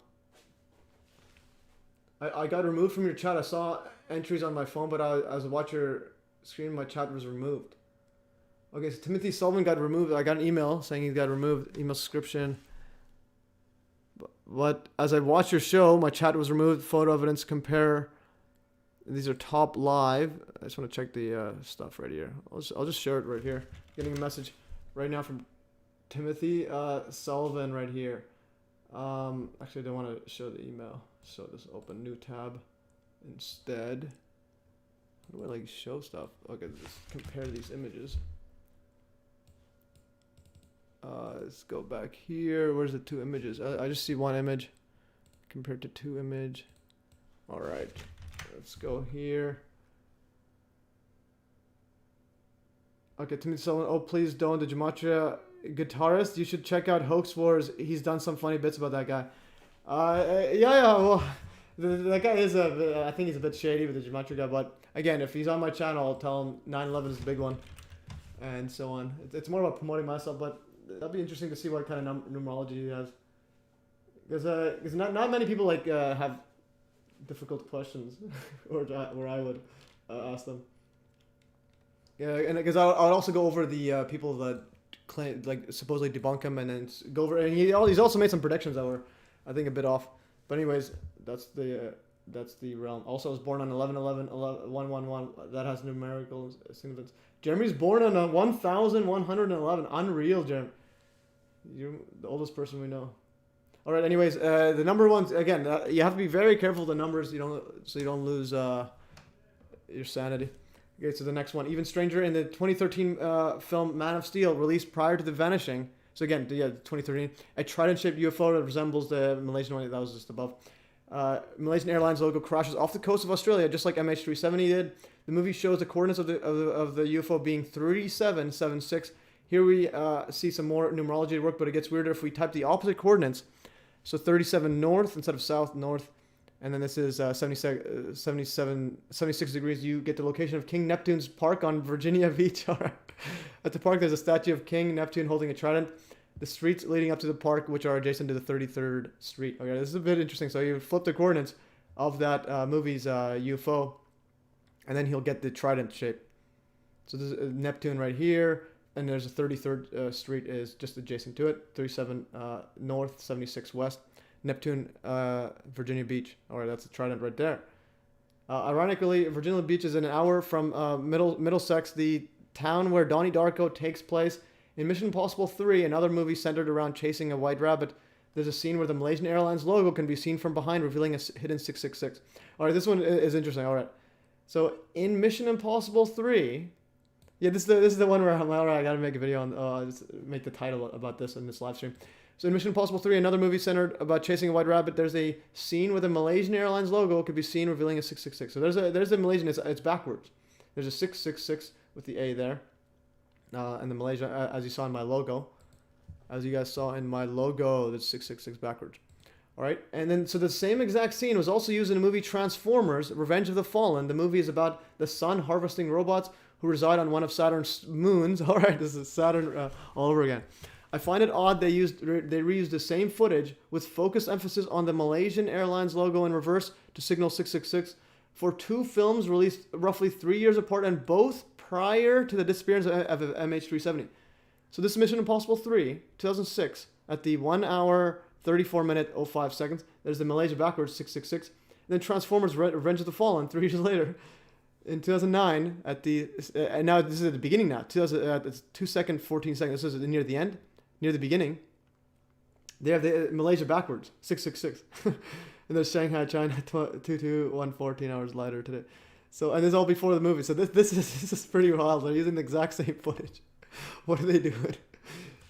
Speaker 1: I got removed from your chat. I saw entries on my phone, but as I watch your screen, my chat was removed. Okay, so Timothy Sullivan got removed. I got an email saying he got removed. Email subscription. But as I watched your show, my chat was removed. Photo evidence compare. These are top live. I just want to check the stuff right here. I'll just share it right here. Getting a message right now from Timothy Sullivan right here. Actually, I don't want to show the email. So just open new tab instead. How do I like show stuff? Okay, just compare these images. Let's go back here. Where's the two images? I just see one image compared to two image. All right, let's go here. Okay, Timothy Sullivan. Oh, please don't. The Gematria guitarist. You should check out Hoax Wars. He's done some funny bits about that guy. Well, that guy is I think he's a bit shady with the Gematria guy, but again, if he's on my channel, I'll tell him 9/11 is the big one, and so on. It's more about promoting myself, but that'd be interesting to see what kind of numerology he has, because not many people like have difficult questions, or I would ask them. Yeah, and because I would also go over the people that claim, like, supposedly debunk him, and then go over, and he's also made some predictions that were, I think, a bit off. But anyways, that's the realm. Also, I was born on 11/11/111. That has numerical significance. Jeremy's born on 1111. Unreal, Jeremy. You're the oldest person we know. All right. Anyways, the number ones again. You have to be very careful with the numbers. So you don't lose your sanity. Okay. So the next one, even stranger, in the 2013 film Man of Steel, released prior to the vanishing. So again, 2013, a trident-shaped UFO that resembles the Malaysian one that was just above. Malaysian Airlines logo crashes off the coast of Australia, just like MH370 did. The movie shows the coordinates of the UFO being 3776. Here we see some more numerology work, but it gets weirder if we type the opposite coordinates. So 37 north instead of south, north. And then this is 76 degrees. You get the location of King Neptune's Park on Virginia Beach. All right. At the park, there's a statue of King Neptune holding a trident. The streets leading up to the park, which are adjacent to the 33rd Street. Okay, this is a bit interesting. So you flip the coordinates of that movie's UFO, and then he'll get the trident shape. So there's Neptune right here, and there's a 33rd Street is just adjacent to it. 37 north, 76 west. Neptune, Virginia Beach. All right, that's the trident right there. Ironically, Virginia Beach is an hour from Middlesex, the town where Donnie Darko takes place. In Mission Impossible 3, another movie centered around chasing a white rabbit, there's a scene where the Malaysian Airlines logo can be seen from behind, revealing a hidden 666. All right, this one is interesting. All right. So in Mission Impossible 3, yeah, this is the one where I'm alright. I gotta make a video on just make the title about this in this live stream. So in Mission Impossible 3, another movie centered about chasing a white rabbit, there's a scene with a Malaysian Airlines logo could be seen revealing a 666. So there's a Malaysian. It's backwards. There's a 666 with the A there, and the Malaysia as you saw in my logo, as you guys saw in my logo, there's 666 backwards. All right, and then so the same exact scene was also used in the movie Transformers: Revenge of the Fallen. The movie is about the sun harvesting robots who reside on one of Saturn's moons. All right, this is Saturn all over again. I find it odd they reused the same footage with focused emphasis on the Malaysian Airlines logo in reverse to signal 666 for two films released roughly 3 years apart and both prior to the disappearance of MH370. So this is Mission Impossible 3, 2006, at the 1 hour 34 minute 05 seconds. There's the Malaysia backwards 666. And then Transformers: Revenge of the Fallen 3 years later. In 2009, at the and now this is at the beginning now. It's 2 second 14 seconds. This is near the end, near the beginning. They have the Malaysia backwards 666, and there's Shanghai, China 221 14 hours later today. So and this is all before the movie. So this is pretty wild. They're using the exact same footage. What are they doing?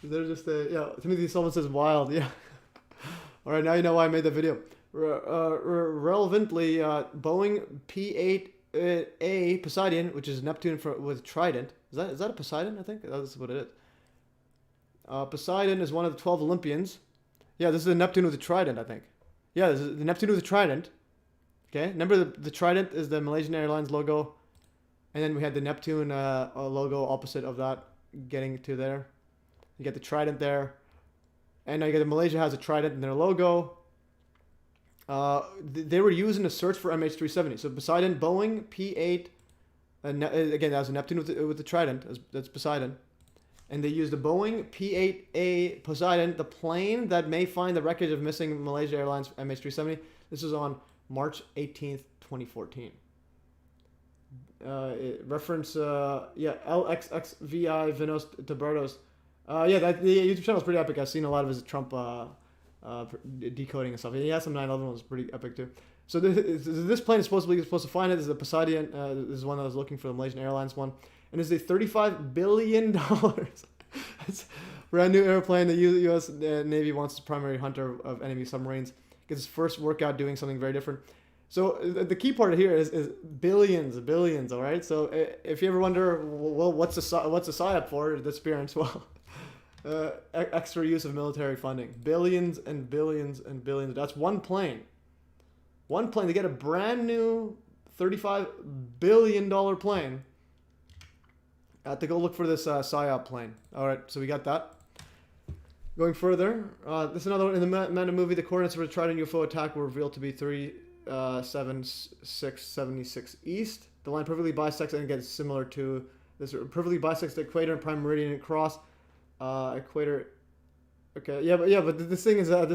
Speaker 1: They're just Timothy Sullivan says wild. Yeah. All right, now you know why I made that video. Relevantly, Boeing P8. A Poseidon, which is Neptune with Trident. Is that a Poseidon? I think that's what it is. Poseidon is one of the 12 Olympians. Yeah, this is the Neptune with the Trident, I think. Yeah, this is the Neptune with the Trident. Okay, remember the Trident is the Malaysian Airlines logo, and then we had the Neptune logo opposite of that, getting to there. You get the Trident there, and now you get the Malaysia has a Trident in their logo. They were using a search for MH370. So Poseidon, Boeing P8, again that was a Neptune with the Trident. That's Poseidon, and they used the Boeing P8A Poseidon, the plane that may find the wreckage of missing Malaysia Airlines MH370. This was on March 18th, 2014. Reference LXXVI Vinos Tabertos. The YouTube channel is pretty epic. I've seen a lot of his Trump. Decoding and stuff. He has some 9/11 was pretty epic too. So this plane is supposed to find it. This is the Poseidon. This is one that was looking for the Malaysian Airlines one, and it's a $35 billion. It's brand new airplane. The U.S. Navy wants its primary hunter of enemy submarines. Gets his first workout doing something very different. So the key part here is billions. All right. So if you ever wonder, well, what's a PsyOp for? The disappearance. Well. Extra use of military funding. Billions and billions and billions. That's one plane. One plane. They get a brand new $35 billion plane to go look for this PsyOp plane. All right, so we got that. Going further, this is another one. In the Manda movie, the coordinates for the Trident UFO attack were revealed to be 37676 east. The line perfectly bisects and gets similar to this. Perfectly bisects the equator and prime meridian and cross. Equator. Okay, but the thing is, I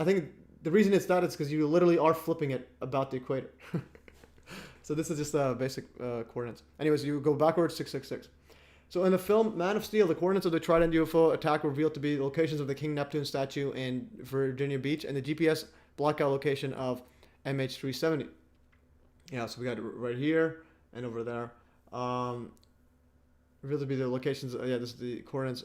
Speaker 1: think the reason it's that is because you literally are flipping it about the equator. So this is just basic coordinates. Anyways, you go backwards 666. So in the film Man of Steel, the coordinates of the Trident UFO attack were revealed to be the locations of the King Neptune statue in Virginia Beach and the GPS blackout location of MH370. Yeah, so we got it right here and over there. Revealed to be the locations. This is the coordinates.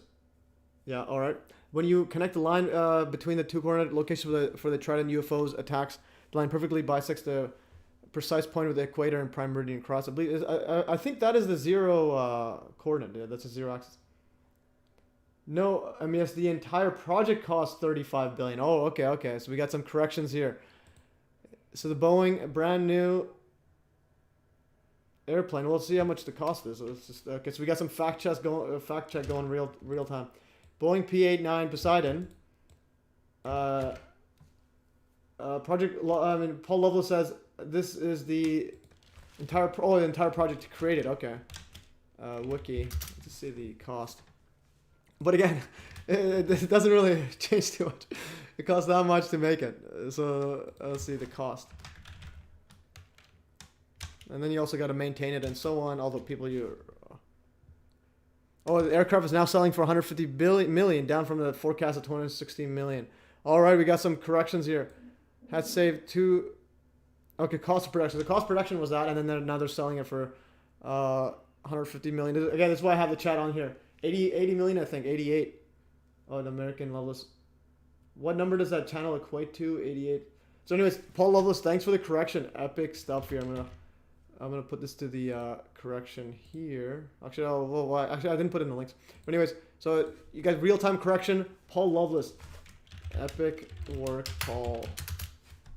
Speaker 1: Yeah, all right. When you connect the line between the two coordinate locations for the Trident UFO's attacks, the line perfectly bisects the precise point of the equator and prime meridian cross. I think that is the zero coordinate. Yeah, that's a zero axis. No, I mean, it's the entire project cost $35 billion. Oh, okay. So we got some corrections here. So the Boeing brand new airplane. We'll see how much the cost is. So it's just okay. So we got some fact check going real time. Boeing P-89 Poseidon. Paul Lovelace says this is the entire project to create it. Okay. Wiki. Let's see the cost. But again, it doesn't really change too much. It costs that much to make it. So let's see the cost. And then you also got to maintain it and so on. All the people the aircraft is now selling for 150 million, down from the forecast of 216 million. All right, we got some corrections here. Had saved Okay, cost of production. The cost of production was that, and then now they're selling it for 150 million. Again, that's why I have the chat on here. 80 million, I think. 88. Oh, the American Loveless. What number does that channel equate to? 88. So anyways, Paul Loveless, thanks for the correction. Epic stuff here. I'm gonna put this to the correction here. Actually, actually I didn't put it in the links. But anyways, so you guys, real-time correction. Paul Loveless. Epic work, Paul.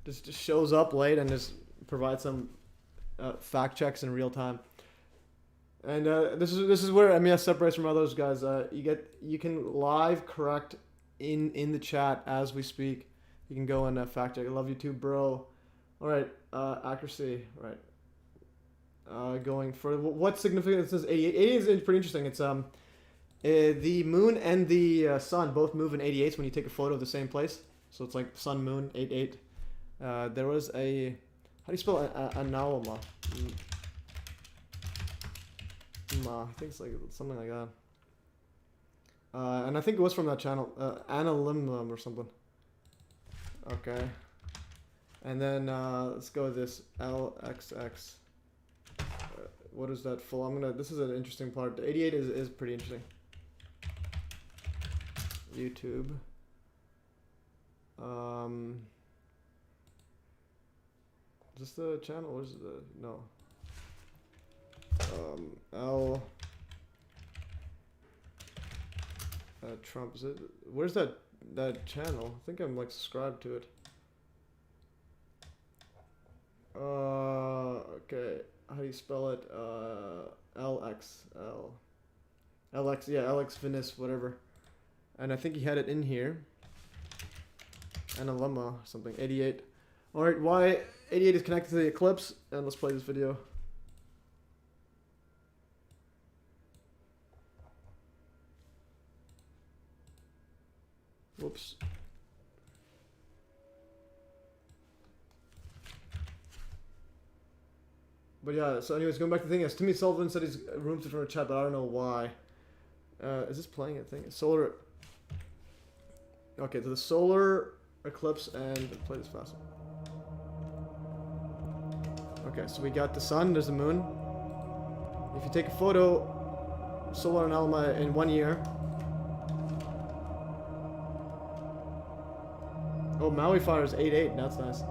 Speaker 1: Just shows up late and just provides some fact checks in real time. And this is where MES separates from others, guys. You can live correct in the chat as we speak. You can go and fact check. I love you too, bro. All right, accuracy. Right. Going for what significance is 88? 88 is pretty interesting. It's the moon and the sun both move in 88s when you take a photo of the same place. So it's like sun moon 88. There was a, how do you spell analoma? I think it's like something like that. And I think it was from that channel, analimum or something. Okay. And then let's go with this LXX. What is that full? This is an interesting part. The 88 is pretty interesting. YouTube. Is this the channel? Or is it the, no. Trump, is it? Where's that channel? I think I'm like subscribed to it. Okay. How do you spell it? LXL. LX, yeah, LX Venice, whatever. And I think he had it in here. Analemma, something. 88. Alright, why 88 is connected to the eclipse? And let's play this video. Whoops. But yeah, so anyways, going back to the thing, yes, Timmy Sullivan said he's room to a chat, but I don't know why. Is this playing a thing? Solar. Okay, so the solar eclipse, and play this fast. Okay, so we got the sun, there's the moon. If you take a photo, solar and Alma in 1 year. Oh, Maui Fire is 8.8, that's nice.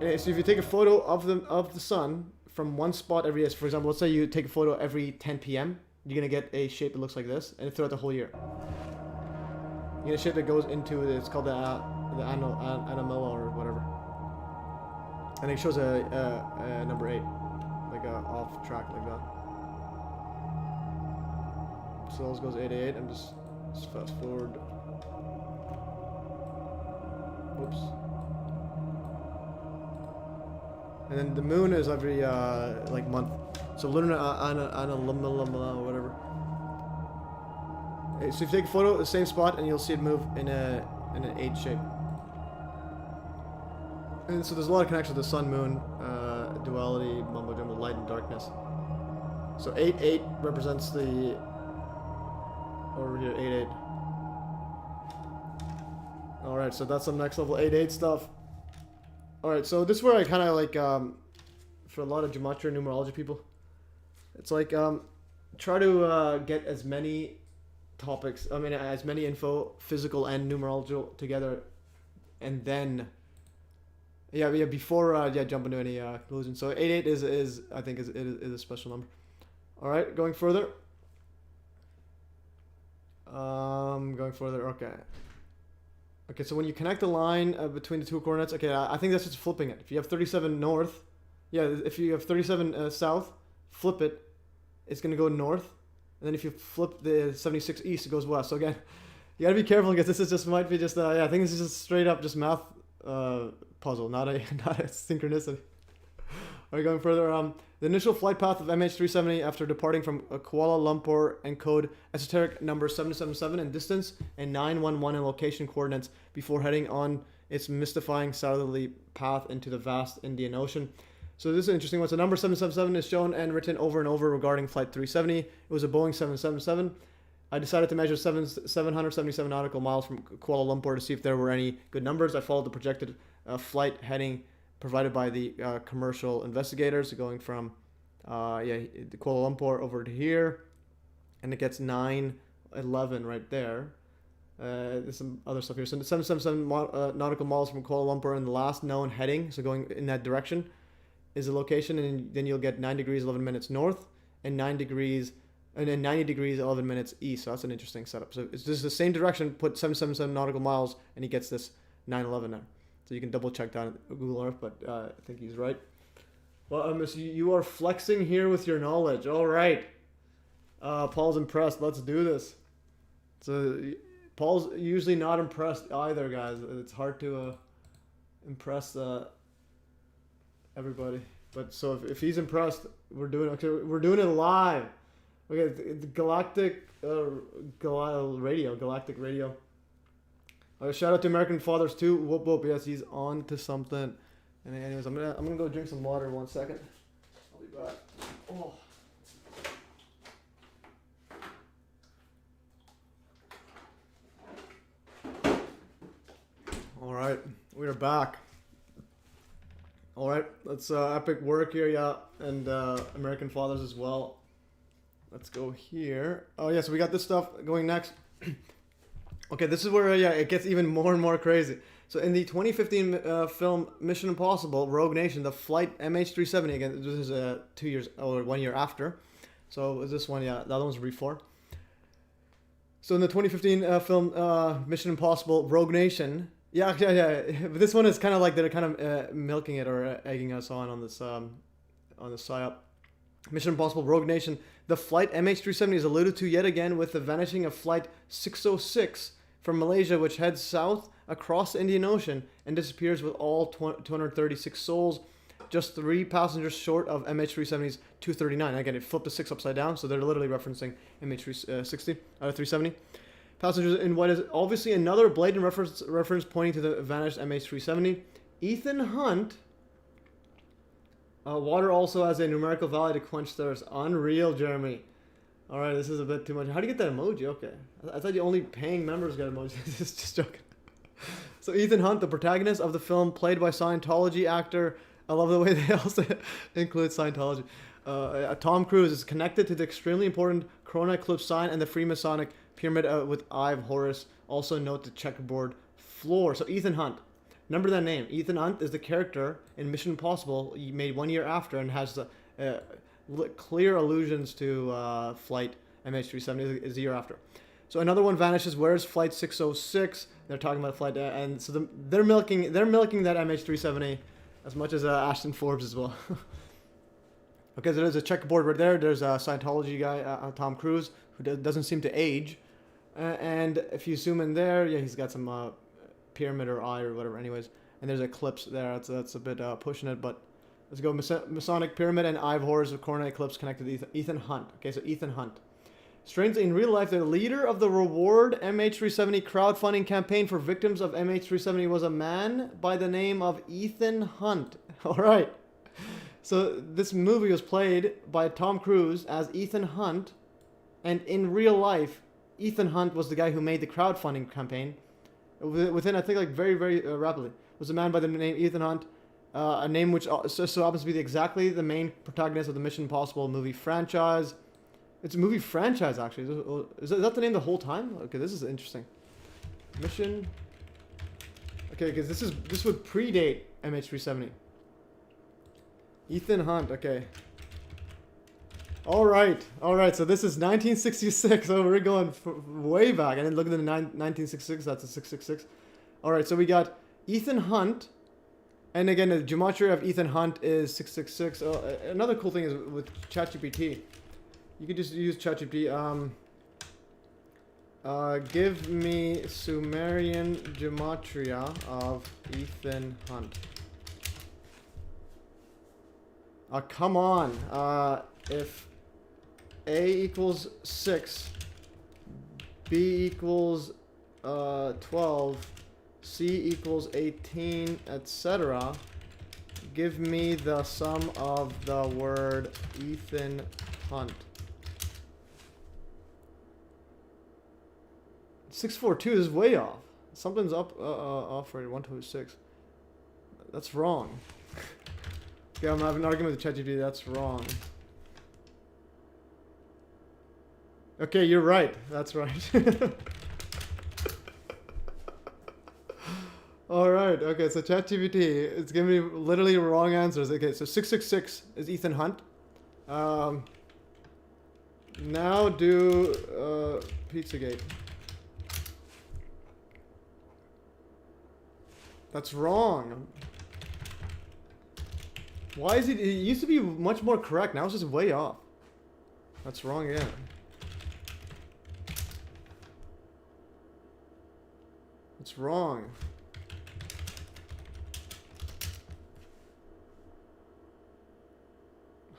Speaker 1: So if you take a photo of the sun from one spot every year, for example, let's say you take a photo every 10 p.m., you're gonna get a shape that looks like this, and throughout the whole year. You get a shape that goes into it. It's called the Anamella or whatever, and it shows a number 8, like off track like that. So this goes 8.8. I'm just fast forward. Whoops. And then the moon is every like month. So lunar or whatever. So if you take a photo at the same spot, and you'll see it move in an 8 shape. And so there's a lot of connection to the sun moon duality, mumbo jumbo, light and darkness. So 8.8 represents the over here 8.8. All right, so that's some next level 8.8 stuff. Alright, so this is where I kind of like, for a lot of gematria and numerology people, it's like, try to get as many topics, as many info, physical and numerological together, and then, before, jump into any conclusions. So 8.8 is I think, is a special number. Alright, going further. Okay. Okay, so when you connect the line between the two coordinates, okay, I think that's just flipping it. If you have 37 north, if you have 37 south, flip it, it's going to go north. And then if you flip the 76 east, it goes west. So again, you got to be careful because this is just, might be just, I think this is just straight up just math puzzle, not a synchronicity. Alright, going further, the initial flight path of MH370 after departing from Kuala Lumpur encode esoteric number 777 in distance and 911 in location coordinates before heading on its mystifying southerly path into the vast Indian Ocean. So this is an interesting one. So number 777 is shown and written over and over regarding Flight 370. It was a Boeing 777. I decided to measure 777 nautical miles from Kuala Lumpur to see if there were any good numbers. I followed the projected flight heading provided by the commercial investigators, going from Kuala Lumpur over to here, and it gets 911 right there. There's some other stuff here. So 777 nautical miles from Kuala Lumpur, and the last known heading, so going in that direction, is the location, and then you'll get 9 degrees 11 minutes north and 90 degrees 11 minutes east. So that's an interesting setup. So it's just the same direction, put 777 nautical miles, and he gets this 911 there. So you can double check that on Google Earth, but I think he's right. Well, you are flexing here with your knowledge. All right. Paul's impressed. Let's do this. So Paul's usually not impressed either, guys. It's hard to impress everybody. But so if he's impressed, we're doing it live. Okay, the Galactic Radio. Shout out to American Fathers too. Whoop whoop. Yes, he's on to something. And anyways, I'm gonna go drink some water in 1 second. I'll be back. Oh. All right, we are back. All right, that's epic work here, yeah, and American Fathers as well. Let's go here. Oh yeah, so we got this stuff going next. Okay, this is where it gets even more and more crazy. So in the 2015 film Mission Impossible: Rogue Nation, the flight MH370, again, this is 2 years or 1 year after. So this one, yeah, the other one's before. So in the 2015 film Mission Impossible: Rogue Nation, yeah. But this one is kind of like they're kind of milking it or egging us on this PsyOp. Mission Impossible: Rogue Nation, the flight MH370 is alluded to yet again with the vanishing of flight 606 from Malaysia, which heads south across the Indian Ocean and disappears with all 236 souls, just 3 passengers short of MH370's 239. Again, it flipped the 6 upside down, so they're literally referencing MH370. Passengers in what is obviously another blatant reference pointing to the vanished MH370. Ethan Hunt. Water also has a numerical value to quench thirst. Unreal, Jeremy. All right, this is a bit too much. How do you get that emoji? Okay. I thought you only paying members get emojis. Just joking. So Ethan Hunt, the protagonist of the film, played by Scientology actor. I love the way they also include Scientology. Tom Cruise is connected to the extremely important Corona Eclipse sign and the Freemasonic pyramid with Ive Horus. Also note the checkerboard floor. So Ethan Hunt. Remember that name. Ethan Hunt is the character in Mission Impossible, made 1 year after, and has the clear allusions to flight MH370 is the year after. So another one vanishes. Where's flight 606? They're talking about flight, and so they're milking that MH370 as much as Ashton Forbes as well. Okay, so there's a checkerboard right there. There's a Scientology guy, Tom Cruise, who doesn't seem to age, and if you zoom in there, yeah, he's got some pyramid or eye or whatever. Anyways, and there's an eclipse there. That's a bit pushing it, but let's go. Masonic pyramid and Ive Horus of Corona Eclipse connected to Ethan Hunt. Okay, so Ethan Hunt. Strangely, in real life, the leader of the Reward MH370 crowdfunding campaign for victims of MH370 was a man by the name of Ethan Hunt. All right. So this movie was played by Tom Cruise as Ethan Hunt, and in real life, Ethan Hunt was the guy who made the crowdfunding campaign. Within, I think, like very, very rapidly, was a man by the name Ethan Hunt, a name which so happens to be exactly the main protagonist of the Mission Impossible movie franchise. It's a movie franchise, actually. Is that the name the whole time? Okay, this is interesting. Mission. Okay, because this would predate MH370. Ethan Hunt. Okay. All right. So this is 1966. Oh, we're going way back. And then look at the 1966. That's a 666. All right. So we got Ethan Hunt. And again, the gematria of Ethan Hunt is 666. Another cool thing is with ChatGPT. You could just use ChatGPT. Give me Sumerian gematria of Ethan Hunt. Come on. If A equals 6, B equals 12, C equals 18, etc., give me the sum of the word Ethan Hunt. 642 is way off. Something's off right. 126. That's wrong. Okay, I'm having an argument with ChatGPT. That's wrong. Okay, you're right. That's right. All right. Okay, so ChatGPT, it's giving me literally wrong answers. Okay, so 666 is Ethan Hunt. Now do Pizzagate. That's wrong. Why is it? It used to be much more correct. Now it's just way off. That's wrong again. It's wrong.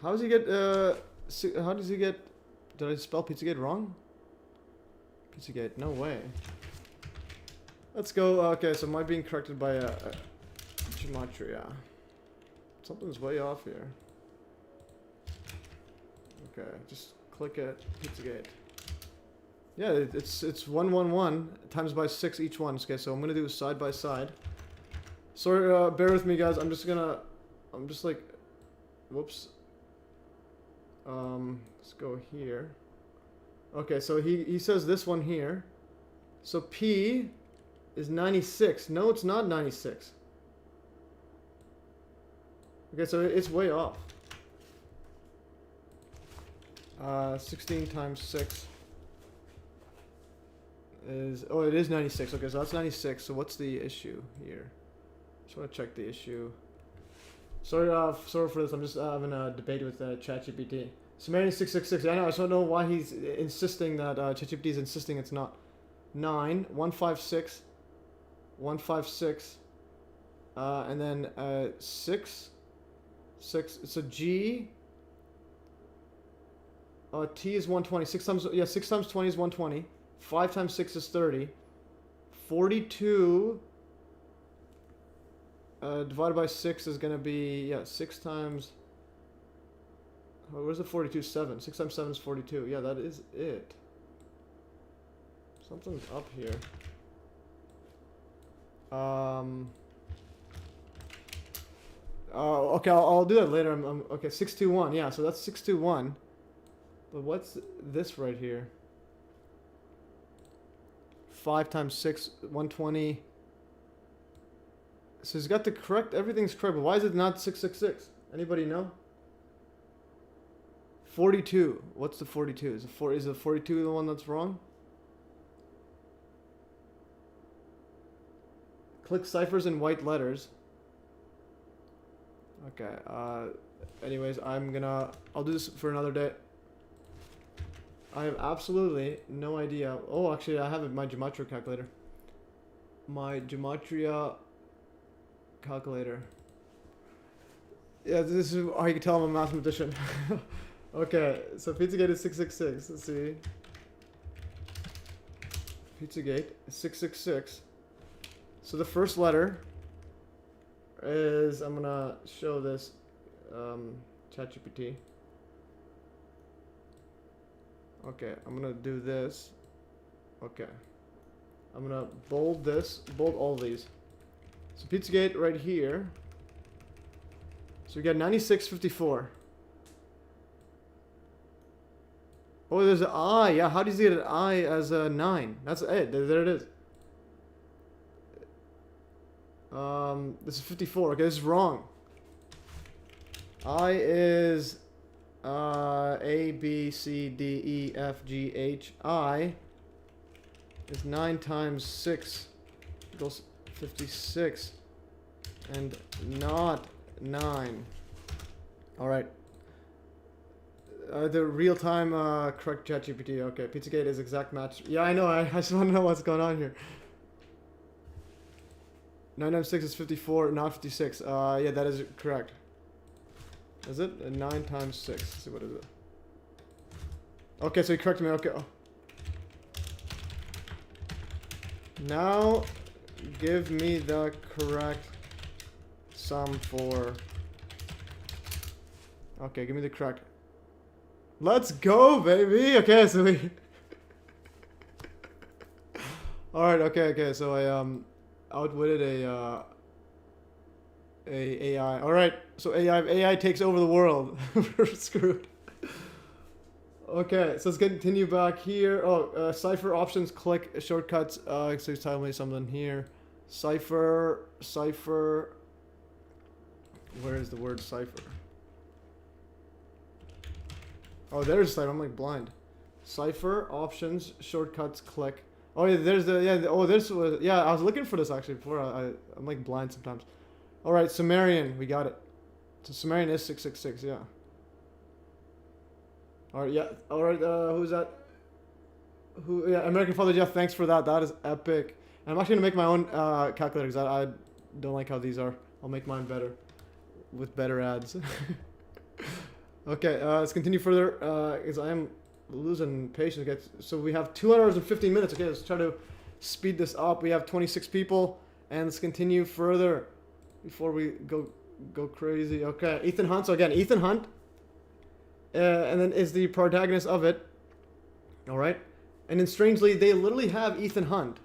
Speaker 1: How does he get? How does he get? Did I spell Pizzagate wrong? Pizzagate? No way. Let's go. Okay, so am I being corrected by a gematria? Something's way off here. Okay, just click it. Pizzagate. Yeah, it's 111 times by 6 each one. Okay, so I'm gonna do side by side. Sorry, bear with me, guys. I'm just like, whoops. Let's go here. Okay, so he says this one here. So P is 96. No, it's not 96. Okay, so it's way off. 16 times 6 is... Oh, it is 96. Okay, so that's 96. So what's the issue here? Just want to check the issue. Sorry for this. I'm just having a debate with ChatGPT. Sumerian 666. I know. I just don't know why he's insisting that ChatGPT is insisting it's not 9 156 156 and then 6. So G. T is 120. 6 times 20 is 120. 5 times 6 is 30. 42 divided by 6 is gonna be 6 times. Oh, where's the 42? 7. 6 times 7 is 42. Yeah, that is it. Something's up here. Okay, I'll do that later. Okay, 621. Yeah, so that's 621. But what's this right here? 5 times 6, 120. So he's got the correct, everything's correct, but why is it not 666? Anybody know? 42. What's the 42? Is the 42 the one that's wrong? Click ciphers in white letters. Okay, anyways, I'll do this for another day. I have absolutely no idea. Oh, actually, I have my gematria calculator. My gematria calculator. Yeah, this is how you can tell I'm a mathematician. Okay, so Pizzagate is 666. Let's see. Pizzagate is 666. So the first letter is, I'm gonna show this ChatGPT. Okay, I'm gonna do this. Okay, I'm gonna bold this, bold all these. So Pizzagate right here. So we got 9654. Oh, there's an I. Yeah, how does he get an I as a 9? That's it. There it is. This is 54. Okay, this is wrong. I is A, B, C, D, E, F, G, H. I is 9 times 6 equals 56. And not 9. Alright. The real-time correct ChatGPT. Okay, Pizzagate is exact match. Yeah, I know. I just want to know what's going on here. 9 times 6 is 54, not 56. Yeah, that is correct. Is it? 9 times 6. Let's see, what is it? Okay, so he corrected me. Okay. Oh. Now, give me the correct sum for... Okay, give me the correct... Let's go, baby! Okay, so we... All right. Okay. So I outwitted a AI. All right. So AI takes over the world. We're screwed. Okay. So let's continue back here. Oh, cipher options. Click shortcuts. So tell me something here. Cipher. Where is the word cipher? Oh, there's cipher. I'm like blind. Cipher options shortcuts. Click. Oh yeah, there's the this was I was looking for this actually before. I'm like blind sometimes. All right, Sumerian, we got it. So Sumerian is 666, yeah. All right, yeah. All right, who's that? Yeah, American Father Jeff. Thanks for that. That is epic. And I'm actually gonna make my own calculator because I don't like how these are. I'll make mine better with better ads. Okay, let's continue further. Because I am losing patience. Okay, so we have 2 hours and 15 minutes. Okay, let's try to speed this up. We have 26 people, and let's continue further before we go crazy. Okay, Ethan Hunt. So again, Ethan Hunt, and then is the protagonist of it. All right, and then strangely, they literally have Ethan Hunt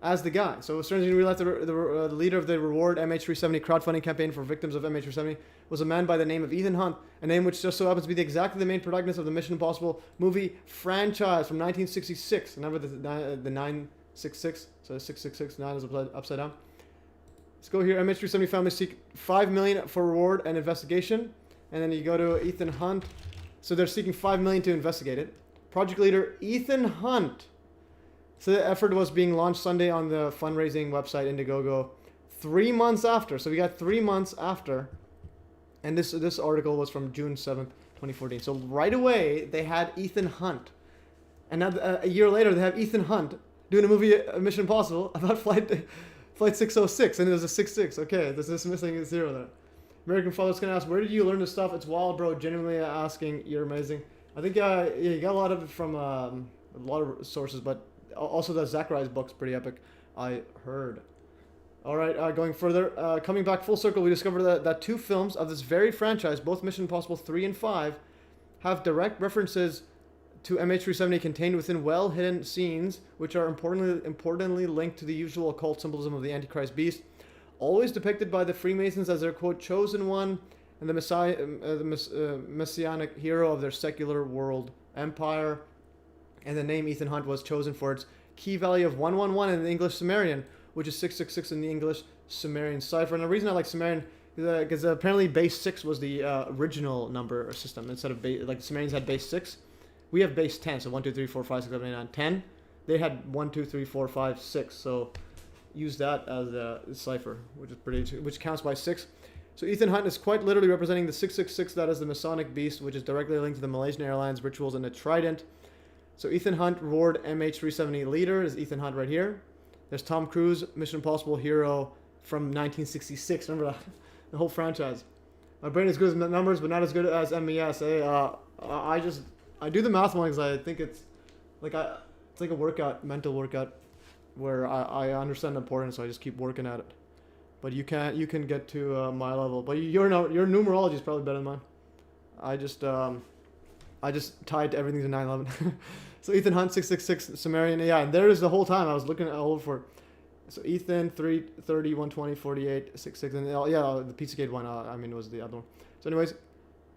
Speaker 1: as the guy. So strangely, we realized the leader of the Reward MH370 crowdfunding campaign for victims of MH370 was a man by the name of Ethan Hunt, a name which just so happens to be exactly the main protagonist of the Mission Impossible movie franchise from 1966. Remember the 966? So 666, 9 is upside down. Let's go here. MH370 family seek $5 million for reward and investigation. And then you go to Ethan Hunt. So they're seeking $5 million to investigate it. Project leader Ethan Hunt. So the effort was being launched Sunday on the fundraising website Indiegogo 3 months after. So we got 3 months after. And this article was from June 7th, 2014. So right away, they had Ethan Hunt. And now a year later, they have Ethan Hunt doing a movie, Mission Impossible, about Flight 606. And it was a 66. Okay, there's this missing a 0 there. American Father's going to ask, where did you learn this stuff? It's wild, bro. Genuinely asking. You're amazing. I think you got a lot of it from a lot of sources, but also the Zacharias book's pretty epic, I heard. All right, going further, coming back full circle, we discovered that 2 films of this very franchise, both Mission Impossible 3 and 5, have direct references to MH370 contained within well-hidden scenes, which are importantly linked to the usual occult symbolism of the Antichrist beast, always depicted by the Freemasons as their, quote, chosen one and the messianic hero of their secular world empire. And the name Ethan Hunt was chosen for its key value of 111 in the English Sumerian, which is 666 in the English Sumerian cipher. And the reason I like Sumerian is because apparently base 6 was the original number system. Instead of like the Sumerians had base 6, we have base 10. So 1, 2, 3, 4, 5, 6, 7, 8, 9, 10. They had 1, 2, 3, 4, 5, 6. So use that as the cipher, which counts by 6. So Ethan Hunt is quite literally representing the 666, that is the Masonic beast, which is directly linked to the Malaysian Airlines rituals and the Trident. So Ethan Hunt, Reward MH370 leader, is Ethan Hunt right here. There's Tom Cruise, Mission Impossible hero from 1966. Remember that? The whole franchise. My brain is good as numbers, but not as good as MES. I do the math one because I think it's like a workout, mental workout, where I understand the importance, so I just keep working at it. But you can get to my level. But your numerology is probably better than mine. I just tied to everything to 9/11. So Ethan Hunt 666 Sumerian, yeah, and there is the whole time I was looking all over for. So Ethan 330 120 48 66, and yeah, the Pizzagate one. Was the other one. So anyways,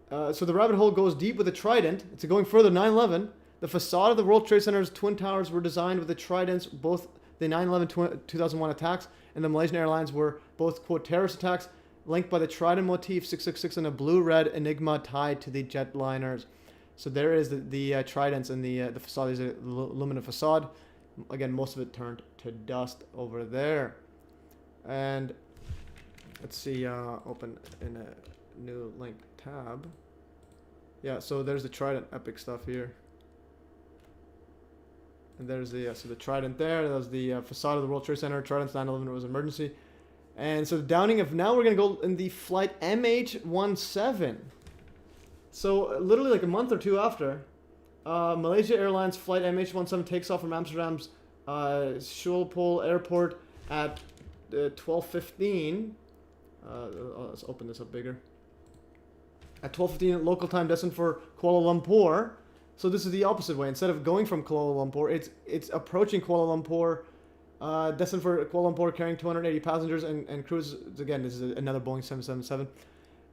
Speaker 1: so the rabbit hole goes deep with the Trident. It's going further. 9/11. The facade of the World Trade Center's twin towers were designed with the Tridents. Both the 9/11 2001 attacks and the Malaysian Airlines were both, quote, terrorist attacks linked by the Trident motif 666 and a blue-red enigma tied to the jetliners. So there is the Tridents and the facade. Is a aluminum facade. Again, most of it turned to dust over there. And let's see, open in a new link tab. Yeah, so there's the Trident epic stuff here. And there's the so the Trident there. There's the facade of the World Trade Center. Trident's 9/11 was emergency. And so the downing of, now we're going to go in the flight MH17. So literally like a month or two after, Malaysia Airlines Flight MH17 takes off from Amsterdam's Schiphol Airport at 12:15. Let's open this up bigger. At 12:15 local time, destined for Kuala Lumpur. So this is the opposite way. Instead of going from Kuala Lumpur, it's approaching Kuala Lumpur, destined for Kuala Lumpur, carrying 280 passengers and crews. Again, this is another Boeing 777,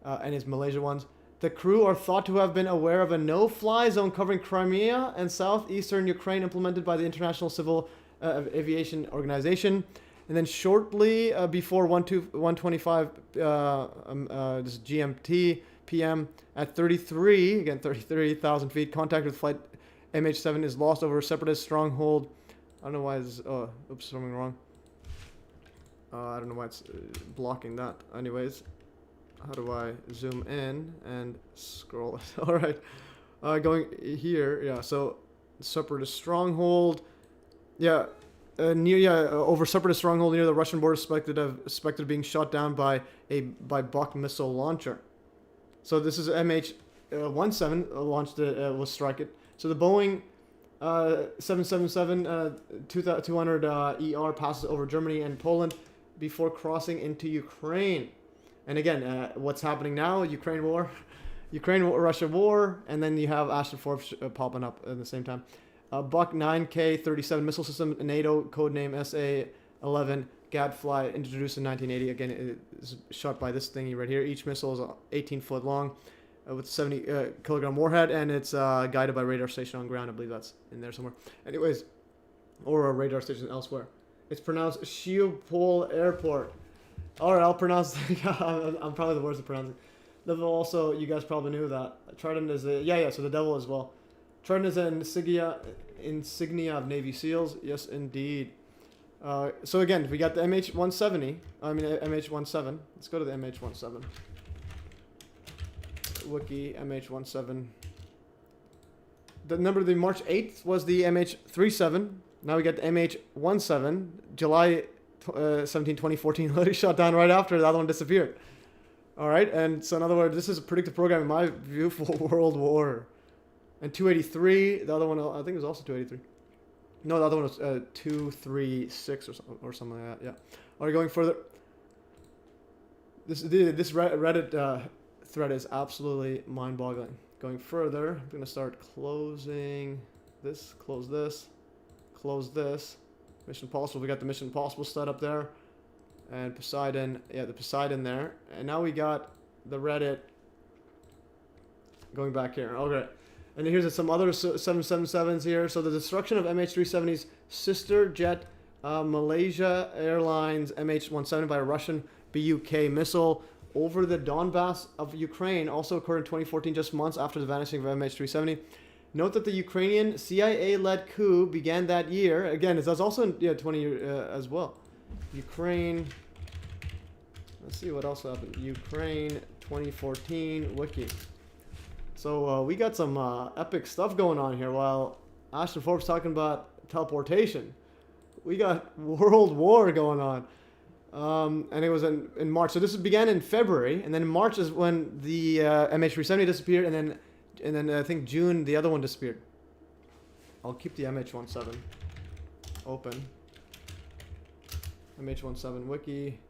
Speaker 1: and it's Malaysia ones. The crew are thought to have been aware of a no-fly zone covering Crimea and southeastern Ukraine implemented by the International Civil Aviation Organization. And then shortly before 1:25 this GMT PM at 33,000 feet, contact with flight MH7 is lost over a separatist stronghold. I don't know why it's, oops, something wrong. I don't know why it's blocking that. Anyways, how do I zoom in and scroll it? All right, going here, yeah, so separatist stronghold, yeah. Over separatist stronghold near the Russian border, suspected of being shot down by Buk missile launcher. So this is MH17 launched was struck it. So the Boeing 777 200 ER passes over Germany and Poland before crossing into Ukraine. And again, what's happening now? Ukraine-Russia war, and then you have Ashton Forbes popping up at the same time. Buk 9K-37 missile system, NATO codename SA-11 Gadfly, introduced in 1980. Again, it is shot by this thingy right here. Each missile is 18 foot long with 70 kilogram warhead, and it's guided by radar station on ground. I believe that's in there somewhere. Anyways, or a radar station elsewhere. It's pronounced Schiphol Airport. All right, I'll pronounce. I'm probably the worst at pronouncing. Devil also, you guys probably knew that. Trident is a so the devil as well. Trident is an insignia of Navy SEALs. Yes, indeed. So again, we got the MH17. MH17. Let's go to the MH17. Wiki MH17. The March 8th was the MH37. Now we got the MH17. July 17, 2014. Literally shot down right after the other one disappeared. All right, and so in other words, this is a predictive program in my view for World War. And 283, the other one, I think it was also 283. No, the other one was 236 or something like that, yeah. All right, going further. This Reddit thread is absolutely mind-boggling. Going further, I'm going to start closing this, close this, close this. Mission Possible, we got the Mission Possible stud up there. And Poseidon, yeah, the Poseidon there. And now we got the Reddit going back here. Okay. And here's some other 777s here. So the destruction of MH370's sister jet, Malaysia Airlines MH17 by a Russian Buk missile over the Donbass of Ukraine also occurred in 2014, just months after the vanishing of MH370. Note that the Ukrainian CIA-led coup began that year. Again, that's also in 20 years as well. Ukraine. Let's see what else happened. Ukraine 2014 wiki. So we got some epic stuff going on here. While Ashton Forbes talking about teleportation, we got World War going on, and it was in March. So this began in February, and then in March is when the MH370 disappeared, and then I think June the other one disappeared. I'll keep the MH17 open. MH17 wiki.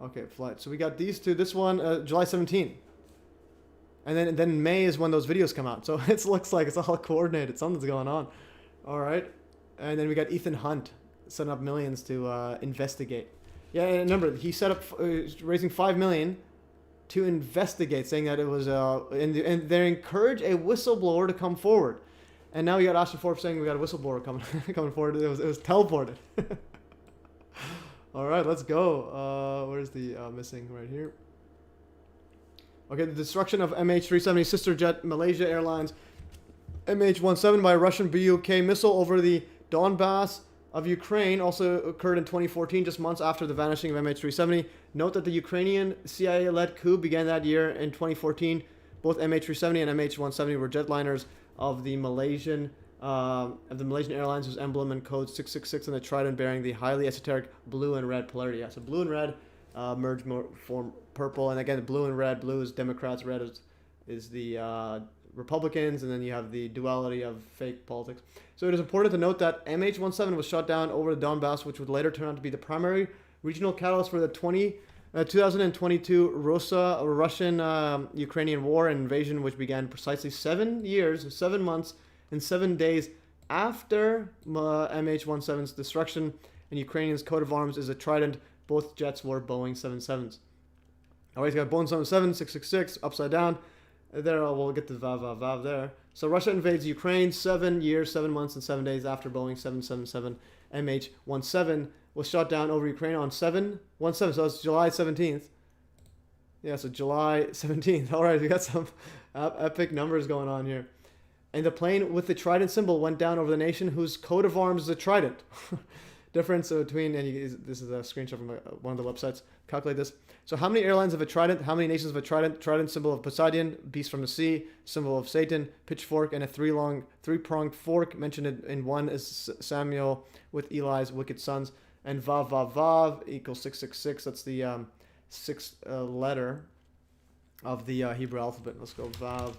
Speaker 1: Okay, flight. So we got these two. This one, July 17. And then May is when those videos come out. So it looks like it's all coordinated. Something's going on. All right. And then we got Ethan Hunt setting up millions to investigate. Yeah, and remember, he set up raising $5 million to investigate, saying that it was and they encourage a whistleblower to come forward. And now we got Ashton Forbes saying we got a whistleblower coming forward. It was teleported. All right, let's go. Where's the missing right here? Okay, the destruction of MH370 sister jet Malaysia Airlines MH17 by a Russian Buk missile over the Donbass of Ukraine also occurred in 2014, just months after the vanishing of MH370. Note that the Ukrainian CIA-led coup began that year in 2014. Both MH370 and MH17 were jetliners of the Malaysian Airlines, whose emblem and code 666 and the Trident bearing the highly esoteric blue and red polarity. Yeah, so blue and red merge form purple, and again, blue and red. Blue is Democrats, red is the Republicans, and then you have the duality of fake politics. So it is important to note that MH17 was shot down over the Donbass, which would later turn out to be the primary regional catalyst for the 2022 Russian-Ukrainian war and invasion, which began precisely 7 years, 7 months, and 7 days after MH17's destruction. And Ukrainians' coat of arms is a Trident. Both jets were Boeing 77s. Alright, you got Boeing 77, 666, upside down. There, we'll get to Vav there. So Russia invades Ukraine 7 years, 7 months, and 7 days after Boeing 777 MH17 was shot down over Ukraine on 7/17, so that's July 17th. Yeah, so July 17th. Alright, we got some epic numbers going on here. And the plane with the Trident symbol went down over the nation whose coat of arms is a Trident. Difference between, this is a screenshot from one of the websites. Calculate this. So how many airlines have a Trident? How many nations have a Trident? Trident, symbol of Poseidon, beast from the sea, symbol of Satan, pitchfork, and a three-pronged fork. Mentioned in one is Samuel with Eli's wicked sons. And Vav equals 666. That's the sixth letter of the Hebrew alphabet. Let's go Vav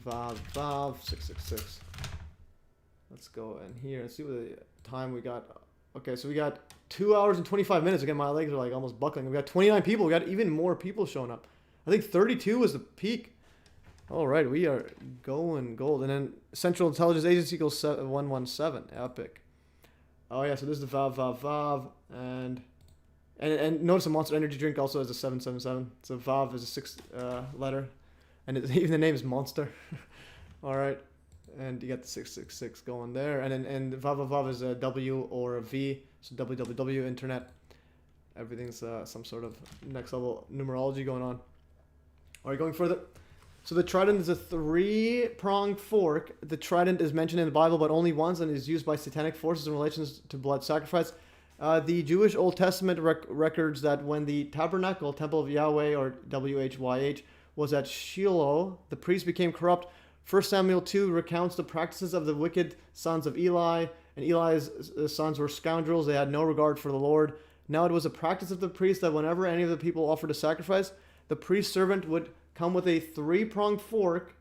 Speaker 1: 666. Let's go in here and see what the time we got. Okay, so we got 2 hours and 25 minutes. Again, my legs are like almost buckling. We got 29 people. We got even more people showing up. I think 32 was the peak. All right, we are going gold. And then Central Intelligence Agency equals 117. Epic. Oh yeah, so this is the Vav. And notice the Monster Energy drink also has a 777. So Vav is a 6 letter. And even the name is Monster. All right. And you got the 666 going there. And then Vav is a W or a V. So www, internet. Everything's some sort of next level numerology going on. All right, going further. So the Trident is a 3-pronged fork. The Trident is mentioned in the Bible, but only once, and is used by satanic forces in relation to blood sacrifice. The Jewish Old Testament records that when the tabernacle, temple of Yahweh, or WHYH, was at Shiloh, the priest became corrupt. 1 Samuel 2 recounts the practices of the wicked sons of Eli, and Eli's sons were scoundrels. They had no regard for the Lord. Now it was a practice of the priest that whenever any of the people offered a sacrifice, the priest's servant would come with a 3-pronged fork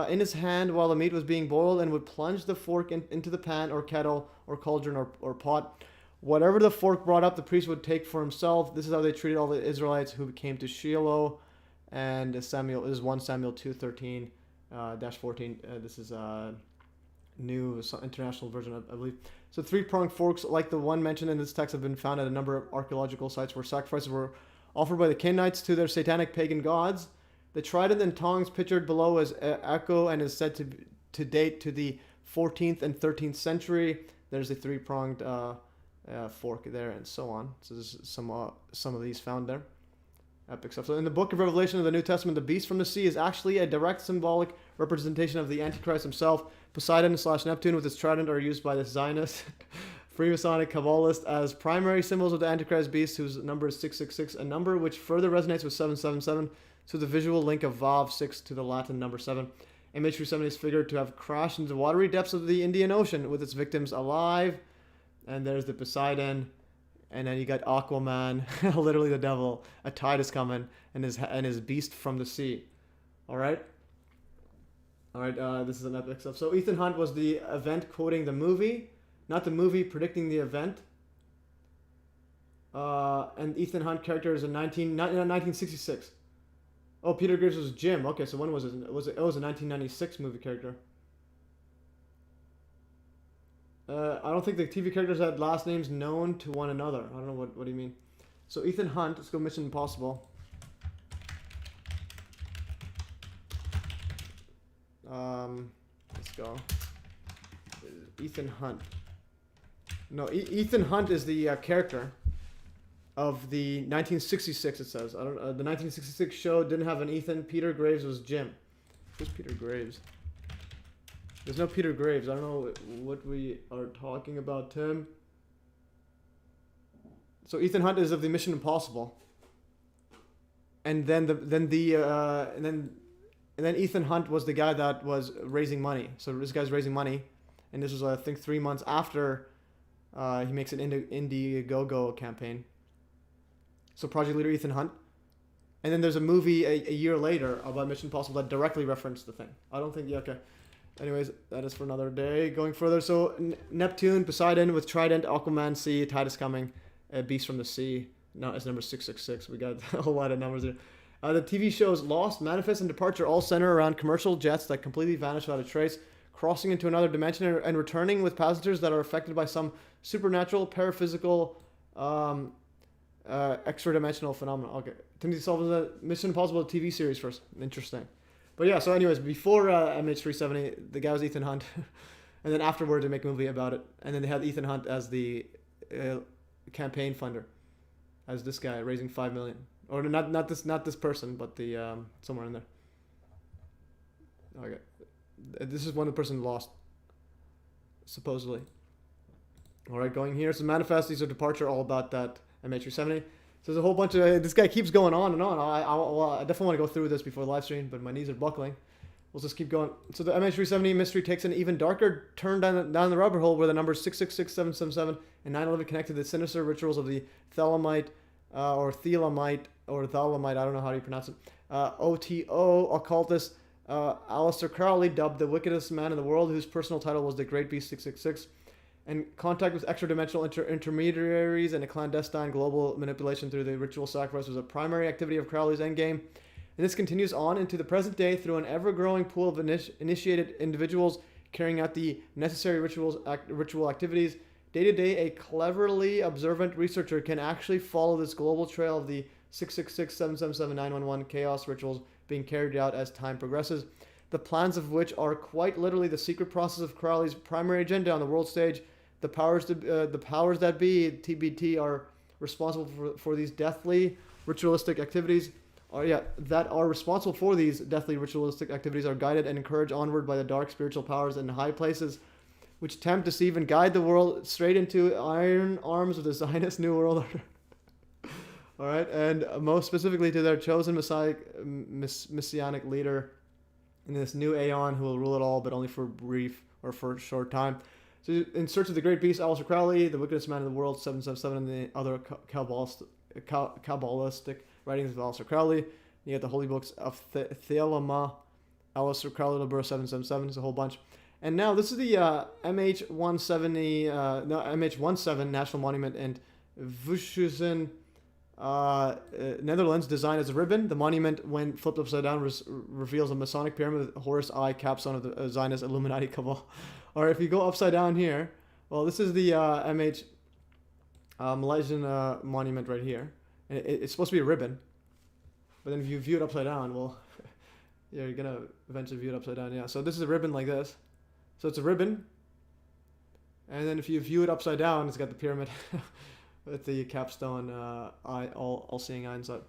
Speaker 1: in his hand while the meat was being boiled, and would plunge the fork into the pan or kettle or cauldron or pot. Whatever the fork brought up, the priest would take for himself. This is how they treated all the Israelites who came to Shiloh. And this is 1 Samuel 2:13. -14. This is a new international version, I believe. So 3-pronged forks, like the one mentioned in this text, have been found at a number of archaeological sites where sacrifices were offered by the Canaanites to their satanic pagan gods. The trident and tongs pictured below is echo and is said to date to the 14th and 13th century. There's a 3-pronged fork there, and so on. So there's some of these found there. Epic stuff. So in the book of Revelation of the New Testament, the beast from the sea is actually a direct symbolic representation of the Antichrist himself. Poseidon/Neptune with his trident are used by the Zionist Freemasonic Kabbalists as primary symbols of the Antichrist beast, whose number is 666, a number which further resonates with 777. So the visual link of Vav 6 to the Latin number 7. MH370 is figured to have crashed into the watery depths of the Indian Ocean with its victims alive. And there's the Poseidon. And then you got Aquaman, literally the devil. A tide is coming, and his beast from the sea. All right. This is an epic stuff. So Ethan Hunt was the event quoting the movie, not the movie predicting the event. And Ethan Hunt character is in 1966. Oh, Peter Graves was Jim. Okay, so when was it? It was a 1996 movie character. I don't think the TV characters had last names known to one another. I don't know what do you mean. So Ethan Hunt, let's go Mission Impossible. Let's go. Ethan Hunt. No, Ethan Hunt is the character of the 1966. It says. I don't. The 1966 show didn't have an Ethan. Peter Graves was Jim. Who's Peter Graves? There's no Peter Graves. I don't know what we are talking about, Tim. So Ethan Hunt is of the Mission Impossible. And then Ethan Hunt was the guy that was raising money. So this guy's raising money, and this was I think 3 months after he makes an Indiegogo campaign. So project leader Ethan Hunt. And then there's a movie a year later about Mission Impossible that directly referenced the thing. I don't think okay. Anyways, that is for another day. Going further, so Neptune, Poseidon with Trident, Aquaman, Sea, Tide is coming, Beast from the Sea. No, it's number 666. We got a whole lot of numbers there. The TV shows Lost, Manifest, and Departure all center around commercial jets that completely vanish without a trace, crossing into another dimension and returning with passengers that are affected by some supernatural, paraphysical, extra-dimensional phenomenon. Okay, Timothy Sullivan's Mission Impossible TV series first. Interesting. But yeah, so anyways, before MH370, the guy was Ethan Hunt. And then afterward, they make a movie about it. And then they had Ethan Hunt as the campaign funder. As this guy, raising $5 million. Or not this person, but the somewhere in there. Okay. This is one of the person lost. Supposedly. Alright, going here. So Manifest, these are Departure, all about that MH370. So there's a whole bunch of... this guy keeps going on and on. I definitely want to go through this before the live stream, but my knees are buckling. We'll just keep going. So the MH370 mystery takes an even darker turn down the rabbit hole where the numbers 666777 and 911 connect to the sinister rituals of the Thelamite, or Thelamite, or Thalamite, I don't know how you pronounce it. OTO, occultist Aleister Crowley, dubbed the wickedest man in the world, whose personal title was the Great Beast 666. And contact with extra-dimensional intermediaries and a clandestine global manipulation through the ritual sacrifice was a primary activity of Crowley's endgame. And this continues on into the present day through an ever-growing pool of initiated individuals carrying out the necessary ritual activities. Day to day, a cleverly observant researcher can actually follow this global trail of the 666, 777, 911 chaos rituals being carried out as time progresses. The plans of which are quite literally the secret process of Crowley's primary agenda on the world stage. The powers that be, TBT, are responsible for these deathly ritualistic activities. That are responsible for these deathly ritualistic activities are guided and encouraged onward by the dark spiritual powers in high places, which tempt, deceive, and guide the world straight into iron arms of the Zionist New World Order. All right, and most specifically to their chosen messianic leader in this new aeon who will rule it all, but only for brief or for a short time. So in search of the great beast, Aleister Crowley, the wickedest man in the world, 777, and the other Kabbalistic writings of Aleister Crowley. You get the holy books of Thelema, Aleister Crowley, Liber 777, it's a whole bunch. And now this is the MH17 National Monument in Vushhuizen, Netherlands, designed as a ribbon. The monument, when flipped upside down, reveals a Masonic pyramid with a horse eye capstone of the Zionist Illuminati cabal. Or if you go upside down here, well, this is the MH Malaysian monument right here. And it's supposed to be a ribbon. But then if you view it upside down, well, yeah, you're going to eventually view it upside down. Yeah, so this is a ribbon like this. So it's a ribbon. And then if you view it upside down, it's got the pyramid with the capstone all-seeing eye inside.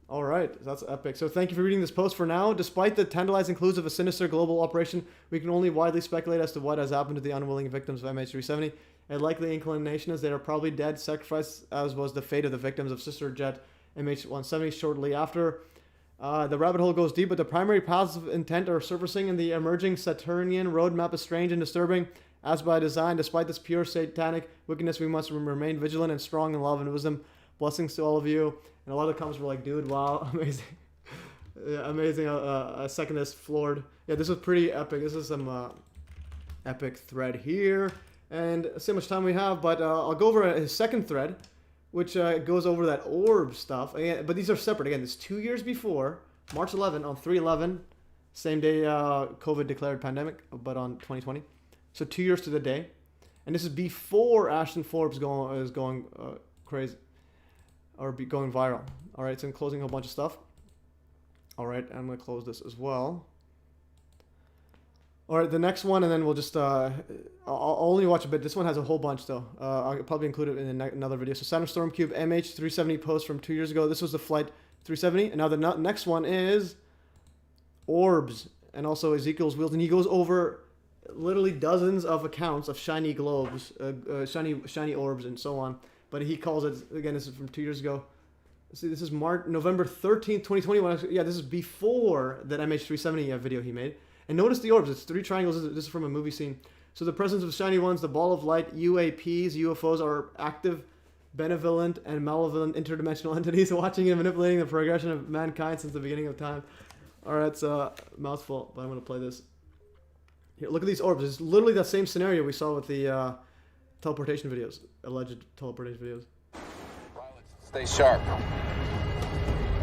Speaker 1: All right, that's epic. So thank you for reading this post. For now, despite the tantalizing clues of a sinister global operation, we can only widely speculate as to what has happened to the unwilling victims of MH370. A likely inclination is they are probably dead, sacrificed, as was the fate of the victims of sister jet MH170 shortly after. The rabbit hole goes deep, but the primary paths of intent are surfacing, and the emerging Saturnian roadmap is strange and disturbing. As by design, despite this pure satanic wickedness, we must remain vigilant and strong in love and wisdom. Blessings to all of you. And a lot of the comments were like, dude, wow, amazing. Yeah, amazing. A second this floored. Yeah, this was pretty epic. This is some epic thread here. And see how much time we have, but I'll go over his second thread, which goes over that orb stuff. Again, but these are separate. Again, this 2 years before, March 11, on 3/11, same day COVID declared pandemic, but on 2020. So 2 years to the day. And this is before Ashton Forbes is going crazy. Or going viral. All right, so I'm closing a whole bunch of stuff. All right, I'm going to close this as well. All right, the next one, and then we'll just, I'll only watch a bit. This one has a whole bunch, though. I'll probably include it in another video. So Saturn Stormcube MH370 post from 2 years ago. This was the Flight 370. And now the next one is orbs and also Ezekiel's wheels. And he goes over literally dozens of accounts of shiny globes, shiny orbs, and so on. But he calls it, again, this is from 2 years ago. See, this is November 13th, 2021. Yeah, this is before that MH370 video he made. And notice the orbs. It's 3 triangles. This is from a movie scene. So the presence of shiny ones, the ball of light, UAPs, UFOs are active, benevolent, and malevolent interdimensional entities watching and manipulating the progression of mankind since the beginning of time. All right, it's a mouthful, but I'm going to play this. Here, look at these orbs. It's literally that same scenario we saw with the teleportation videos, alleged teleportation videos.
Speaker 9: Stay sharp.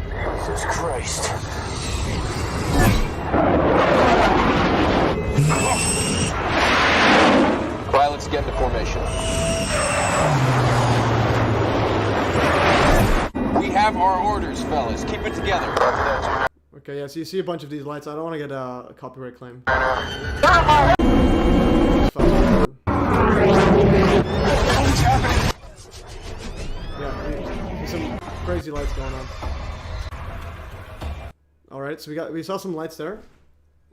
Speaker 10: Jesus Christ.
Speaker 9: Pilots, get into formation. We have our orders, fellas. Keep it together.
Speaker 1: Okay, yeah, so you see a bunch of these lights. I don't want to get a copyright claim. Yeah, there's some crazy lights going on. Alright, so we saw some lights there.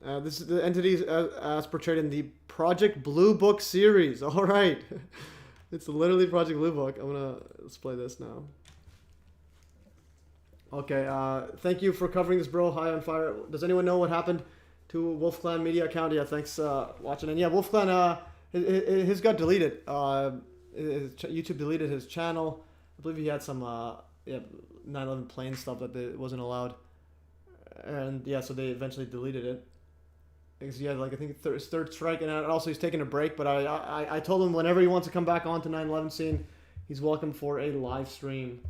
Speaker 1: This is the entities as portrayed in the Project Blue Book series. Alright. It's literally Project Blue Book. Let's play this now. Okay, thank you for covering this, bro. High on fire. Does anyone know what happened to Wolf Clan media account? Yeah, thanks watching. And yeah, Wolf Clan, his got deleted. YouTube deleted his channel. I believe he had some 9/11 plane stuff that wasn't allowed. And yeah, so they eventually deleted it. Because he had like I think his third strike, and also he's taking a break. But I told him whenever he wants to come back onto 9/11 scene, he's welcome for a live stream.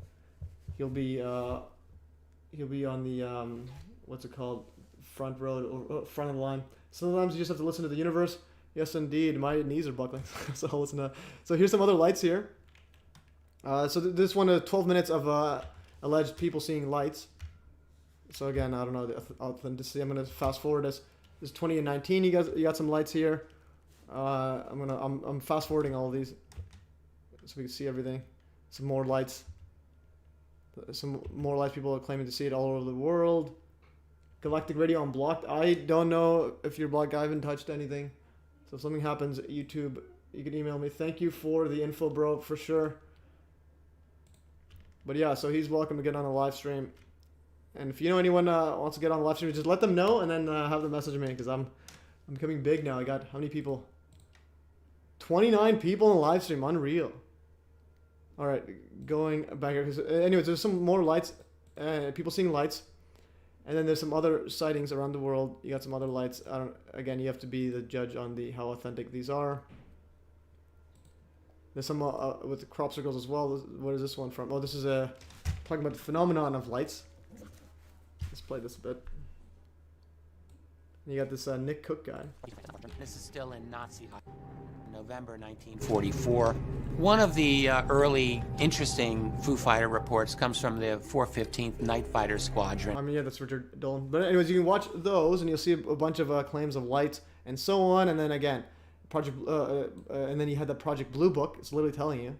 Speaker 1: He'll be on the what's it called, front road or front of the line. Sometimes you just have to listen to the universe. Yes, indeed, my knees are buckling. So I'll listen to. So here's some other lights here. So this one is 12 minutes of alleged people seeing lights. So again, I don't know the authenticity. I'm gonna fast forward this. This is 2019. You got some lights here. I'm fast forwarding all of these so we can see everything. Some more lights. Some more lights. People are claiming to see it all over the world. Galactic Radio unblocked. I don't know if you're blocked. I haven't touched anything. So if something happens, YouTube, you can email me. Thank you for the info, bro, for sure. But yeah, so he's welcome to get on a live stream. And if you know anyone wants to get on a live stream, just let them know and then have them message me, because I'm becoming big now. I got how many people? 29 people in the live stream. Unreal. All right, going back here. Anyways, there's some more lights. People seeing lights. And then there's some other sightings around the world. You got some other lights. Again, you have to be the judge on how authentic these are. There's some with the crop circles as well. What is this one from? Oh, this is talking about the phenomenon of lights. Let's play this a bit. You got this Nick Cook guy.
Speaker 11: This is still in Nazi November 1944. One of the early interesting Foo Fighter reports comes from the 415th Night Fighter Squadron.
Speaker 1: I mean, yeah, that's Richard Dolan. But anyways, you can watch those and you'll see a bunch of claims of lights and so on. And then again, and then you had the Project Blue Book. It's literally telling you.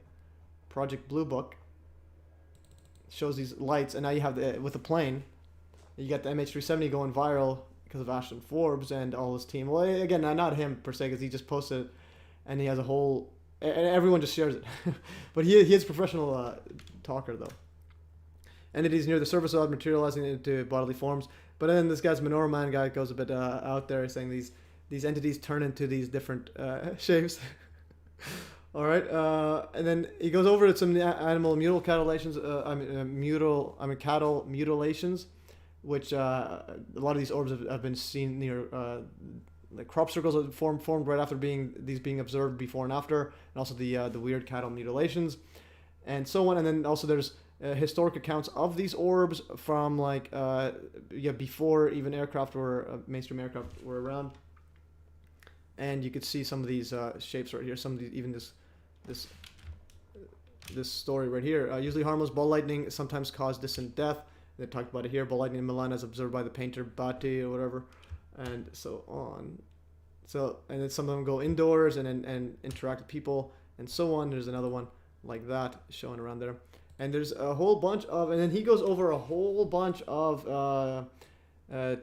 Speaker 1: Project Blue Book shows these lights, and now you have with the plane. You got the MH370 going viral because of Ashton Forbes and all his team. Well, again, not him per se, because he just posted it, and he has a whole, and everyone just shares it. But he is a professional talker, though. Entities near the surface of materializing into bodily forms. But then this guy's Menorah Man guy goes a bit out there, saying these entities turn into these different shapes. All right, and then he goes over to some animal cattle mutilations, which a lot of these orbs have been seen near the crop circles that formed right after being observed before and after, and also the weird cattle mutilations, and so on. And then also there's historic accounts of these orbs from before even mainstream aircraft were around, and you could see some of these shapes right here. Some of these, even this story right here. Usually harmless, ball lightning sometimes cause distant death. They talked about it here. Ball lightning in Milan as observed by the painter Batti or whatever, and so on. So, and then some of them go indoors and interact with people and so on. There's another one like that showing around there. And there's a whole bunch of, and then he goes over a whole bunch of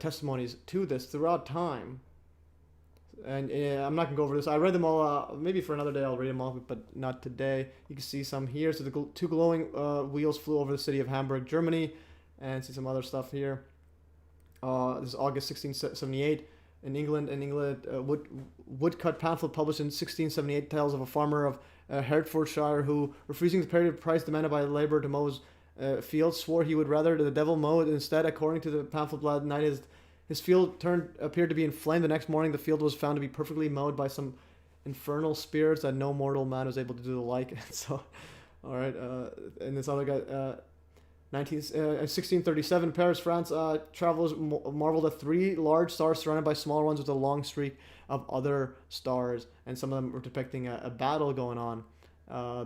Speaker 1: testimonies to this throughout time. And I'm not going to go over this. I read them all. Maybe for another day I'll read them all, but not today. You can see some here. So the two glowing wheels flew over the city of Hamburg, Germany. And see some other stuff here. This is August 1678 in England. Woodcut pamphlet published in 1678 tells of a farmer of Hertfordshire who, refusing to pay the price demanded by labor to mow his fields, swore he would rather the devil mow it instead. According to the pamphlet, that night his field appeared to be inflamed. The next morning, the field was found to be perfectly mowed by some infernal spirits that no mortal man was able to do the like. So, all right, and this other guy. 1637, Paris, France. Travelers marveled at 3 large stars surrounded by smaller ones with a long streak of other stars, and some of them were depicting a battle going on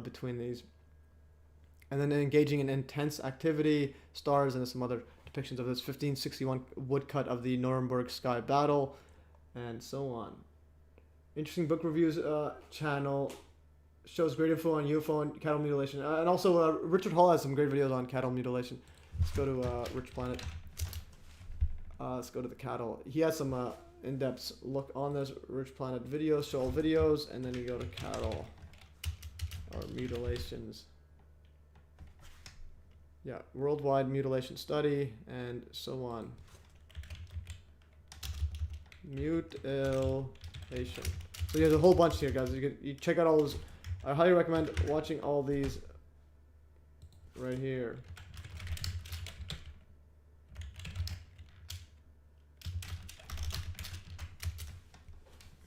Speaker 1: between these. And then engaging in intense activity, stars, and some other depictions of this 1561 woodcut of the Nuremberg sky battle, and so on. Interesting book reviews channel. Shows great info on UFO and cattle mutilation. And also, Richard Hall has some great videos on cattle mutilation. Let's go to Rich Planet. Let's go to the cattle. He has some in-depth look on this. Rich Planet videos, show all videos, and then you go to cattle or mutilations. Yeah, worldwide mutilation study, and so on. Mutilation. So there's a whole bunch here, guys. You check out all those. I highly recommend watching all these right here.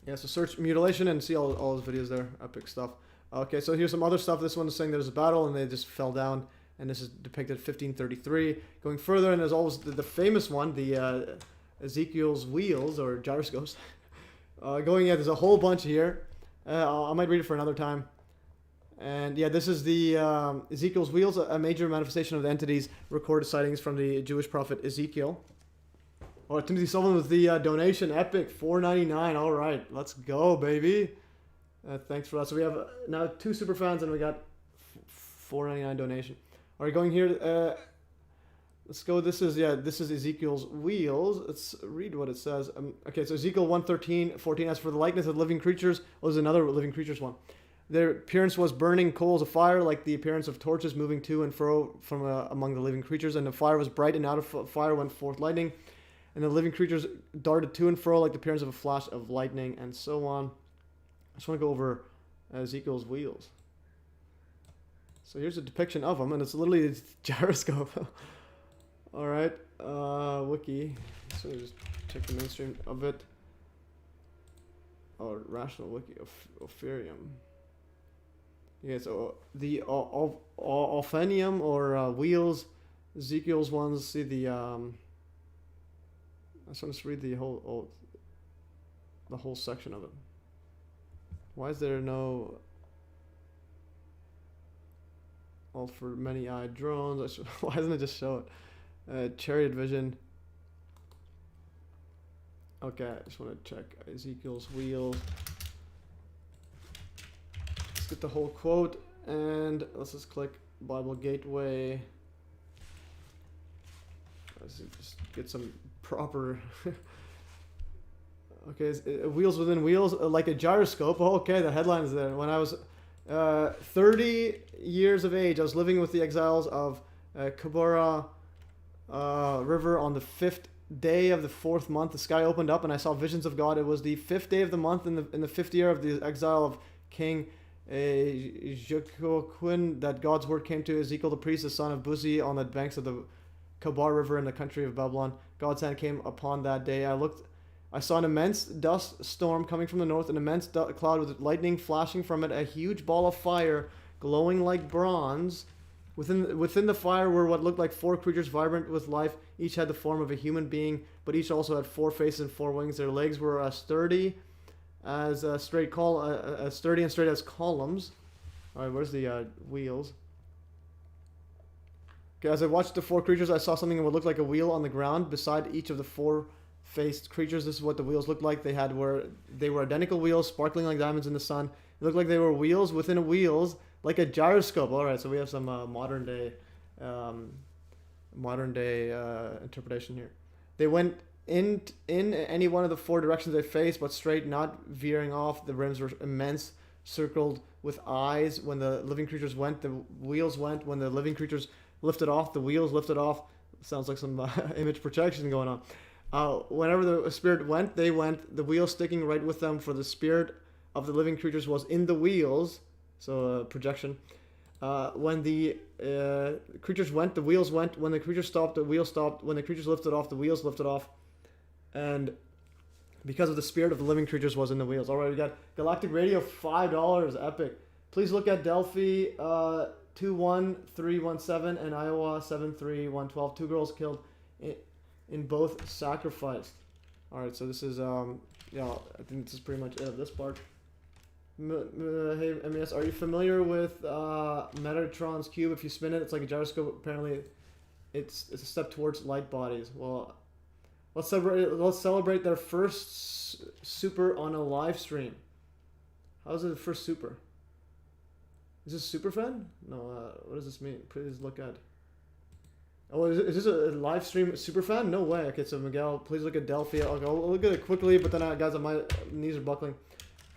Speaker 1: Yeah, so search mutilation and see all those videos there. Epic stuff. Okay, so here's some other stuff. This one is saying there's a battle and they just fell down. And this is depicted 1533. Going further, and there's always the famous one, the Ezekiel's wheels or gyroscopes. There's a whole bunch here. I might read it for another time. And yeah, this is the Ezekiel's wheels, a major manifestation of the entity's recorded sightings from the Jewish prophet Ezekiel. Oh, Timothy Sullivan with the donation, epic, $4.99. All right, let's go, baby. Thanks for that. So we have now 2 super fans, and we got $4.99 donation. All right, going here. Let's go. This is Ezekiel's wheels. Let's read what it says. Okay, so Ezekiel 1:13-14. As for the likeness of living creatures, there's another living creatures one. Their appearance was burning coals of fire, like the appearance of torches moving to and fro from among the living creatures. And the fire was bright, and out of fire went forth lightning. And the living creatures darted to and fro like the appearance of a flash of lightning, and so on. I just want to go over Ezekiel's wheels. So here's a depiction of them, and it's literally a gyroscope. All right, wiki. So just check the mainstream of it. Oh, rational wiki of Ethereum. Yeah, so the Ophanium or wheels, Ezekiel's ones. See the I just want to read the whole section of it. Why is there no all for many-eyed drones? Why doesn't it just show it? Chariot vision. Okay, I just want to check Ezekiel's wheels. Let's get the whole quote, and let's just click Bible Gateway. Let's just get some proper. Okay, wheels within wheels, like a gyroscope. Oh, okay, the headline is there. When I was 30 years of age, I was living with the exiles of Kabura River on the 5th day of the 4th month. The sky opened up and I saw visions of God. It was the 5th day of the month in the 5th year of the exile of King Jehoiakim that God's word came to Ezekiel the priest, the son of Buzi, on the banks of the Kabar River in the country of Babylon. God's hand came upon that day. I saw an immense dust storm coming from the north, an immense cloud with lightning flashing from it, a huge ball of fire glowing like bronze. Within the fire were what looked like 4 creatures vibrant with life. Each had the form of a human being, but each also had 4 faces and 4 wings. Their legs were sturdy and straight as columns. All right, where's the wheels? Okay, as I watched the 4 creatures, I saw something that would look like a wheel on the ground beside each of the 4-faced creatures. This is what the wheels looked like. They were identical wheels, sparkling like diamonds in the sun. It looked like they were wheels within wheels, like a gyroscope. All right, so we have some modern day interpretation here. They went in any one of the 4 directions they faced, but straight, not veering off. The rims were immense, circled with eyes. When the living creatures went, the wheels went. When the living creatures lifted off, the wheels lifted off. Sounds like some image projection going on. Whenever the spirit went, they went, the wheels sticking right with them, for the spirit of the living creatures was in the wheels. So projection. When the creatures went, the wheels went. When the creatures stopped, the wheels stopped. When the creatures lifted off, the wheels lifted off. And because of the spirit of the living creatures was in the wheels. All right, we got Galactic Radio, $5, epic. Please look at Delphi 21317 and Iowa 73112. 2 girls killed in both sacrificed. All right, so this is yeah, I think this is pretty much it of this part. Hey MES, are you familiar with Metatron's cube? If you spin it, it's like a gyroscope. Apparently, it's a step towards light bodies. Well, let's celebrate their first super on a live stream. How's it the first super? Is this super fan? No. What does this mean? Please look at. Oh, is this a live stream super fan? No way. Okay, so Miguel, please look at Delphi. Okay, I'll look at it quickly, but then guys, my knees are buckling.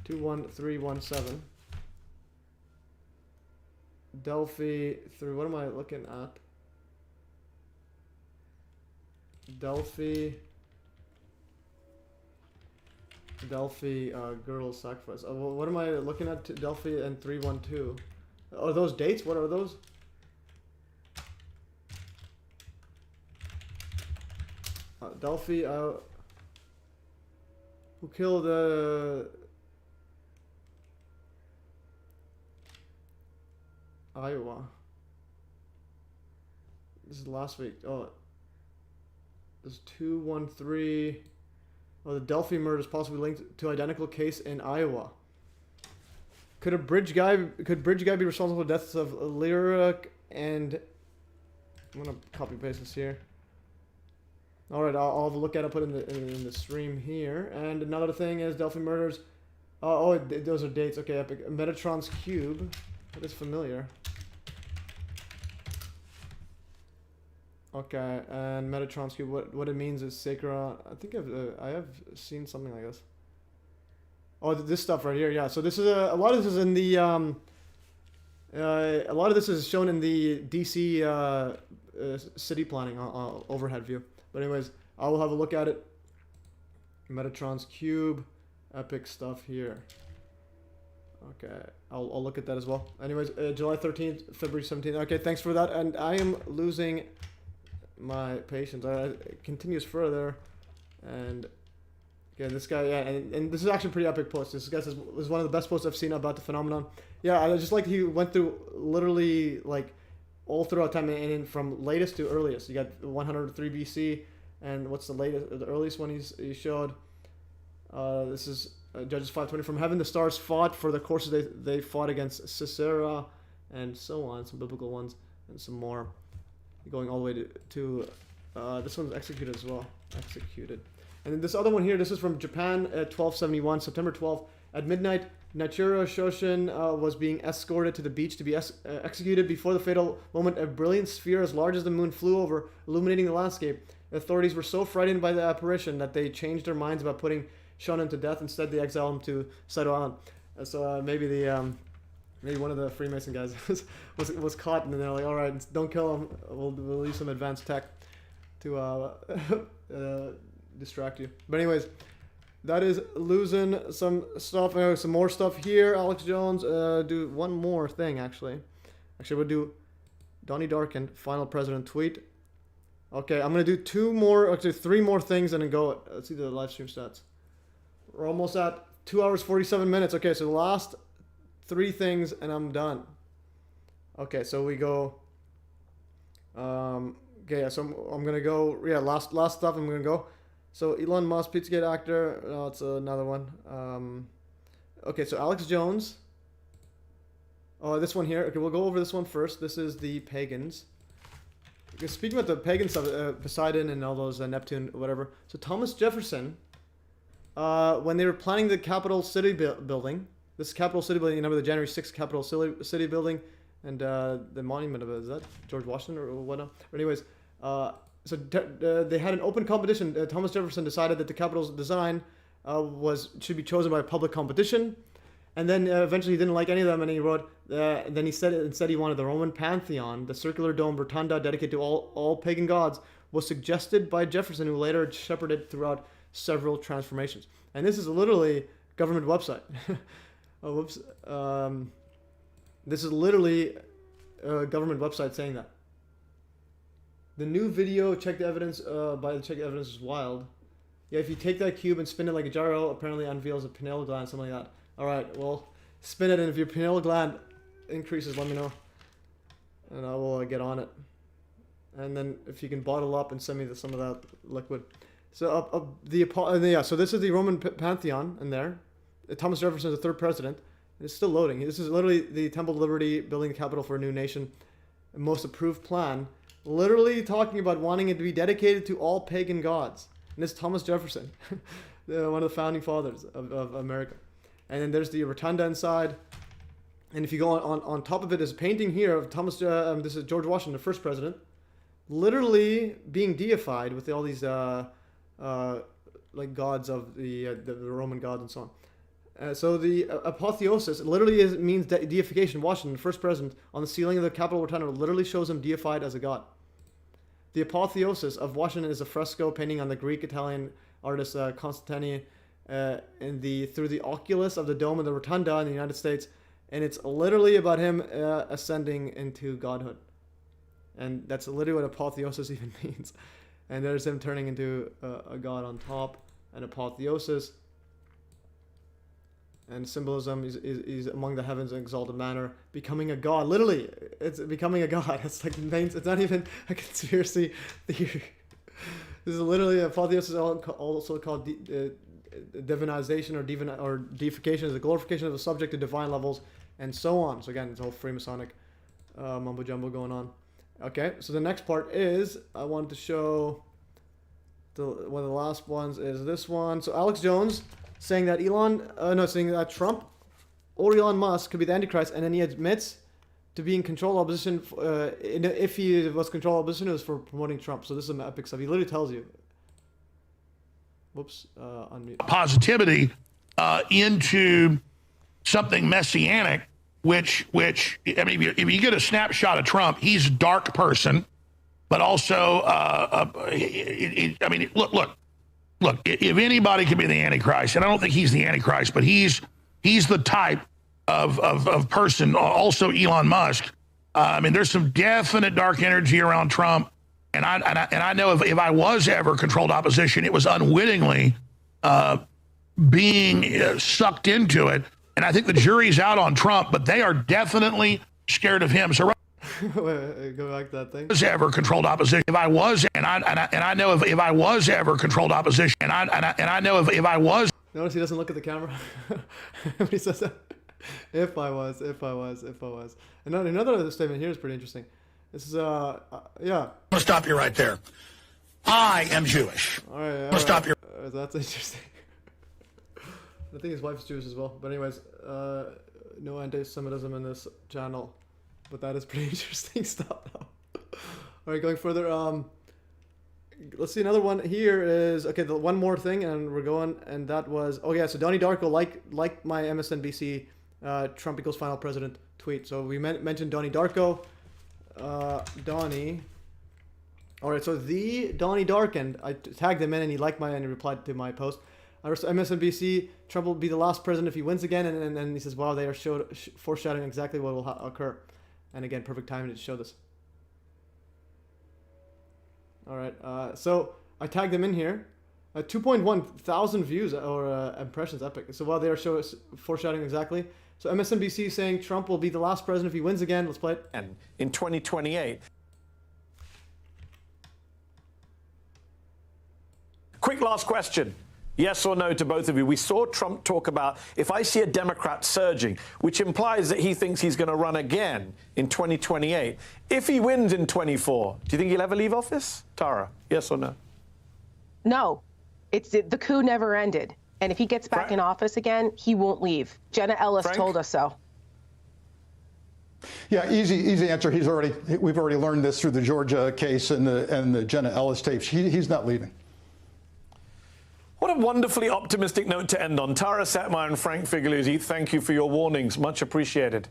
Speaker 1: 21317. Delphi through. What am I looking at? Delphi girl sacrifice. Oh, well, what am I looking at? Delphi and 312. Are those dates? What are those? Delphi. Who killed Iowa? This is last week. Oh, there's 213. Oh, the Delphi murder is possibly linked to identical case in Iowa. Could bridge guy be responsible for the deaths of Lyric and? I'm gonna copy paste this here. All right, I'll have a look at it. Put in the stream here. And another thing is Delphi murders. Those are dates. Okay, epic. Metatron's cube. That is familiar. Okay, and Metatron's cube. What it means is sacred. I think I have seen something like this. Oh, this stuff right here. Yeah. So this is a lot of this is in the a lot of this is shown in the DC city planning overhead view. But anyways, I will have a look at it. Metatron's cube, epic stuff here. Okay, I'll look at that as well. Anyways, July 13th, February 17th. Okay, thanks for that. And I am losing my patience. It continues further, and yeah, this guy, yeah, and this is actually a pretty epic post. This guy says this is one of the best posts I've seen about the phenomenon. Yeah, I just like he went through literally like all throughout time, and from latest to earliest. You got 103 BC, and what's the latest, the earliest one he showed? This is Judges 5:20. From heaven the stars fought for the courses they fought against Sisera, and so on. Some biblical ones and some more, going all the way to this one's executed as well. Executed. And then this other one here, this is from Japan at 1271, September 12th. At midnight, Nachiro Shoshin was being escorted to the beach to be executed. Before the fatal moment, a brilliant sphere as large as the moon flew over, illuminating the landscape. The authorities were so frightened by the apparition that they changed their minds about putting Shonin to death. Instead, they exiled him to Saito Island. So maybe one of the Freemason guys was caught, and then they're like, all right, don't kill him. We'll use some advanced tech to distract you. But anyways, that is losing some stuff. Some more stuff here. Alex Jones, do one more thing actually. We'll do Donnie Darkin, final president tweet. Okay, I'm gonna do three more things and then go. Let's see the live stream stats. We're almost at 2 hours 47 minutes. Okay, so the last 3 things and I'm done. Okay, so we go. Okay, yeah, so I'm gonna go. Yeah, last stuff. I'm gonna go. So Elon Musk, Pizzagate actor. No, it's another one. Okay, so Alex Jones. Oh, this one here. Okay, we'll go over this one first. This is the pagans. Okay, speaking about the pagan stuff, Poseidon and all those Neptune, whatever. So Thomas Jefferson, when they were planning the Capitol City building, this Capitol City building, you remember the January 6th Capitol City building, and the monument of it, is that George Washington or whatnot? But anyways, so they had an open competition. Thomas Jefferson decided that the Capitol's design should be chosen by a public competition. And then eventually he didn't like any of them, and he wrote. Then he said instead he wanted the Roman Pantheon, the circular dome rotunda dedicated to all pagan gods, was suggested by Jefferson, who later shepherded throughout several transformations. And this is literally government website. Oh, whoops. This is literally a government website saying that. The new video, check the evidence, by the check the evidence is wild. Yeah, if you take that cube and spin it like a gyro, apparently unveils a pineal gland, something like that. Alright, well, spin it, and if your pineal gland increases, let me know. and I will get on it. And then if you can bottle up and send me some of that liquid. So so this is the Roman pantheon in there. Thomas Jefferson is the 3rd president. It's still loading. This is literally the Temple of Liberty, building the capital for a new nation. Most approved plan. Literally talking about wanting it to be dedicated to all pagan gods. And this is Thomas Jefferson, one of the founding fathers of America. And then there's the rotunda inside. And if you go on top of it, is a painting here of Thomas. This is George Washington, the 1st president, literally being deified with all these like gods of the Roman gods and so on. So the apotheosis literally means deification. Washington, the 1st president, on the ceiling of the Capitol Rotunda literally shows him deified as a god. The apotheosis of Washington is a fresco painting on the Greek-Italian artist Constantini through the oculus of the dome of the Rotunda in the United States, and it's literally about him ascending into godhood. And that's literally what apotheosis even means. And there's him turning into a god on top, an apotheosis. And symbolism is among the heavens in exalted manner, becoming a god. Literally, it's becoming a god. It's like it's not even a conspiracy theory. This is literally apotheosis, also called divinization or deification, is the glorification of a subject to divine levels, and so on. So again, it's all Freemasonic mumbo jumbo going on. Okay, so the next part is I wanted to show one of the last ones is this one. So Alex Jones saying that saying that Trump or Elon Musk could be the Antichrist, and then he admits to being control opposition. If he was control opposition, it was for promoting Trump. So this is some epic stuff. He literally tells you. Whoops, unmute.
Speaker 6: Positivity into something messianic, which I mean, if you get a snapshot of Trump, he's a dark person, but also, I mean, look. If anybody can be the Antichrist, and I don't think he's the Antichrist, but he's the type of person. Also, Elon Musk. I mean, there's some definite dark energy around Trump, and I know if I was ever controlled opposition, it was unwittingly being sucked into it. And I think the jury's out on Trump, but they are definitely scared of him. So.
Speaker 1: Wait, go back to that thing.
Speaker 6: Was ever controlled opposition? If I was, and I know if I was ever controlled opposition, and I know if I was.
Speaker 1: Notice he doesn't look at the camera when he says that. If I was. And another statement here is pretty interesting. This is yeah.
Speaker 6: I'm gonna stop you right there. I am Jewish.
Speaker 1: All right.
Speaker 6: I'm gonna stop you.
Speaker 1: That's interesting. I think his wife's Jewish as well. But anyways, no anti-Semitism in this channel. But that is pretty interesting stuff. All right, going further. Let's see, another one here is okay. The one more thing, and we're going, and that was so Donnie Darko like my MSNBC Trump equals final president tweet. So we mentioned Donnie Darko. Donnie. All right, so the Donnie Darkened. I tagged him in, and he replied to my post. MSNBC, Trump will be the last president if he wins again, and then he says, "Wow, they are foreshadowing exactly what will occur." And again, perfect timing to show this. All right, so I tagged them in here. 2.1 thousand views or impressions, epic. So while they are foreshadowing exactly. So MSNBC saying Trump will be the last president if he wins again. Let's play it.
Speaker 10: And in 2028. Quick last question. Yes or no to both of you. We saw Trump talk about, if I see a Democrat surging, which implies that he thinks he's going to run again in 2028. If he wins in 24, do you think he'll ever leave office? Tara, yes or no?
Speaker 12: No. The coup never ended. And if he gets back in office again, he won't leave. Jenna Ellis told us so.
Speaker 13: Yeah, easy answer. We've already learned this through the Georgia case and the Jenna Ellis tapes. He's not leaving.
Speaker 10: What a wonderfully optimistic note to end on. Tara Satmar and Frank Figliuzzi, thank you for your warnings. Much appreciated.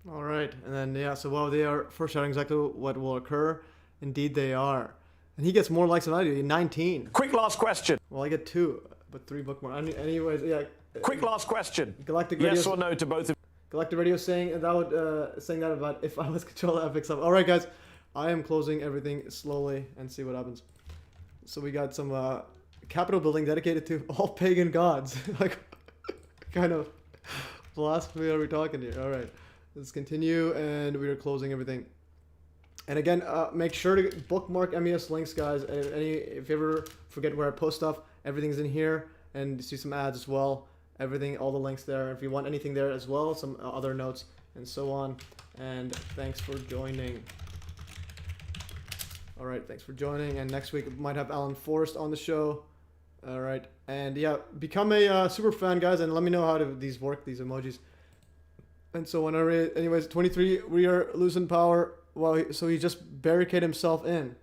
Speaker 1: All right. And then, so while they are foreshadowing exactly what will occur, indeed they are. And he gets more likes than I do, 19.
Speaker 10: Quick last question.
Speaker 1: Well, I get 2, but 3 bookmarks. Anyways, yeah.
Speaker 10: Quick last question.
Speaker 1: Galactic
Speaker 10: yes
Speaker 1: Radio,
Speaker 10: or no to both of you?
Speaker 1: Galactic Radio saying that about if I was control epic stuff. All right, guys. I am closing everything slowly and see what happens. So we got some... Capitol building dedicated to all pagan gods. Like, kind of blasphemy are we talking here? All right, let's continue, and we are closing everything. And again, make sure to bookmark MES links, guys. If you ever forget where I post stuff, everything's in here, and you see some ads as well. Everything, all the links there. If you want anything there as well, some other notes and so on. And thanks for joining. All right, thanks for joining. And next week we might have Alan Forrest on the show. All right, and yeah, become a super fan, guys, and let me know how these work, these emojis. And so whenever, anyways, 23, we are losing power. Well, so he just barricaded himself in.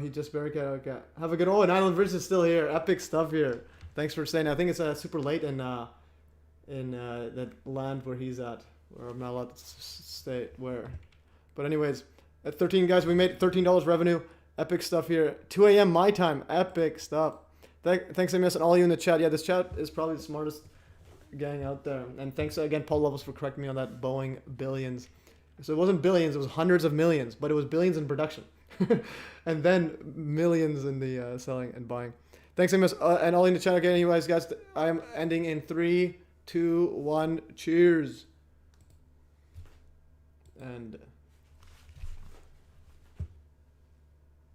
Speaker 1: He just barricaded. Okay, have a good. Oh, and Island Bridge is still here. Epic stuff here. Thanks for staying. I think it's super late in that land where he's at. Or I'm not allowed to stay where. But anyways, at 13 guys, we made $13 revenue. Epic stuff here. 2 a.m. my time. Epic stuff. Thanks, MES, and all you in the chat. Yeah, this chat is probably the smartest gang out there. And thanks again, Paul Levels, for correcting me on that Boeing billions. So it wasn't billions, it was hundreds of millions, but it was billions in production. And then millions in the selling and buying. Thanks, MES, and all in the chat again. Anyways, guys, I am ending in 3, 2, 1. Cheers. And